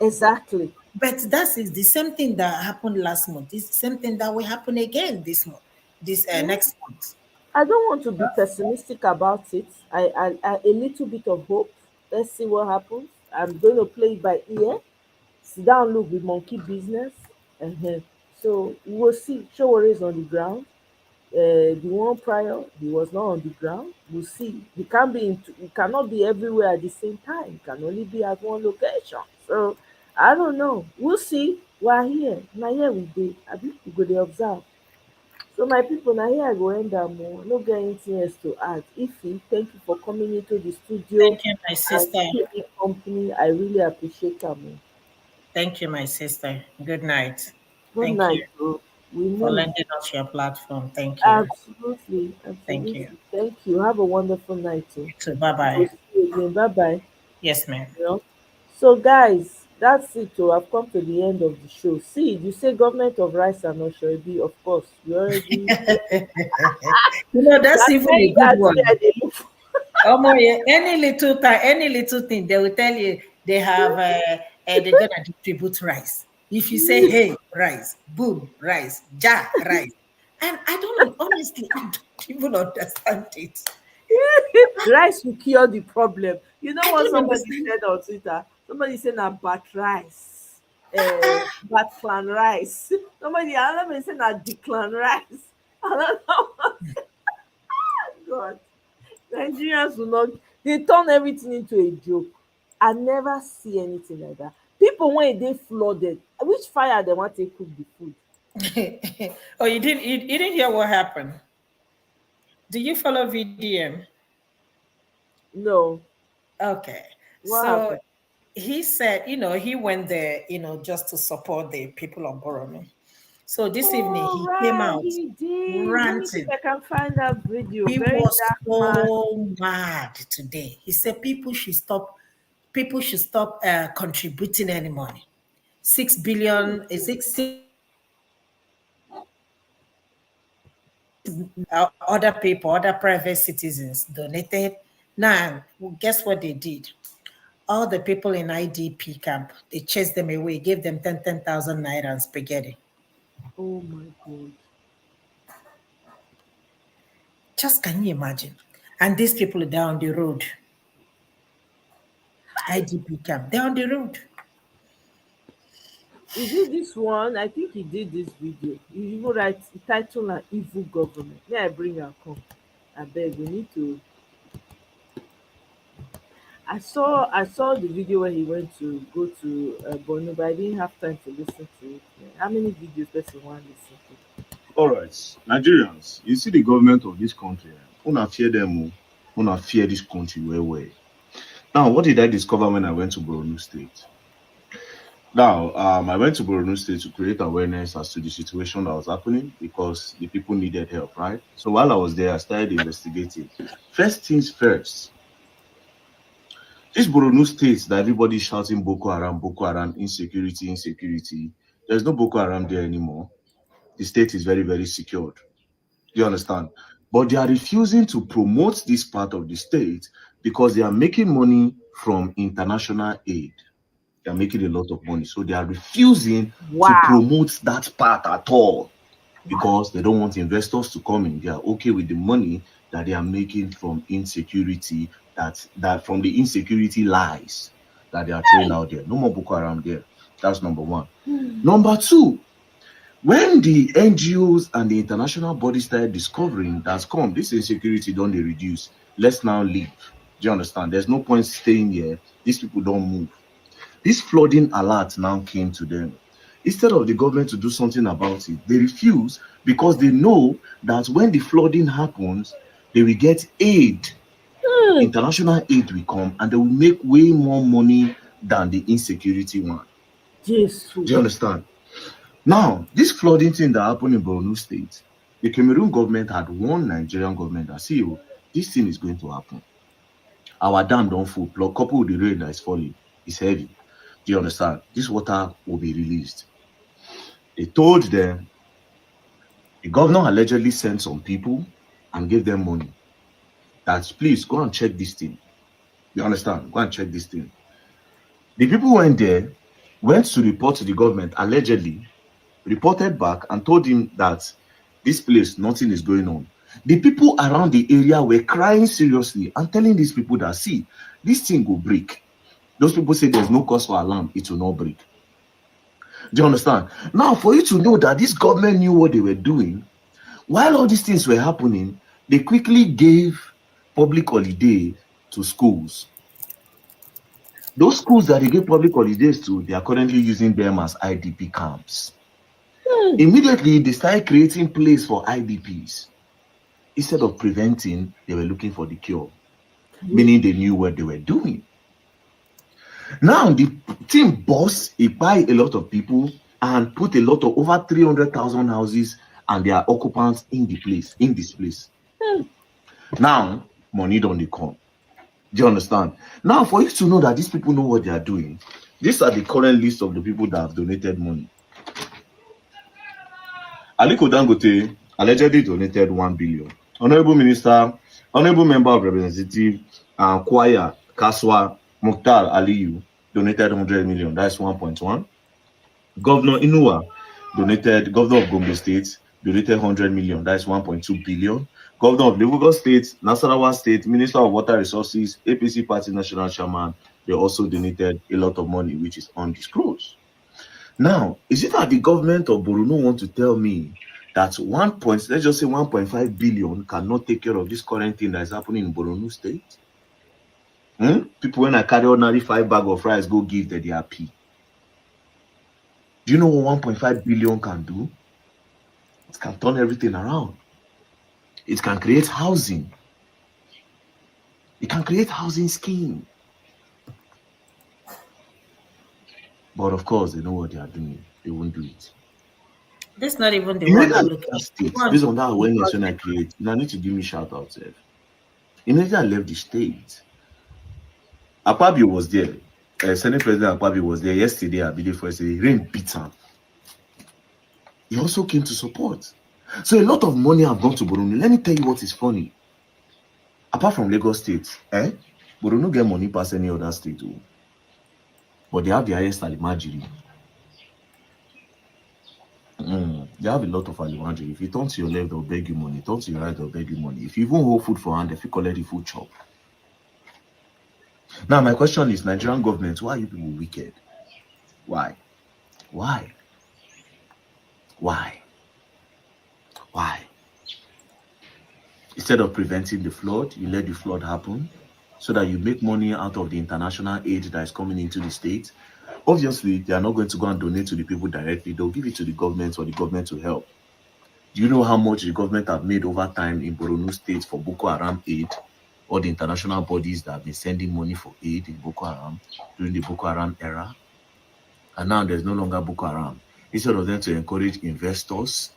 Exactly. But that is the same thing that happened last month. It's the same thing that will happen again this month, next month. I don't want to be pessimistic about it. I a little bit of hope. Let's see what happens. I'm going to play it by ear. Sit down, look with monkey business. So we will see. Showore is on the ground. The one prior, he was not on the ground. We'll see. He cannot be everywhere at the same time. He can only be at one location. So I don't know. We'll see. We're here. Now here we do. I think we go to observe. So my people, now here I go end up more. No get anything else to add. Ify, thank you for coming into the studio. Thank you, my sister. Company. I really appreciate that. Thank you, my sister. Good night. Good night, bro. For lending us your platform. Thank you. Absolutely. Thank you. Thank you. Have a wonderful night too. Bye-bye. Bye-bye. Yes, ma'am. So guys, that's it. I've come to the end of the show. See, you say government of rice and Oshoebi, of course. You already that's even a good one. Any little thing, they will tell you they have they're gonna distribute rice. If you say, hey, rice, boom, rice, rice. And I don't know, honestly, I don't even understand it. Rice will cure the problem. You know what somebody said on Twitter? Somebody said bat rice. Bat clan rice. Another said declan rice. I don't know. God. Nigerians will not, they turn everything into a joke. I never see anything like that. People when they flooded, which fire they want to cook the food? Oh, you didn't hear what happened? Do you follow VDM? No. Okay. What so happened? He said, he went there, just to support the people of Borno. So this evening he came out ranting. I can find that video. He was so mad today. He said people should stop contributing any money. 6 billion is other people, other private citizens donated. Now, guess what they did? All the people in IDP camp, they chased them away, gave them 10,000 naira and spaghetti. Oh my God. Just can you imagine? And these people are down the road. IDP camp, they're on the road. Is it this one? I think he did this video. He even writes the title an evil government. May I bring her come? I beg, we need to. I saw the video where he went to go to Borno, but I didn't have time to listen to it. How many videos person want to listen to? All right, Nigerians, you see the government of this country. Una fear them, una fear this country well. Now, what did I discover when I went to Borno State? Now, I went to Borno State to create awareness as to the situation that was happening because the people needed help, right? So while I was there, I started investigating. First things first, this Borno State that everybody's shouting Boko Haram, insecurity, insecurity. There's no Boko Haram there anymore. The state is very, very secured. Do you understand? But they are refusing to promote this part of the state because they are making money from international aid. They are making a lot of money. So they are refusing to promote that part at all because they don't want investors to come in. They are okay with the money that they are making from insecurity, that from the insecurity lies that they are throwing out there. No more Boko Haram there. That's number one. Number two, when the NGOs and the international bodies started discovering that this insecurity don't they reduce, let's now leave. Do you understand? There's no point staying here. These people don't move. This flooding alert now came to them. Instead of the government to do something about it, they refuse because they know that when the flooding happens, they will get aid. International aid will come and they will make way more money than the insecurity one. Jesus. Do you understand? Now, this flooding thing that happened in Borno State, the Cameroon government had warned Nigerian government that, see, this thing is going to happen. Our dam don't full, coupled with the rain that is falling, it's heavy. Do you understand? This water will be released. They told them, the governor allegedly sent some people and gave them money. That, please, go and check this thing. You understand? Go and check this thing. The people went there, went to report to the government, allegedly, reported back and told him that this place, nothing is going on. The people around the area were crying seriously and telling these people that, see, this thing will break. Those people say there's no cause for alarm, it will not break. Do you understand? Now, for you to know that this government knew what they were doing, while all these things were happening, they quickly gave public holiday to schools. Those schools that they gave public holidays to, they are currently using them as IDP camps. Immediately, they started creating place for IDPs. Instead of preventing, they were looking for the cure, meaning they knew what they were doing. Now, the team boss, he buy a lot of people and put a lot of over 300,000 houses and their occupants in this place. Now, money don't come. Do you understand? Now, for you to know that these people know what they are doing, these are the current list of the people that have donated money. Aliko Dangote allegedly donated 1 billion. Honorable Minister, Honorable Member of Representative, Kwaya Kaswa Mukhtar Aliyu donated 100 million. That's 1.1. Governor Inuwa donated, Governor of Gombe State donated 100 million. That's 1.2 billion. Governor of Lagos State, Nasarawa State, Minister of Water Resources, APC Party National Chairman, they also donated a lot of money, which is undisclosed. Now, is it that the government of Borno want to tell me that let's just say 1.5 billion cannot take care of this current thing that is happening in Borno State? People, when I carry ordinary 5 bags of rice, go give the DRP. Do you know what 1.5 billion can do? It can turn everything around. It can create housing. It can create housing scheme. But of course, they know what they are doing. They won't do it. That's not even the one I'm looking at. Based on that awareness when I create, you need to give me shout out. Immediately I left the state, Akpabio was there. Senate President Akpabio was there yesterday. I believe for yesterday. Rain beat him. He also came to support. So a lot of money have gone to Borno. Let me tell you what is funny. Apart from Lagos State, Borno get money past any other state too. But they have the highest alimajiri. They have a lot of alimajiri. If you turn to your left, they'll beg you money. Turn to your right, they'll beg you money. If you even hold food for hand, if you collect the food chop. Now, my question is, Nigerian government, why are you people wicked? Why? Why? Why? Why? Instead of preventing the flood, you let the flood happen so that you make money out of the international aid that is coming into the state. Obviously, they are not going to go and donate to the people directly. They'll give it to the government for the government to help. Do you know how much the government have made over time in Borno State for Boko Haram aid? all the international bodies that have been sending money for aid in Boko Haram during the Boko Haram era. And now there's no longer Boko Haram. Instead of them to encourage investors,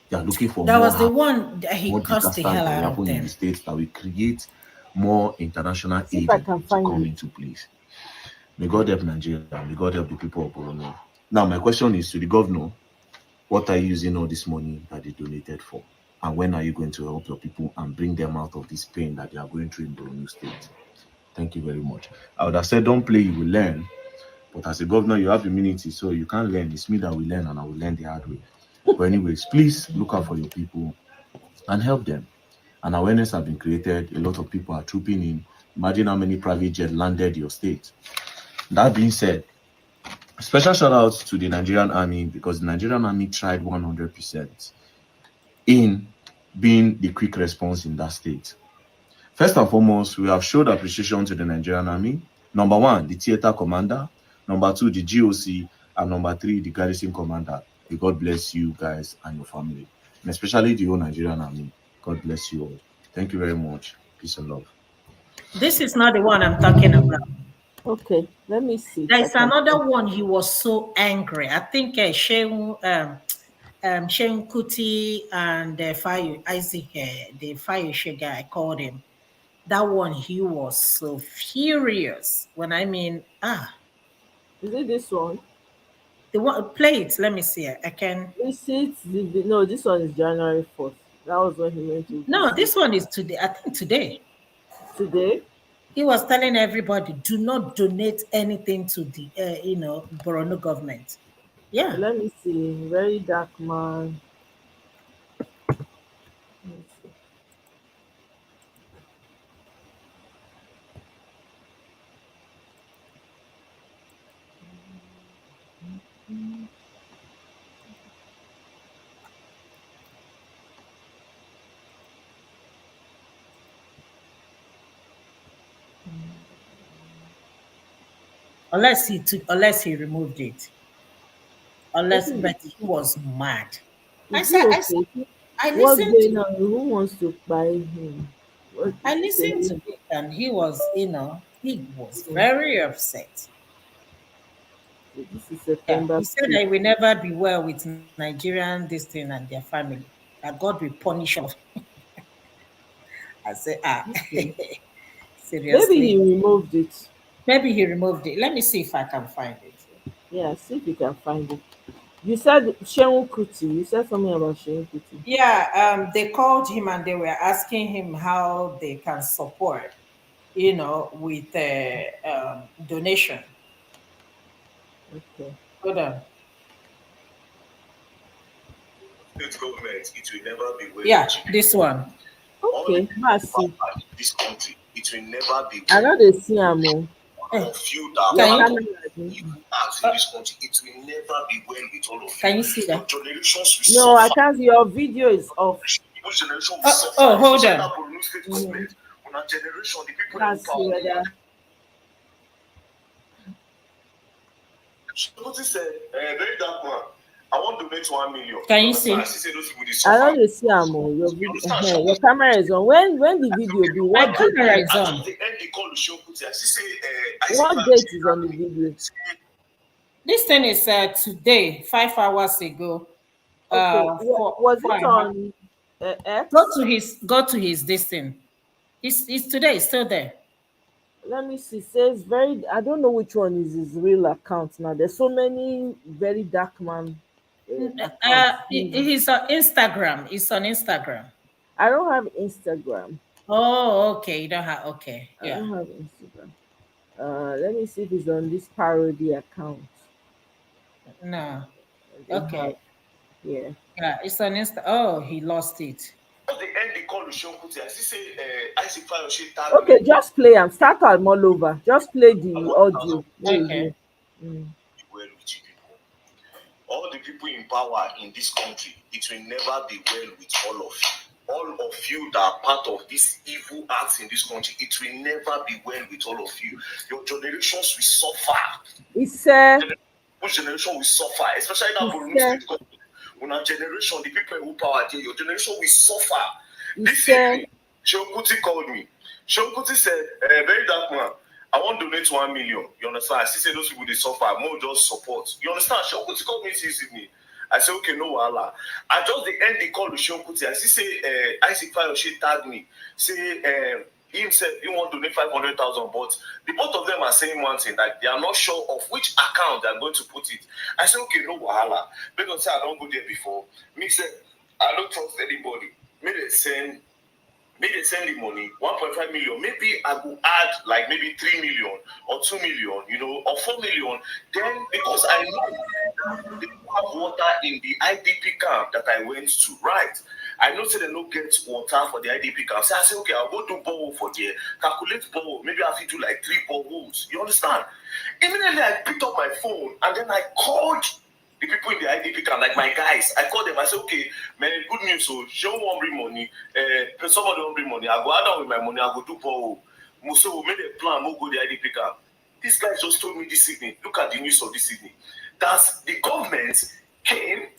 they are looking for That more was the one that he cursed the hell out of in them. the states that will create more international See aid if I to can find come it. into place. May God help Nigeria. May God help the people of Borno. Now, my question is to the governor: what are you using all this money that they donated for? And when are you going to help your people and bring them out of this pain that they are going through in Borno State? Thank you very much. I would have said, don't play, you will learn. But as a governor, you have immunity, so you can't learn. It's me that will learn, and I will learn the hard way. But anyways, please look out for your people and help them. And awareness has been created. A lot of people are trooping in. Imagine how many private jets landed your state. That being said, special shout outs to the Nigerian Army, because the Nigerian Army tried 100% in being the quick response in that state. First and foremost, we have showed appreciation to the Nigerian Army. Number one, the theater commander. Number two, the GOC. And number three, the garrison commander. May God bless you guys and your family. And especially the whole Nigerian Army. God bless you all. Thank you very much. Peace and love. This is not the one I'm talking about. Okay, let me see. There is another one. He was so angry. I think Shehu Kuti and Fayu Isaac, the Fayu guy, I called him. That one, he was so furious. When I mean, is it this one? The one, play it. Let me see. I can. Is it? No, this one is January 4th. That was when he went to. No, this one is today. I think today. Today. He was telling everybody, do not donate anything to the, Borno government. Yeah. Let me see. Very dark man. Unless he removed it. But he was mad. I listened. Who wants to buy him? I listened to it, and he was, he was very upset. This is September. He said I will never be well with Nigerian this thing and their family. That God will punish us. I said, seriously. Maybe he removed it. Maybe he removed it. Let me see if I can find it. Yeah, see if you can find it. You said Shehu Kuti. You said something about Shehu Kuti. Yeah, they called him and they were asking him how they can support, with donation. Okay. Hold on. State government, it will never be well. Yeah, this one. Okay, massive. This country, it will never be. I know they see him. Few that you ask in this country, it will never be well with all of you. Can you see that? No, I can't. Your video is off. Generation hold on. Generation, the people can't see whether. Very dark man. I want to donate 1 million. Can you see? I don't see your camera is on. When the video be? What camera is on? What date is on the video? This thing is today, 5 hours ago. Okay. Was it on X? Go to his this thing. It's today. It's still there. Let me see. Says very. I don't know which one is his real account now. There's so many very dark man. He's on Instagram. It's on Instagram. I don't have Instagram. Oh, okay. You don't have. Okay. Yeah. I don't have Instagram. Let me see if it's on this parody account. No. Okay. Yeah. Yeah, it's on Insta. Oh, he lost it. Okay, just play and start all over. Just play the audio. Okay. All the people in power in this country, it will never be well with all of you. All of you that are part of this evil acts in this country, it will never be well with all of you. Your generations will suffer. It's which generation will suffer, especially that when our generation, the people who power there, your generation will suffer. This evening, Shehu Kuti called me. Seun Kuti said, very dark man, I want to donate 1 million. You understand? I see those people they suffer, more just support. You understand? Seun Kuti called me this evening. I say, okay, no wahala. I just the end the call to Seun Kuti. I see say Isaac Fayose tagged me. Say him said he want to donate 500,000, but the both of them are saying one thing, that they are not sure of which account they are going to put it. I said, okay, no wahala. Because say I don't go there before. Me say I don't trust anybody. Maybe they send the money, 1.5 million. Maybe I will add like maybe 3 million or 2 million, you know, or 4 million. Then because I know they don't have water in the IDP camp that I went to, right? I know say they don't get water for the IDP camp. So I say, okay, I'll go do borehole for there, calculate borehole. Maybe I have to do like 3 boreholes. You understand? Immediately I picked up my phone and then I called the people in the IDP camp, like my guys. I called them. I said, okay, man, good news. So, show won't bring money. Somebody won't bring money. I go out with my money. I go do borehole. So we made a plan. We'll go to the IDP camp. These guys just told me this evening. Look at the news of this evening. That the government came,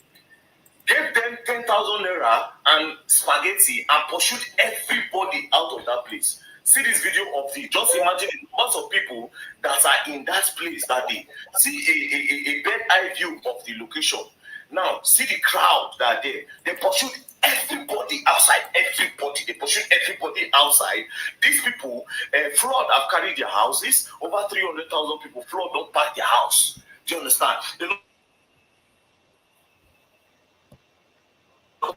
gave them 10,000 naira and spaghetti and pursued everybody out of that place. See this video of the, just imagine the numbers of people that are in that place that day. See a bird eye view of the location. Now, see the crowd that are there. They pursued everybody outside. Everybody. They pursued everybody outside. These people, flood have carried their houses. Over 300,000 people, flood don't pack their house. Do you understand?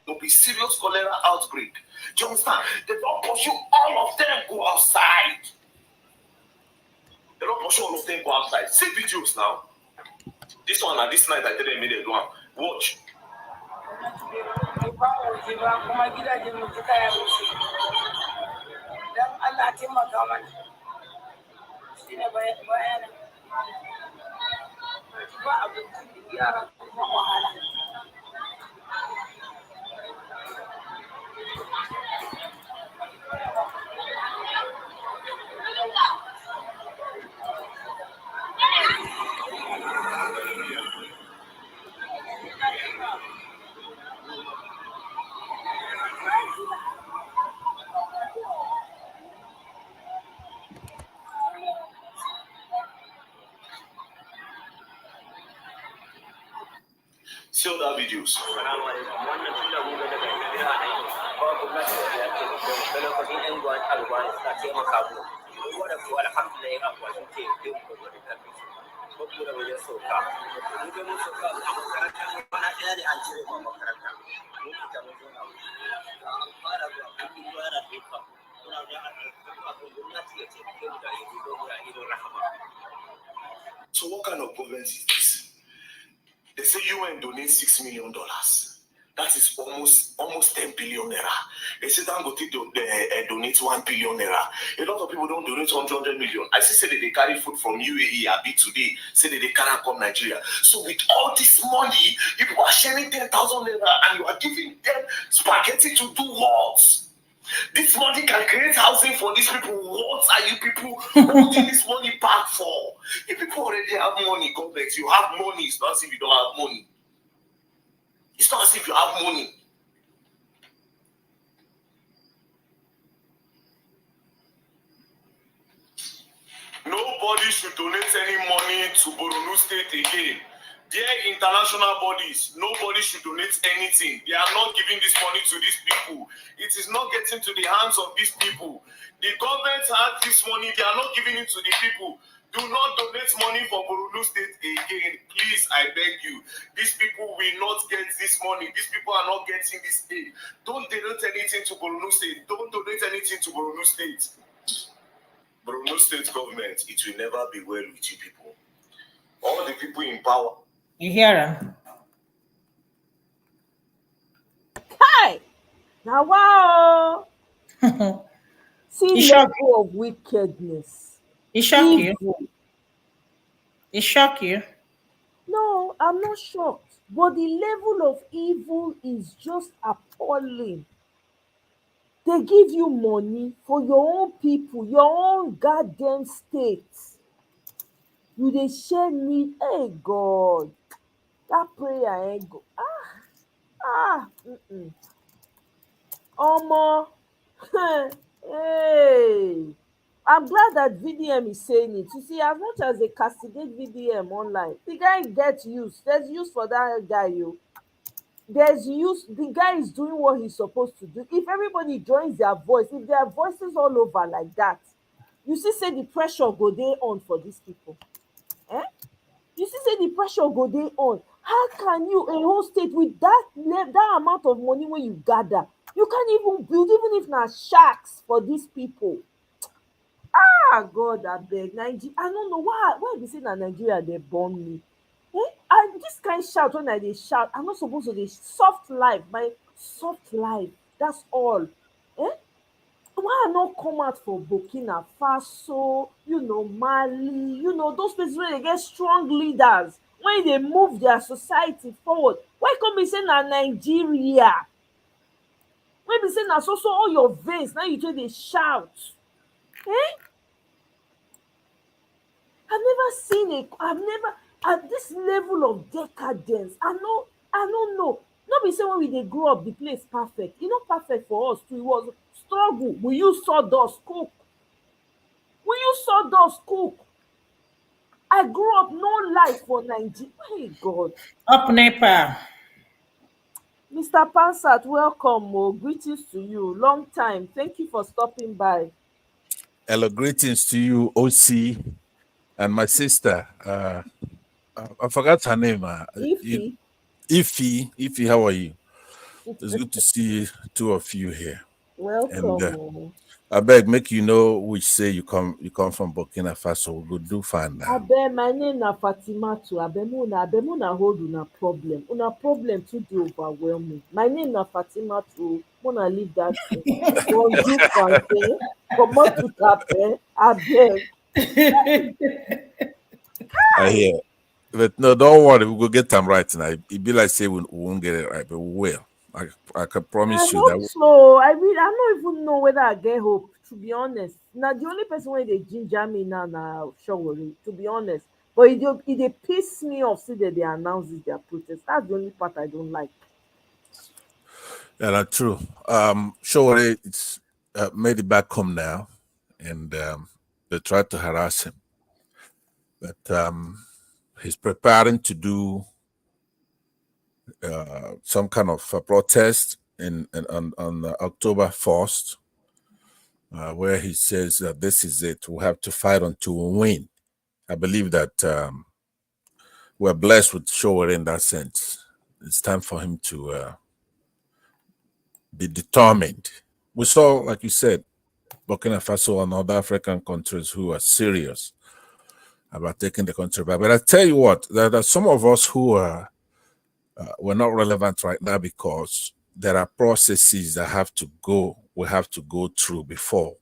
There'll be serious cholera outbreak. Do you understand? They don't pursue all of them go outside. They don't pursue all of them go outside. See videos now. This one and this night I tell them immediate one. Watch. See all that videos. So what kind of government is this? They say UN donates $6 million. That is almost 10 billion naira. They say Dangote donates 1 billion naira. A lot of people don't donate 100 million. I see say that they carry food from UAE a bit today. Say that they can't come Nigeria. So with all this money, you people are sharing 10,000 naira and you are giving them spaghetti to do what? This money can create housing for these people. What are you people holding this money back for? You people already have money, complex. You have money. It's not as if you don't have money. It's not as if you have money. Nobody should donate any money to Borno State again. They're international bodies. Nobody should donate anything. They are not giving this money to these people. It is not getting to the hands of these people. The government has this money. They are not giving it to the people. Do not donate money for Borno State again. Please, I beg you. These people will not get this money. These people are not getting this aid. Don't donate anything to Borno State. Don't donate anything to Borno State. Borno State government, it will never be well with you people. All the people in power. You hear him? Hi! Now, wow! See level of wickedness. It shock you? It shock you? No, I'm not shocked. But the level of evil is just appalling. They give you money for your own people, your own goddamn state. You dey share need. Hey God, that prayer ain't go. Omo, Hey, I'm glad that VDM is saying it. You see, as much as they castigate VDM online, the guy gets use. There's use for that guy, you. There's use. The guy is doing what he's supposed to do. If everybody joins their voice, if their voices all over like that, you see, say the pressure go dey on for these people. Eh? You see, say the pressure go dey on. How can you, a whole state with that amount of money when you gather, you can't even build, even if na shacks for these people? Ah, God, abeg, Nigeria, I no know why be say na Nigeria dey born me. And dis kain shout when I dey shout, I no suppose to dey soft life, my soft life, that's all. Eh? Why I no come out for Burkina Faso, Mali, those places wey dey get strong leaders, when dey move their society forward? Why come be say na Nigeria? Wey be say na so all your veins na you take dey shout? Eh? I've never at this level of decadence. I no know. No be say when we dey grow up the place perfect. E no perfect for us too. It was struggle. We use sawdust cook. I grew up no life for Nigeria. Hey God. Up NEPA. Mr. Pansat, welcome. Greetings to you. Long time. Thank you for stopping by. Hello, greetings to you, OC, and my sister. I forgot her name. Ify, how are you? It's good to see two of you here. Welcome. And I beg, make you know which say you come from Burkina Faso. We go do fine now. Abeg, my name na Fatima too. Abeg, una hold una problem. Una problem too dey overwhelming. My name na Fatima too. Una leave that thing. Bonjour français. Comot to tape. Abeg. I hear. But no, don't worry, we will get them right tonight. It be like say we won't get it right, but we will. I can promise you that. So I don't even know whether I get hope, to be honest. Now the only person wey dey ginger me now na Showore, to be honest. But it dey piss me off see that they announce their protest. That's the only part I don't like. Yeah, that's true. Showore, it's made it back home now, and they tried to harass him, but he's preparing to do some kind of protest on October 1st, where he says that this is it. We have to fight until we win. I believe that we're blessed with Showore in that sense. It's time for him to be determined. We saw, like you said, Burkina Faso and other African countries who are serious about taking the country back. But I tell you what, there are some of us who are we're not relevant right now because there are processes that we have to go through before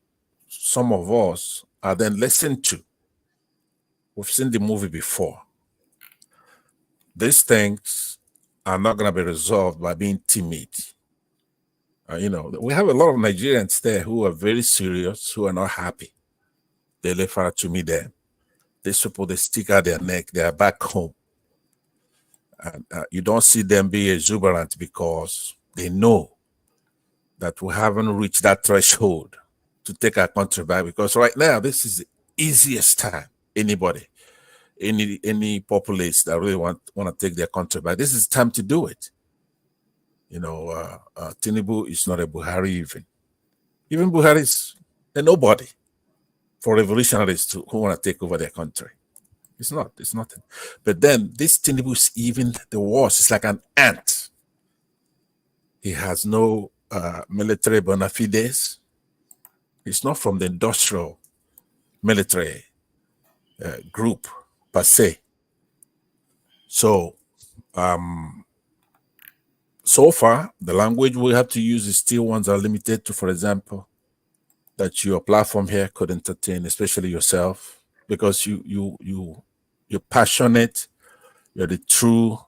some of us are then listened to. We've seen the movie before. These things are not going to be resolved by being timid. We have a lot of Nigerians there who are very serious, who are not happy. They refer to me there. These people, they stick out their neck. They are back home. And you don't see them be exuberant because they know that we haven't reached that threshold to take our country back. Because right now, this is the easiest time any populace that really want to take their country back. This is time to do it. Tinubu is not a Buhari even. Even Buhari is a nobody for revolutionaries who want to take over their country. It's nothing. But then this Tinubu is even the worst. It's like an ant. He has no military bona fides. He's not from the industrial military group per se. So, so far, the language we have to use is still ones that are limited to, for example, that your platform here could entertain, especially yourself, because you're passionate. You're the true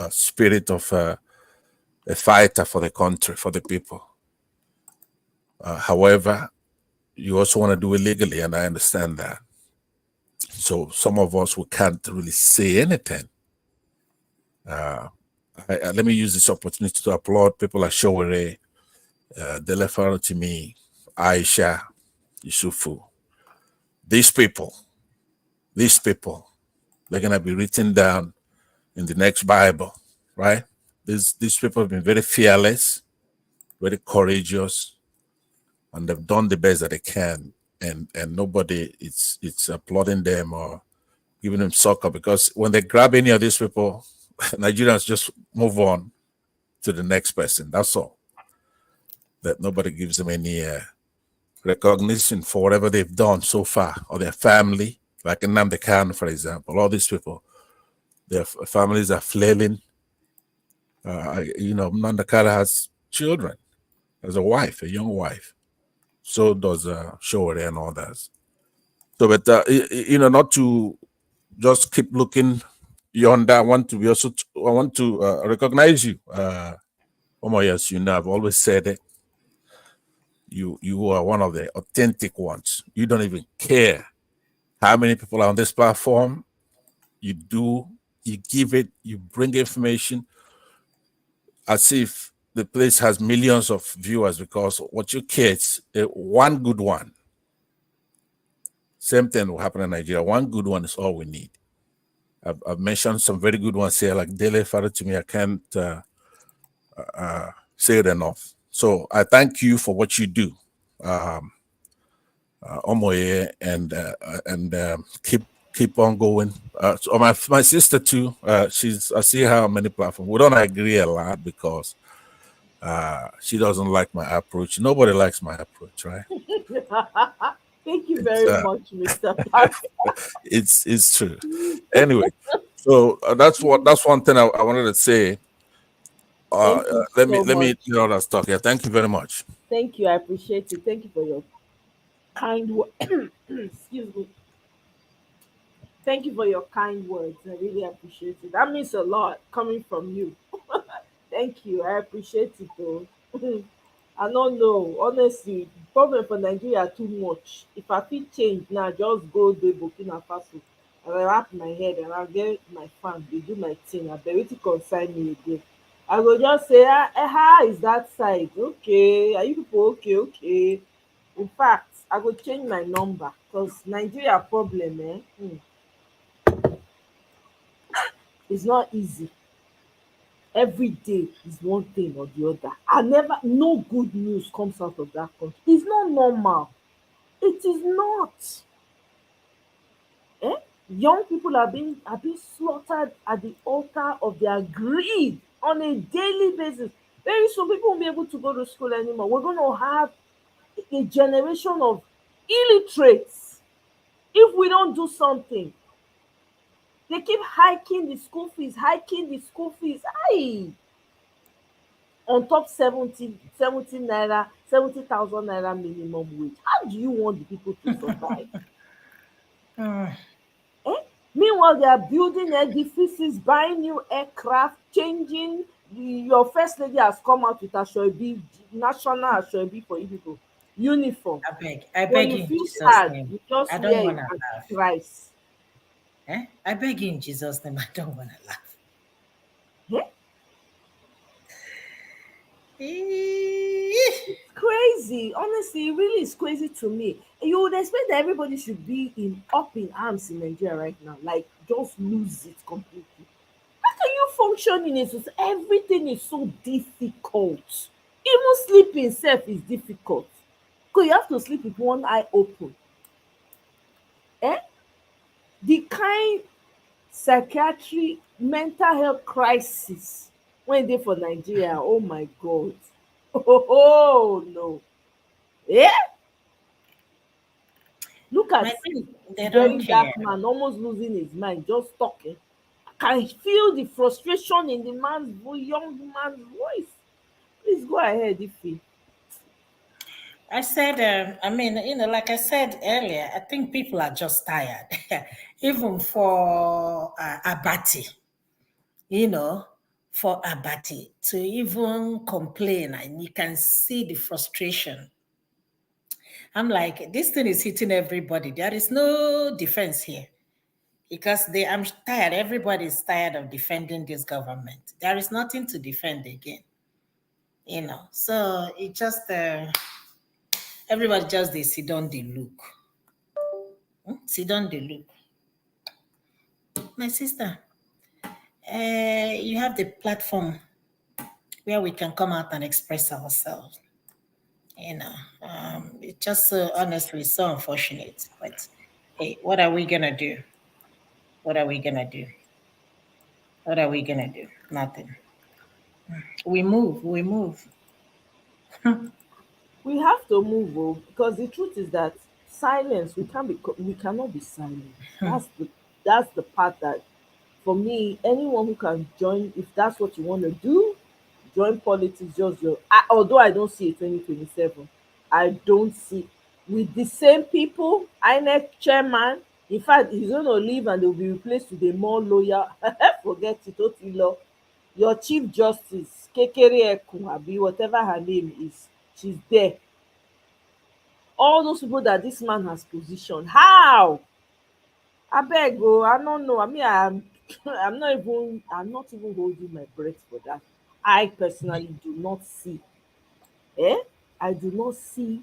spirit of a fighter for the country, for the people. However, you also want to do it legally, and I understand that. So some of us, we can't really say anything. Let me use this opportunity to applaud people like Showore, Dele Farotimi, Aisha Yusufu. These people, they're going to be written down in the next Bible, right? These people have been very fearless, very courageous, and they've done the best that they can. And nobody it's applauding them or giving them succor, because when they grab any of these people, Nigerians just move on to the next person. That's all. That nobody gives them any recognition for whatever they've done so far, or their family, like Nnamdi Kanu, for example. All these people, their families are flailing. Nnamdi Kanu has children, has a wife, a young wife. So does Showore and others. So, but not to just keep looking yonder. I want to recognize you, Omoyes. I've always said it. You are one of the authentic ones. You don't even care how many people are on this platform. You give it, you bring information as if the place has millions of viewers, because what you care is one good one. Same thing will happen in Nigeria. One good one is all we need. I've mentioned some very good ones here, like Dele Faratumi. I can't say it enough. So I thank you for what you do, Omoye, and keep on going. So my sister too. I see her on many platforms. We don't agree a lot because she doesn't like my approach. Nobody likes my approach, right? Thank you very much, Mr. Pastor. It's true. Anyway, so that's one thing I wanted to say. Let me let's talk here. Thank you very much. Thank you. I appreciate it. Thank you for your kind words. Excuse me. Thank you for your kind words. I really appreciate it. That means a lot coming from you. Thank you. I appreciate it though. I don't know. Honestly, problem for Nigeria too much. If I feel change now, just go to Burkina Faso and I wrap my head and I'll get my fan, they do my thing. I bet it concern me again. I will just say, how is that side? Okay, are you people okay? In fact, I will change my number because Nigeria problem, it's not easy. Every day is one thing or the other. No good news comes out of that country. It's not normal. It is not. Young people are being slaughtered at the altar of their greed on a daily basis. Very soon, people won't be able to go to school anymore. We're going to have a generation of illiterates if we don't do something. They keep hiking the school fees. Aye. On top 70,000 naira minimum wage. How do you want the people to survive? Meanwhile, they are building edifices, buying new aircraft, changing. Your first lady has come out with Asoebi, national Asoebi for you people. Uniform. I beg you in feel Jesus' sad, name. you just I don't wear want it to as laugh. Christ. I beg you in Jesus' name. I don't want to laugh. It's crazy. Honestly, it really is crazy to me. You would expect that everybody should be up in arms in Nigeria right now, like just lose it completely. How can you function in a society? Everything is so difficult. Even sleeping itself is difficult. Because you have to sleep with one eye open. The kind psychiatric mental health crisis when they for Nigeria, oh my God. Oh no. Look at They very don't dark care. man almost losing his mind just talking. I can feel the frustration in the young man's voice. Please go ahead, Ife. I said, like I said earlier, I think people are just tired. Even for Abati, for Abati to even complain, and you can see the frustration. I'm like, this thing is hitting everybody. There is no defense here because I'm tired. Everybody is tired of defending this government. There is nothing to defend again. So it just Everybody just they sit down, they look. Sit down, they look. My sister, you have the platform where we can come out and express ourselves. You know, it's just honestly so unfortunate. But hey, what are we gonna do? What are we gonna do? What are we gonna do? Nothing. We move. We move. We have to move, oh, because the truth is that silence, we cannot be silent. That's the part that, for me, anyone who can join, if that's what you want to do, join politics. Although I don't see it 2027, I don't see with the same people. INEC chairman, in fact, he's going to leave and they'll be replaced with a more loyal. Forget it, Otilo. Your chief justice, Kekere Ekun, abi whatever her name is, she's there. All those people that this man has positioned, how? Abeg o, I don't know. I mean, I'm not even holding my breath for that. I personally do not see. I do not see.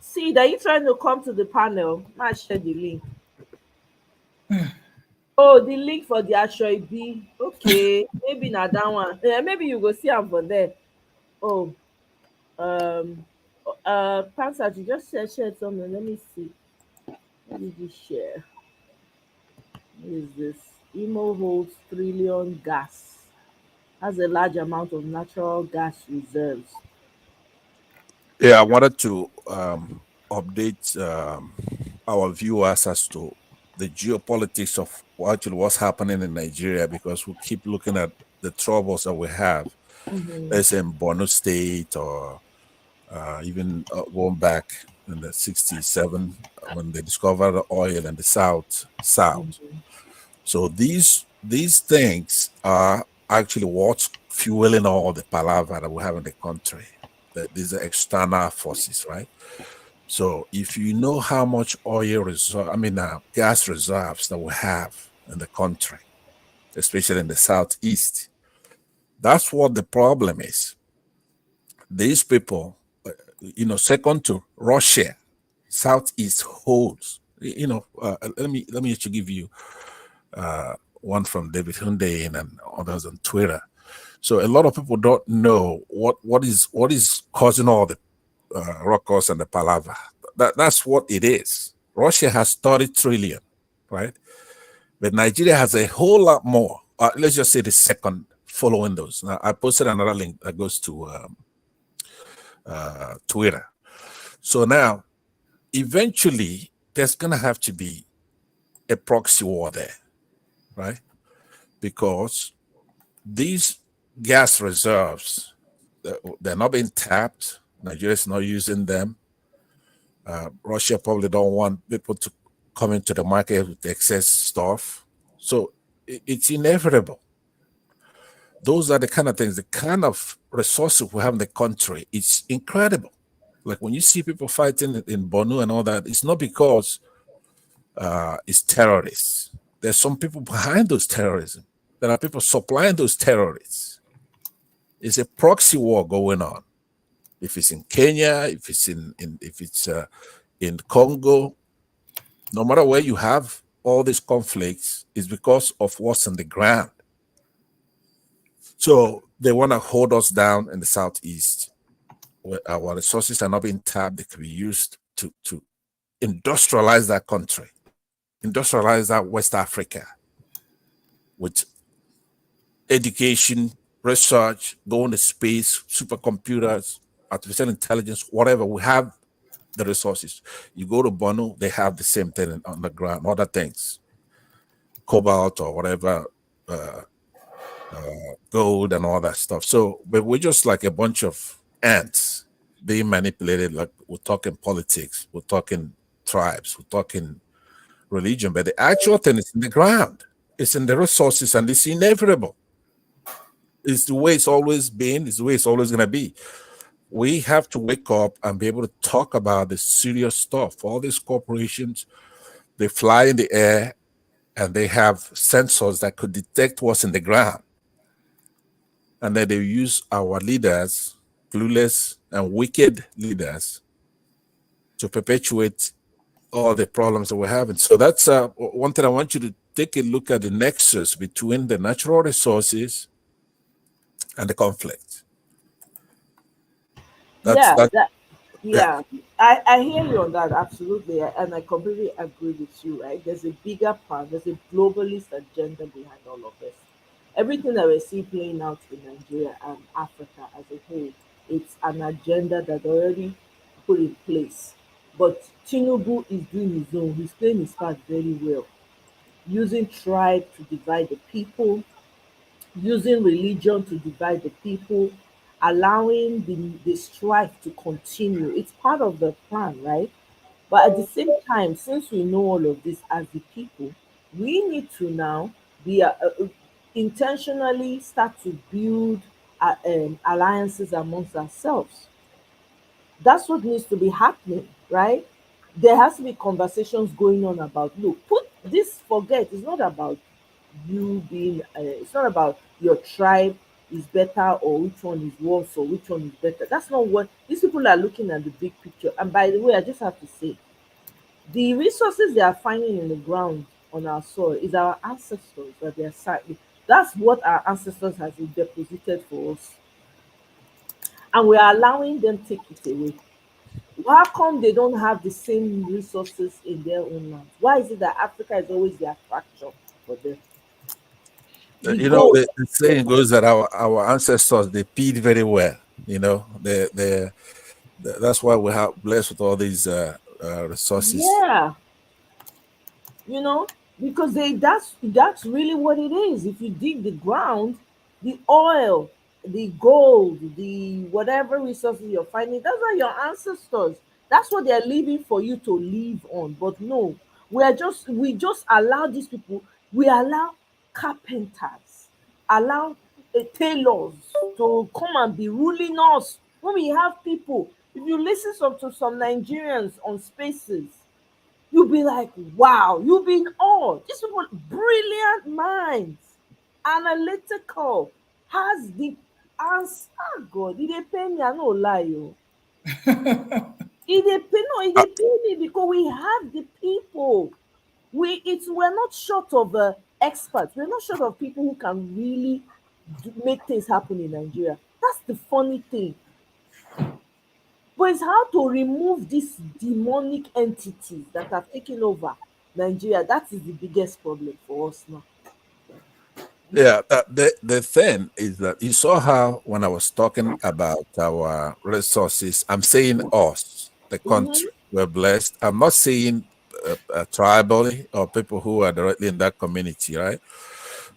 See, are you trying to come to the panel? I share the link. Oh, the link for the Ashoibi. Okay, maybe not that one. Maybe you go see am for there. Oh, Pansat, you just shared something. Let me see. What did you share? What is this? Imo holds trillion gas. Has a large amount of natural gas reserves. Yeah, I wanted to update our viewers as to the geopolitics of what's happening in Nigeria, because we keep looking at the troubles that we have. Let's say in Borno State, or even going back in the 67 when they discovered the oil in the south. So these things are actually what's fueling all the palaver that we have in the country. These are external forces, right? So if you know how much gas reserves that we have in the country, especially in the southeast, that's what the problem is. These people, second to Russia, southeast holds. Let me just give you one from David Hunde and others on Twitter. So a lot of people don't know what is causing all the ruckus and the palaver. That's what it is. Russia has 30 trillion, right? But Nigeria has a whole lot more. Let's just say the second following those. Now, I posted another link that goes to Twitter. So now, eventually, there's going to have to be a proxy war there, right? Because these gas reserves, they're not being tapped. Nigeria's not using them. Russia probably don't want people to come into the market with excess stuff. So it's inevitable. Those are the kind of things, the kind of resources we have in the country. It's incredible. Like when you see people fighting in Borno and all that, it's not because it's terrorists. There's some people behind those terrorism. There are people supplying those terrorists. It's a proxy war going on. If it's in Kenya, if it's in Congo, no matter where you have all these conflicts, it's because of what's on the ground. So they want to hold us down in the southeast, where our resources are not being tapped. They can be used to industrialize that country, industrialize that West Africa with education, research, going to space, supercomputers, artificial intelligence, whatever. We have the resources. You go to Borno, they have the same thing on the ground, other things, cobalt or whatever, gold and all that stuff. So, but we're just like a bunch of ants being manipulated. Like we're talking politics, we're talking tribes, we're talking religion, but the actual thing is in the ground. It's in the resources, and it's inevitable. It's the way it's always been. It's the way it's always going to be. We have to wake up and be able to talk about the serious stuff. All these corporations, they fly in the air and they have sensors that could detect what's in the ground. And then they use our leaders, clueless and wicked leaders to perpetuate all the problems that we're having. So that's one thing I want you to take a look at, the nexus between the natural resources and the conflict. Yeah, I hear you on that, absolutely, and I completely agree with you, right? There's a bigger plan, there's a globalist agenda behind all of this. Everything that we see playing out in Nigeria and Africa as a whole, it's an agenda that already put in place. But Tinubu is doing his own, he's playing his part very well, using tribe to divide the people, using religion to divide the people, allowing the strife to continue. It's part of the plan, right? But at the same time, since we know all of this as the people, we need to now be intentionally start to build alliances amongst ourselves. That's what needs to be happening, right? There has to be conversations going on about, look, put this, forget, it's not about you being, it's not about your tribe is better or which one is worse or which one is better. That's not what these people are looking at, the big picture. And by the way, I just have to say, the resources they are finding in the ground on our soil is our ancestors that they are citing. That's what our ancestors has deposited for us. And we are allowing them take it away. How come they don't have the same resources in their own land? Why is it that Africa is always the attraction for them? You know, the saying goes that our ancestors, they peed very well. You know, that's why we have blessed with all these resources. Yeah, you know, because that's really what it is. If you dig the ground, the oil, the gold, the whatever resources you're finding, those are your ancestors. That's what they're leaving for you to live on. But no, we just allow these people, we allow carpenters, allow tailors to come and be ruling us. When we have people, if you listen to some Nigerians on Spaces, you'll be like, wow, you'll be in awe. These people, brilliant minds, analytical, has the answer. God, it depends, I no lie, you. It depends me because we have the people. We're not short of experts. We're not short of people who can really make things happen in Nigeria. That's the funny thing. But it's how to remove these demonic entities that have taken over Nigeria. That is the biggest problem for us now. Yeah, the thing is that you saw how when I was talking about our resources, I'm saying us, the country, we're blessed. I'm not saying tribally or people who are directly in that community, right?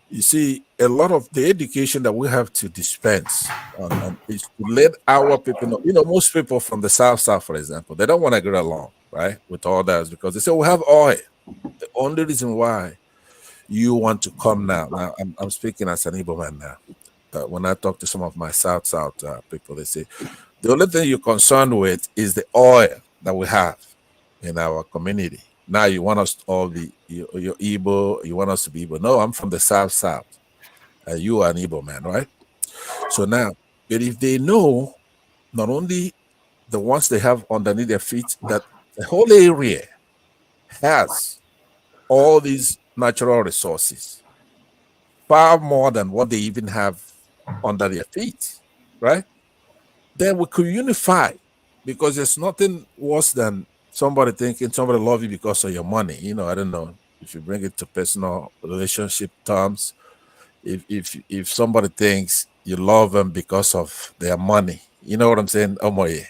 You see, a lot of the education that we have to dispense on is to let our people know. You know, most people from the South, for example, they don't want to get along, right, with others because they say we have oil. The only reason why you want to come now I'm speaking as an Igbo man now. When I talk to some of my South people, they say the only thing you're concerned with is the oil that we have in our community. Now you want us to all be you're Igbo, you want us to be Igbo. No, I'm from the South. You are an Igbo man, right? So now, but if they know not only the ones they have underneath their feet, that the whole area has all these natural resources, far more than what they even have under their feet, right? Then we could unify, because there's nothing worse than somebody thinking somebody love you because of your money. You know, I don't know if you bring it to personal relationship terms. If somebody thinks you love them because of their money, you know what I'm saying? Omoye,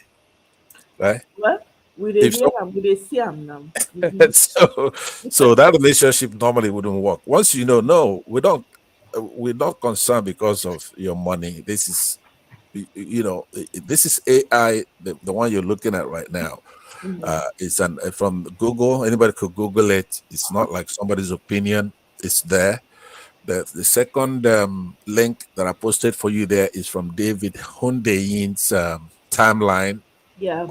right? What? We see them now. So that relationship normally wouldn't work. Once you know, no, we're not concerned because of your money. This is, you know, this is AI, the one you're looking at right now. It's from Google. Anybody could Google it. It's not like somebody's opinion. It's there. The second link that I posted for you there is from David Hundeyin's timeline. Yeah.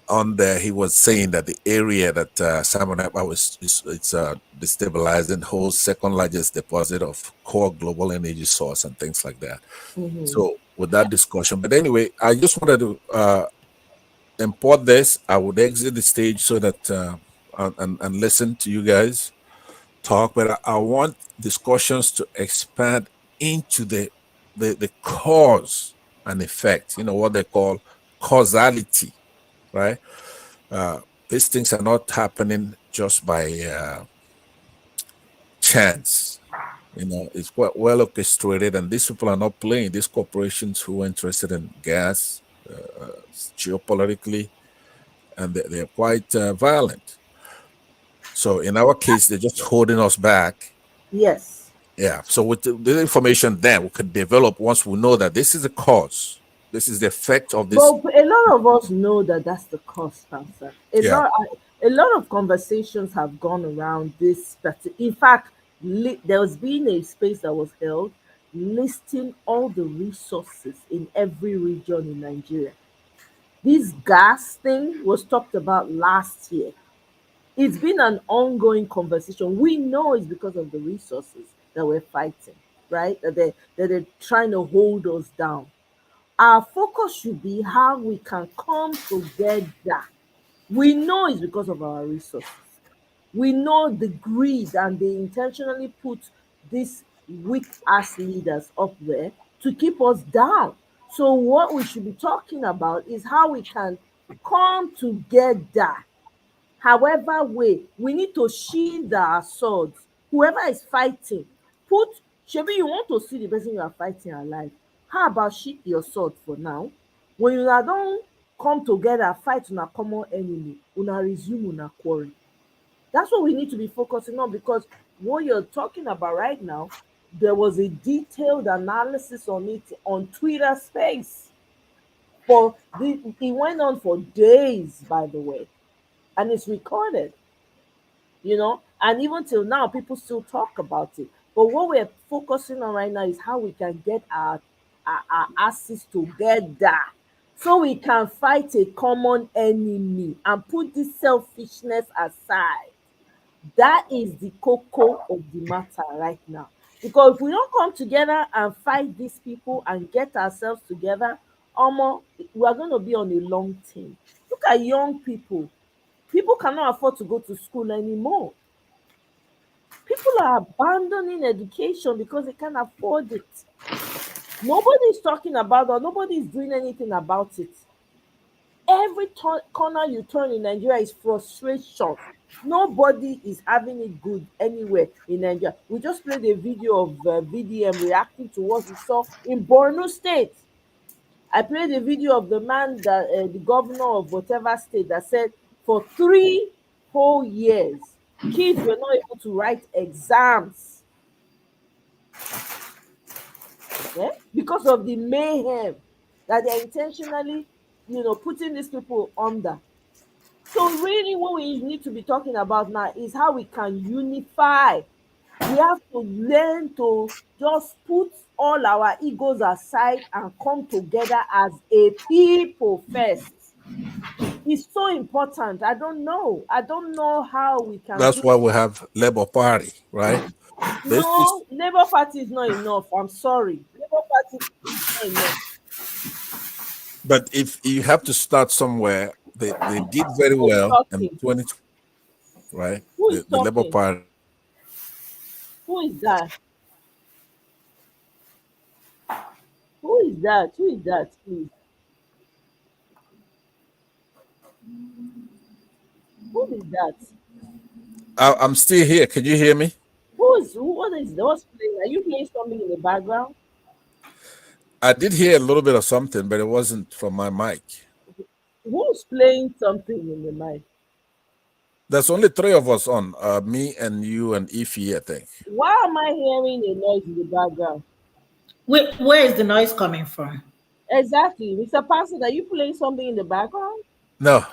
On there, he was saying that the area that Simon Ekpa was destabilizing holds second largest deposit of core global energy source and things like that. So with that discussion. But anyway, I just wanted to import this. I would exit the stage so that and listen to you guys talk, but I want discussions to expand into the cause and effect, what they call causality, right? These things are not happening just by chance. It's quite well orchestrated, and these people are not playing. These corporations who are interested in gas, geopolitically, and they're quite violent. So in our case, they're just holding us back. Yes. Yeah. So with the information then we could develop once we know that this is the cause, this is the effect of this. Well, a lot of us know that that's the cause, Pastor. A lot of conversations have gone around this. In fact, there was been a space that was held listing all the resources in every region in Nigeria. This gas thing was talked about last year. It's been an ongoing conversation. We know it's because of the resources that we're fighting, right? That they're trying to hold us down. Our focus should be how we can come together. We know it's because of our resources. We know the greed, and they intentionally put these weak ass leaders up there to keep us down. So what we should be talking about is how we can come together. However way, we need to shield our swords. Whoever is fighting, Shebi, you want to see the person you are fighting alive. How about shield your sword for now? When you don't come together, fight on a common enemy, una resume una quarrel. That's what we need to be focusing on, because what you're talking about right now, there was a detailed analysis on it on Twitter Space. It went on for days, by the way, and it's recorded, and even till now, people still talk about it. But what we're focusing on right now is how we can get our asses together so we can fight a common enemy and put this selfishness aside. That is the cocoa of the matter right now. Because if we don't come together and fight these people and get ourselves together, we are going to be on a long team. Look at young people. People cannot afford to go to school anymore. People are abandoning education because they can't afford it. Nobody is talking about that. Nobody is doing anything about it. Every corner you turn in Nigeria is frustration. Nobody is having it good anywhere in Nigeria. We just played a video of VDM reacting to what we saw in Borno State. I played a video of the man, that the governor of whatever state, that said for 3 whole years, kids were not able to write exams. Because of the mayhem that they're intentionally, putting these people under. So really what we need to be talking about now is how we can unify. We have to learn to just put all our egos aside and come together as a people first. It's so important. I don't know how we can. That's why we have Labour Party, right? No, Labour Party is not enough. I'm sorry. Labour Party is not enough. But if you have to start somewhere, they did very well in 2020, right? The Labour Party. Who is that? Who is that? Who is that, please? Who is that? I'm still here. Can you hear me? What's playing? Are you playing something in the background? I did hear a little bit of something, but it wasn't from my mic. Who's playing something in the mic? There's only 3 of us on, me and you and Ify, I think. Why am I hearing a noise in the background? Where is the noise coming from? Exactly. Mr. Pastor, are you playing something in the background? No.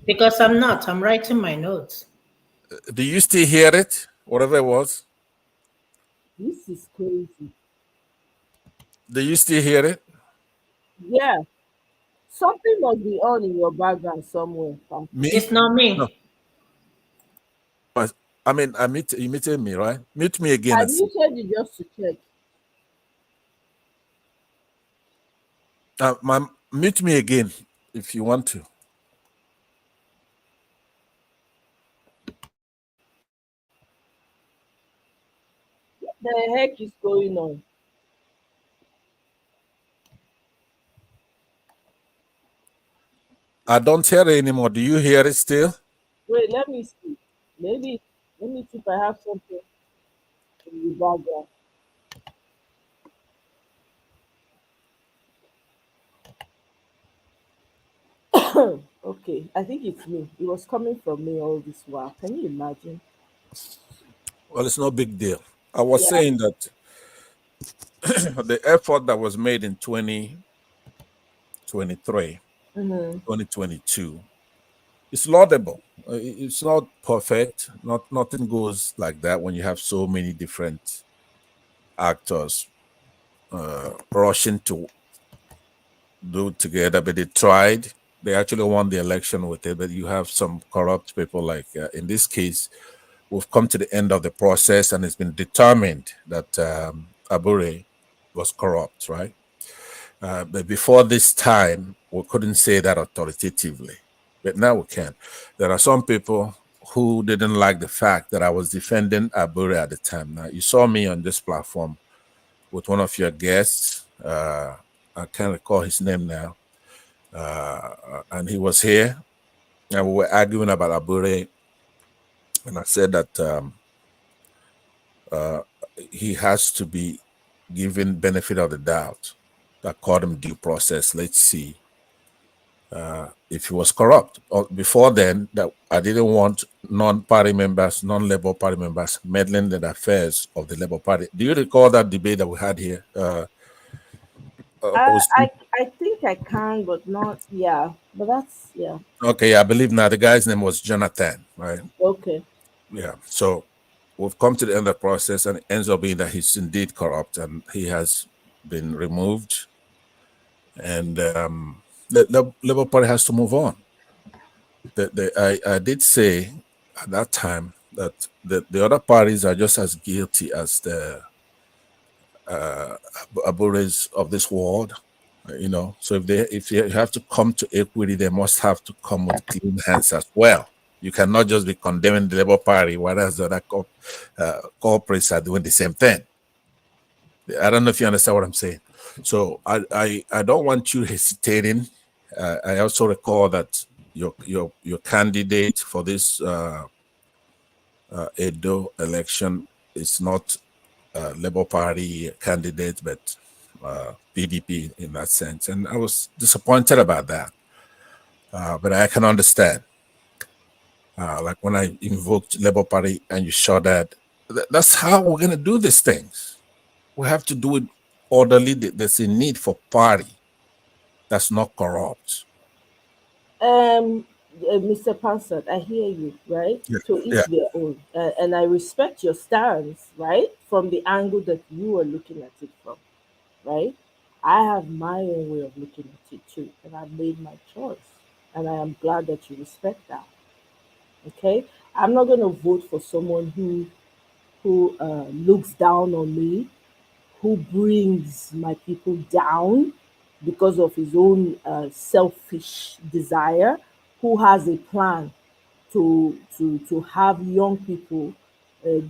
Because I'm not. I'm writing my notes. Do you still hear it? Whatever it was? This is crazy. Do you still hear it? Yeah. Something must be on in your background somewhere. Me? It's not me. No. I mean, you muted me, right? Mute me again. I muted you just to check. Mute me again if you want to. What the heck is going on? I don't hear it anymore. Do you hear it still? Wait, let me see. Maybe let me see if I have something in the background. Okay, I think it's me. It was coming from me all this while. Can you imagine? Well, it's no big deal. I was Yeah. saying that the effort that was made in 2023, Mm-hmm. 2022, it's laudable. It's not perfect. Nothing goes like that when you have so many different actors rushing to do it together. But they tried. They actually won the election with it. But you have some corrupt people, like in this case, we've come to the end of the process, and it's been determined that Abure was corrupt, right? But before this time, we couldn't say that authoritatively. But now we can. There are some people who didn't like the fact that I was defending Abure at the time. Now, you saw me on this platform with one of your guests. I can't recall his name now. And he was here, and we were arguing about Abure. And I said that he has to be given benefit of the doubt. I called him due process. Let's see if he was corrupt. Before then, that I didn't want non-party members, non-Labour Party members meddling in the affairs of the Labour Party. Do you recall that debate that we had here? I think I can, but not. Yeah, but that's yeah. Okay, I believe now the guy's name was Jonathan, right? Okay. Yeah. So we've come to the end of the process, and it ends up being that he's indeed corrupt, and he has been removed. And the Labour Party has to move on. I did say at that time that the other parties are just as guilty as the Abures of this world, you know. So if you have to come to equity, they must have to come with clean hands as well. You cannot just be condemning the Labour Party, whereas the other corporates are doing the same thing. I don't know if you understand what I'm saying. So I don't want you hesitating. I also recall that your candidate for this Edo election is not Labour Party candidate, but PDP in that sense. And I was disappointed about that. But I can understand. Like when I invoked Labour Party and you saw that, that's how we're going to do these things. We have to do it orderly. There's a need for party that's not corrupt. Mr. Pansat, I hear you, right? Yeah. To each their own. And I respect your stance, right? From the angle that you are looking at it from, right? I have my own way of looking at it too, and I've made my choice. And I am glad that you respect that. Okay? I'm not going to vote for someone who looks down on me, who brings my people down because of his own selfish desire, who has a plan to have young people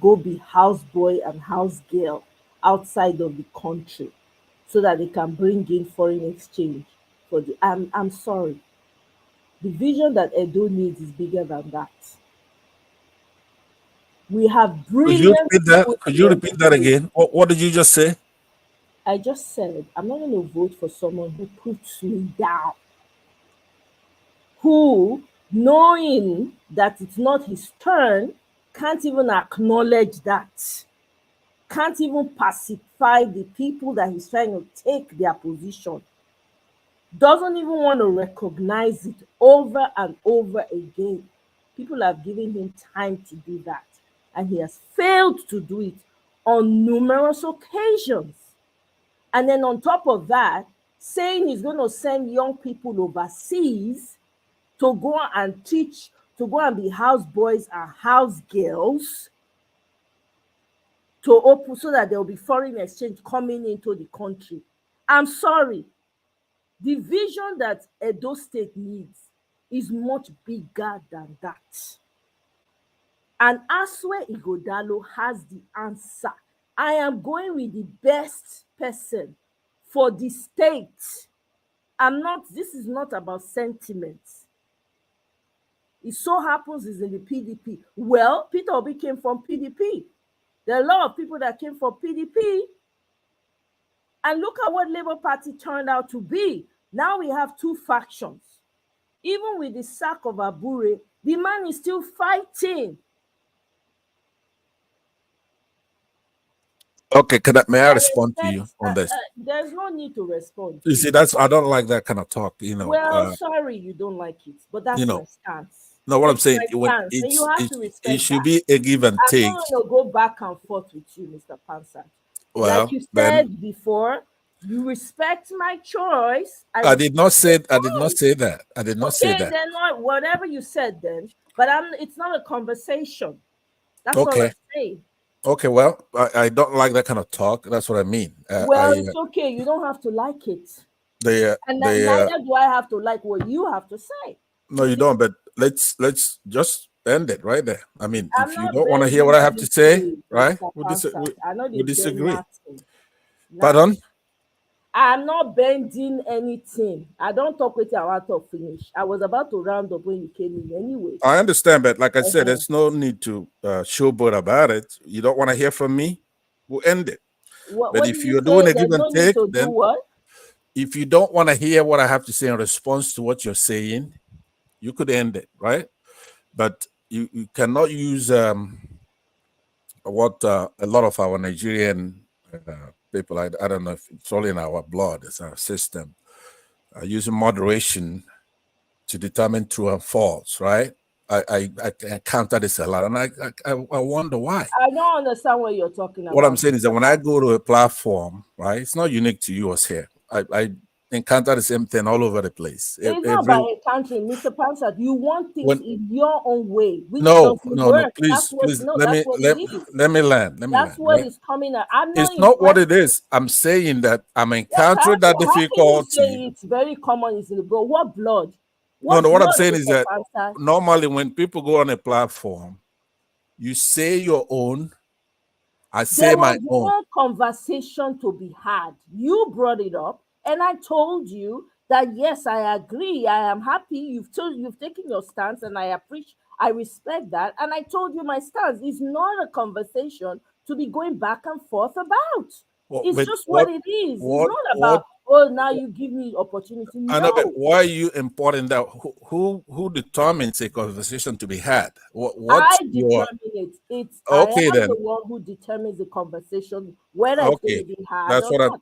go be houseboy and house girl outside of the country so that they can bring in foreign exchange for the I'm sorry. The vision that Edo needs is bigger than that. We have brilliant. Could you repeat that again? What did you just say? I just said I'm not going to vote for someone who puts me down, who, knowing that it's not his turn, can't even acknowledge that, can't even pacify the people that he's trying to take their position, doesn't even want to recognize it over and over again. People have given him time to do that, and he has failed to do it on numerous occasions. And then on top of that, saying he's going to send young people overseas to go and teach, to go and be house boys and house girls, to open so that there will be foreign exchange coming into the country. I'm sorry. The vision that Edo State needs is much bigger than that. And Asue Igodalo has the answer. I am going with the best person for the state. This is not about sentiments. It so happens is in the PDP. Well, Peter Obi came from PDP. There are a lot of people that came from PDP. And look at what Labour Party turned out to be. Now we have two factions. Even with the sack of Abure, the man is still fighting. Okay, may I respond to you on this? There's no need to respond. You see, I don't like that kind of talk, you know. Well, sorry you don't like it, but that's my stance. No, what I'm saying, it should be a give and take. I'm not going to go back and forth with you, Mr. Pansa. Well, like you said before, you respect my choice. I did not say that. I did not say that. Then whatever you said then, but it's not a conversation. That's what I'm saying. Okay, well, I don't like that kind of talk. That's what I mean. It's okay. You don't have to like it. Neither do I have to like what you have to say. No, you don't. But let's just end it right there. I mean, if you don't want to hear what I have to say, right? We disagree. Pardon? I'm not bending anything. I don't talk with you about to finish. I was about to round up when you came in anyway. I understand, but like I said, there's no need to showboat about it. You don't want to hear from me, we'll end it. But if you're doing a give and take, then if you don't want to hear what I have to say in response to what you're saying, you could end it, right? But you cannot use what a lot of our Nigerian people, I don't know if it's all in our blood, it's our system, using moderation to determine true and false, right? I encounter this a lot, and I wonder why. I don't understand what you're talking about. What I'm saying is that when I go to a platform, right, it's not unique to you as here. I encounter the same thing all over the place. It's not about encountering, Mr. Pansat. You want things in your own way. No, please, let me land. That's what is coming out. It's not what it is. I'm saying that I'm encountering that difficulty. It's very common, but what blood? What I'm saying is that normally when people go on a platform, you say your own, I say my own. There was no conversation to be had. You brought it up. And I told you that yes, I agree. I am happy. You've taken your stance, and I respect that. And I told you my stance is not a conversation to be going back and forth about. It's just what it is. It's not about now you give me opportunity. No. I know, but why are you importing that? Who determines a conversation to be had? I determine it. It's okay, I am the one who determines the conversation whether it's going to be had.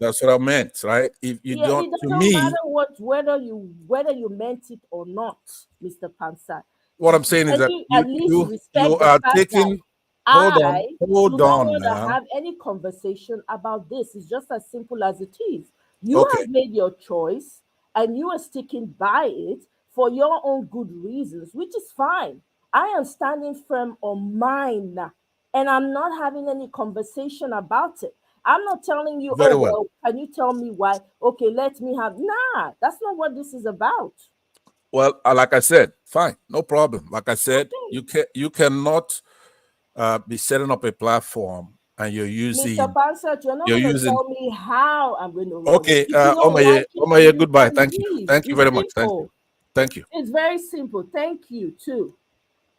That's what I meant, right? If you don't, it doesn't matter whether you meant it or not, Mr. Pansa. What I'm saying is that you are taking. Hold on. Now. Have any conversation about this? It's just as simple as it is. You have made your choice, and you are sticking by it for your own good reasons, which is fine. I am standing firm on mine, and I'm not having any conversation about it. I'm not telling you, well, can you tell me why? Okay, let me have. Nah, that's not what this is about. Well, like I said, fine, no problem. Like I said, you cannot be setting up a platform and you're using. Mr. Pansat, you're not going to tell me how I'm going to run. Okay, Omaye, goodbye. Thank you. Thank you very much. Thank you. It's very simple. Thank you too,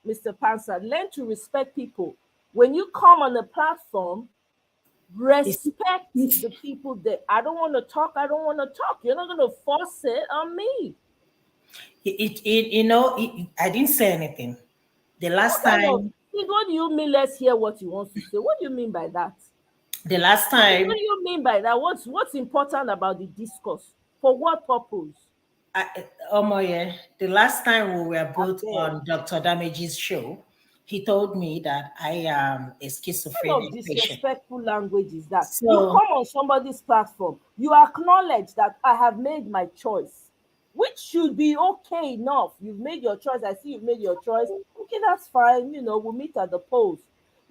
Mr. Pansat. Learn to respect people. When you come on the platform, respect the people that I don't want to talk. You're not going to force it on me. I didn't say anything. The last time. What do you mean? Let's hear what you want to say. What do you mean by that? The last time. What do you mean by that? What's important about the discourse? For what purpose? The last time we were both on Dr. Damage's show, he told me that I am a schizophrenic patient. What kind of disrespectful language is that? So, you come on somebody's platform, you acknowledge that I have made my choice, which should be okay enough. You've made your choice. I see you've made your choice. Okay, that's fine. We'll meet at the polls.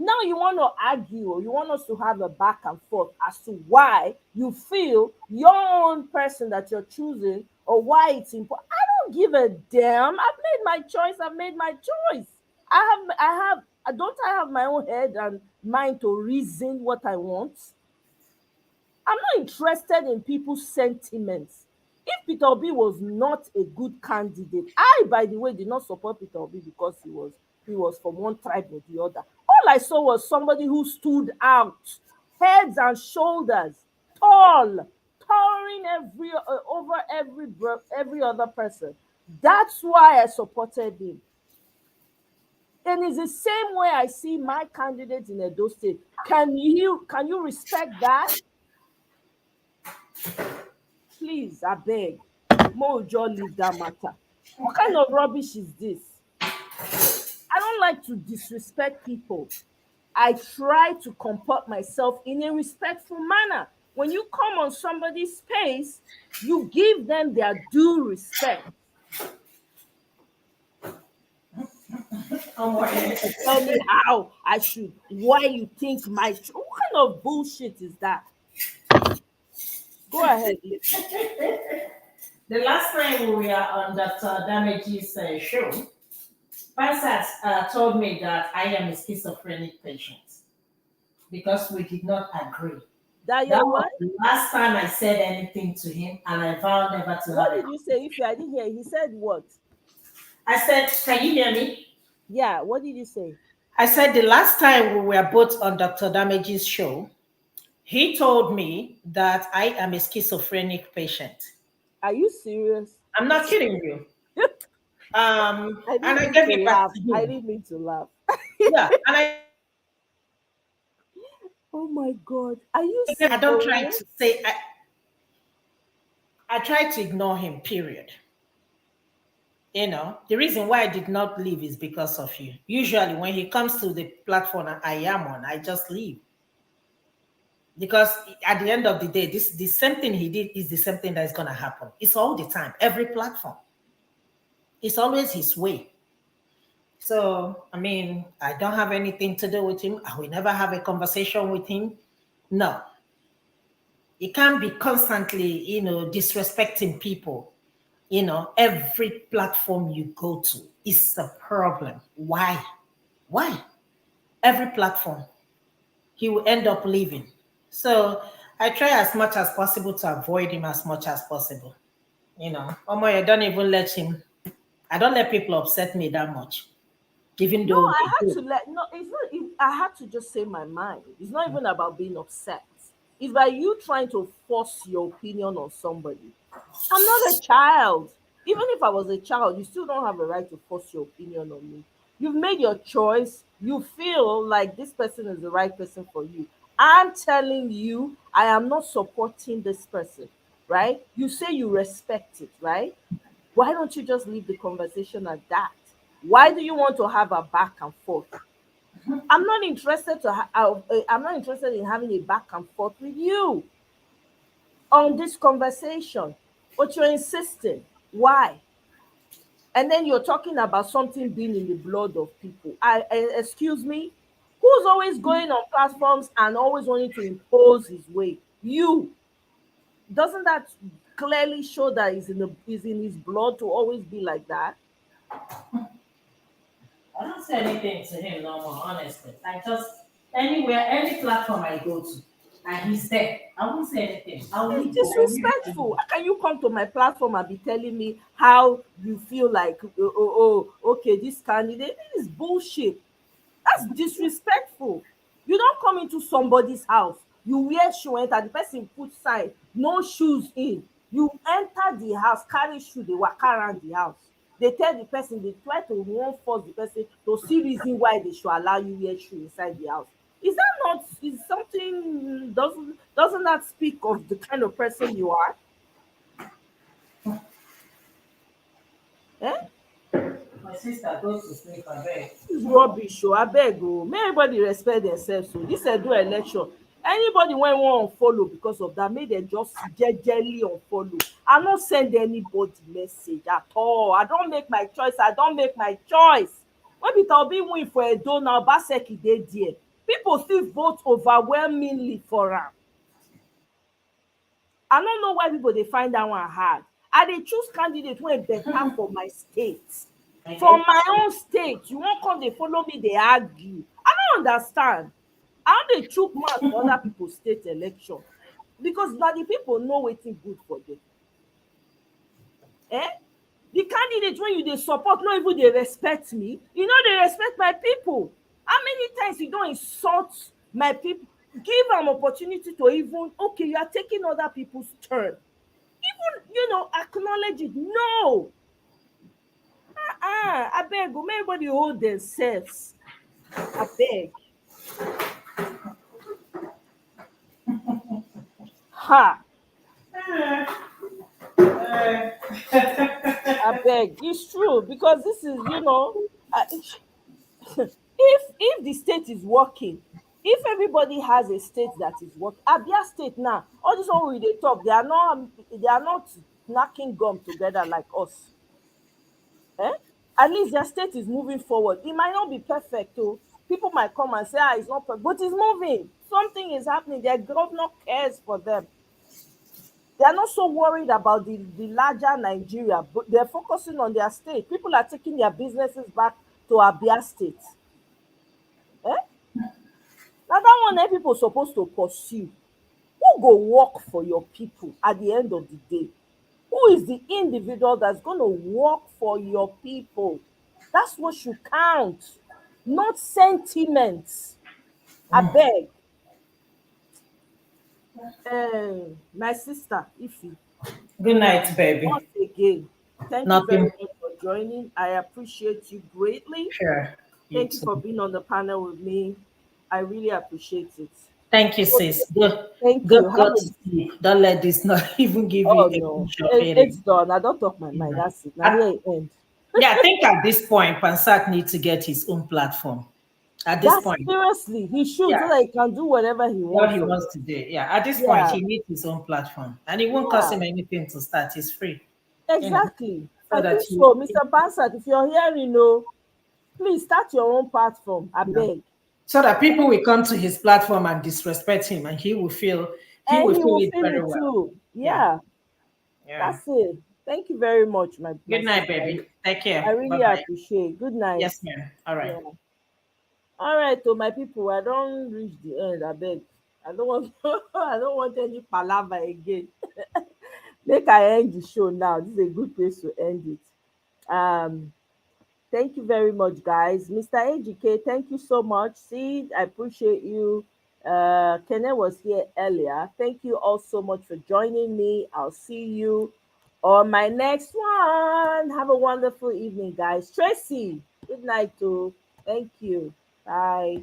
Now you want to argue, or you want us to have a back and forth as to why you feel your own person that you're choosing, or why it's important. I don't give a damn. I've made my choice. I've made my choice. Don't I have my own head and mind to reason what I want? I'm not interested in people's sentiments. If Peter Obi was not a good candidate, I, by the way, did not support Peter Obi because he was from one tribe or the other. All I saw was somebody who stood out, heads and shoulders, tall, towering over every other person. That's why I supported him. And it's the same way I see my candidate in Edo State. Can you respect that? Please, I beg. Mojo, leave that matter. What kind of rubbish is this? I don't like to disrespect people. I try to comport myself in a respectful manner. When you come on somebody's space, you give them their due respect. Tell me how I should, why you think what kind of bullshit is that? Go ahead. The last time we were on Dr. Damage's show, Pastor told me that I am a schizophrenic patient because we did not agree. That was the last time I said anything to him, and I vowed never to. What did you say? If I didn't hear, he said what? I said, can you hear me? Yeah, what did you say? I said the last time we were both on Dr. Damage's show, he told me that I am a schizophrenic patient. Are you serious? I'm not kidding you. And I gave it back to him. I didn't mean to laugh. Yeah, and oh my God. Are you serious? I don't try to say, I try to ignore him, period. You know, the reason why I did not leave is because of you. Usually when he comes to the platform I am on, I just leave. Because at the end of the day, the same thing he did is the same thing that is going to happen. It's all the time, every platform. It's always his way. So, I mean, I don't have anything to do with him. I will never have a conversation with him. No. You can't be constantly, disrespecting people. Every platform you go to is a problem. Why? Every platform, he will end up leaving. So I try as much as possible to avoid him as much as possible. I don't even let him. I don't let people upset me that much. Even though I had to just say my mind. It's not even about being upset. It's by you trying to force your opinion on somebody. I'm not a child. Even if I was a child, you still don't have a right to force your opinion on me. You've made your choice. You feel like this person is the right person for you. I'm telling you, I am not supporting this person, right? You say you respect it, right? Why don't you just leave the conversation at that? Why do you want to have a back and forth? I'm not interested I'm not interested in having a back and forth with you on this conversation, but you're insisting. Why? And then you're talking about something being in the blood of people. Excuse me? Who's always going on platforms and always wanting to impose his way? You. Doesn't that clearly show that is in his blood to always be like that? I don't say anything to him no more, honestly. I just, anywhere, any platform I go to, and he's there, I won't say anything. It's disrespectful. How can you come to my platform and be telling me how you feel like, okay, this candidate is bullshit? That's disrespectful. You don't come into somebody's house, you wear shoe, enter, the person put sign, no shoes in. You enter the house, carry shoe, they walk around the house. They tell the person, they try to force the person to see reason why they should allow you wear shoe inside the house. Is that not, is something, doesn't that speak of the kind of person you are? My sister goes to sleep, I beg. This is rubbish, I beg. May everybody respect themselves. So this is do election. Anybody when want unfollow because of that, may they just gently unfollow. I don't send anybody message at all. I don't make my choice. When Peter Obi win for Edo now, Baseki dey there. people still vote overwhelmingly for am. I don't know why people they find that one hard. I dey choose candidate wey better for my state. From my own state, you won't come they follow me, they argue. I don't understand. How they chook mouth for other people's state election? Because now the people know wetin good for them. The candidate when you dey support, not even they respect me. You know they respect my people. How many times you don't insult my people? Give them opportunity to even, okay, you are taking other people's turn. Even, acknowledge it. No. I beg, make everybody hold themselves. I beg. Ha. I beg. It's true because this is, if the state is working, if everybody has a state that is working, Abia State now, all this one we dey talk, they are not knocking gum together like us. At least their state is moving forward. It might not be perfect, though. People might come and say, it's not perfect, but it's moving. Something is happening. Their governor cares for them. They are not so worried about the larger Nigeria, but they're focusing on their state. People are taking their businesses back to Abia State. Now that one people supposed to pursue. Who go work for your people at the end of the day? Who is the individual that's going to work for your people? That's what should count, not sentiments. I beg. My sister, Ify. Good night, baby. Once again, thank you very much for joining. I appreciate you greatly. Sure. Thank you for being on the panel with me. I really appreciate it. Thank you, sis. Go to sleep. Don't let this not even give you It's done. I don't talk my mind. That's it. Now here it ends. Yeah, I think at this point, Pansak needs to get his own platform. At this point, seriously, he should so that he can do whatever he wants. What he wants to do. Yeah, at this point, he needs his own platform, and it won't cost him anything to start. It's free. Exactly. I think so, Mr. Pansak. If you're hearing, please start your own platform. I beg. So that people will come to his platform and disrespect him, and he will feel it very well. Too. Yeah. That's it. Thank you very much, my Good night, baby. Take care. I really appreciate. Good night. Yes, ma'am. All right. Yeah. All right, so my people, I don't reach the end. I beg. I don't want any palaver again. Make I end the show now. This is a good place to end it. Thank you very much, guys. Mr. AGK, thank you so much. Sid, I appreciate you. Kenneth was here earlier. Thank you all so much for joining me. I'll see you on my next one. Have a wonderful evening, guys. Tracy, good night, too. Thank you. Bye.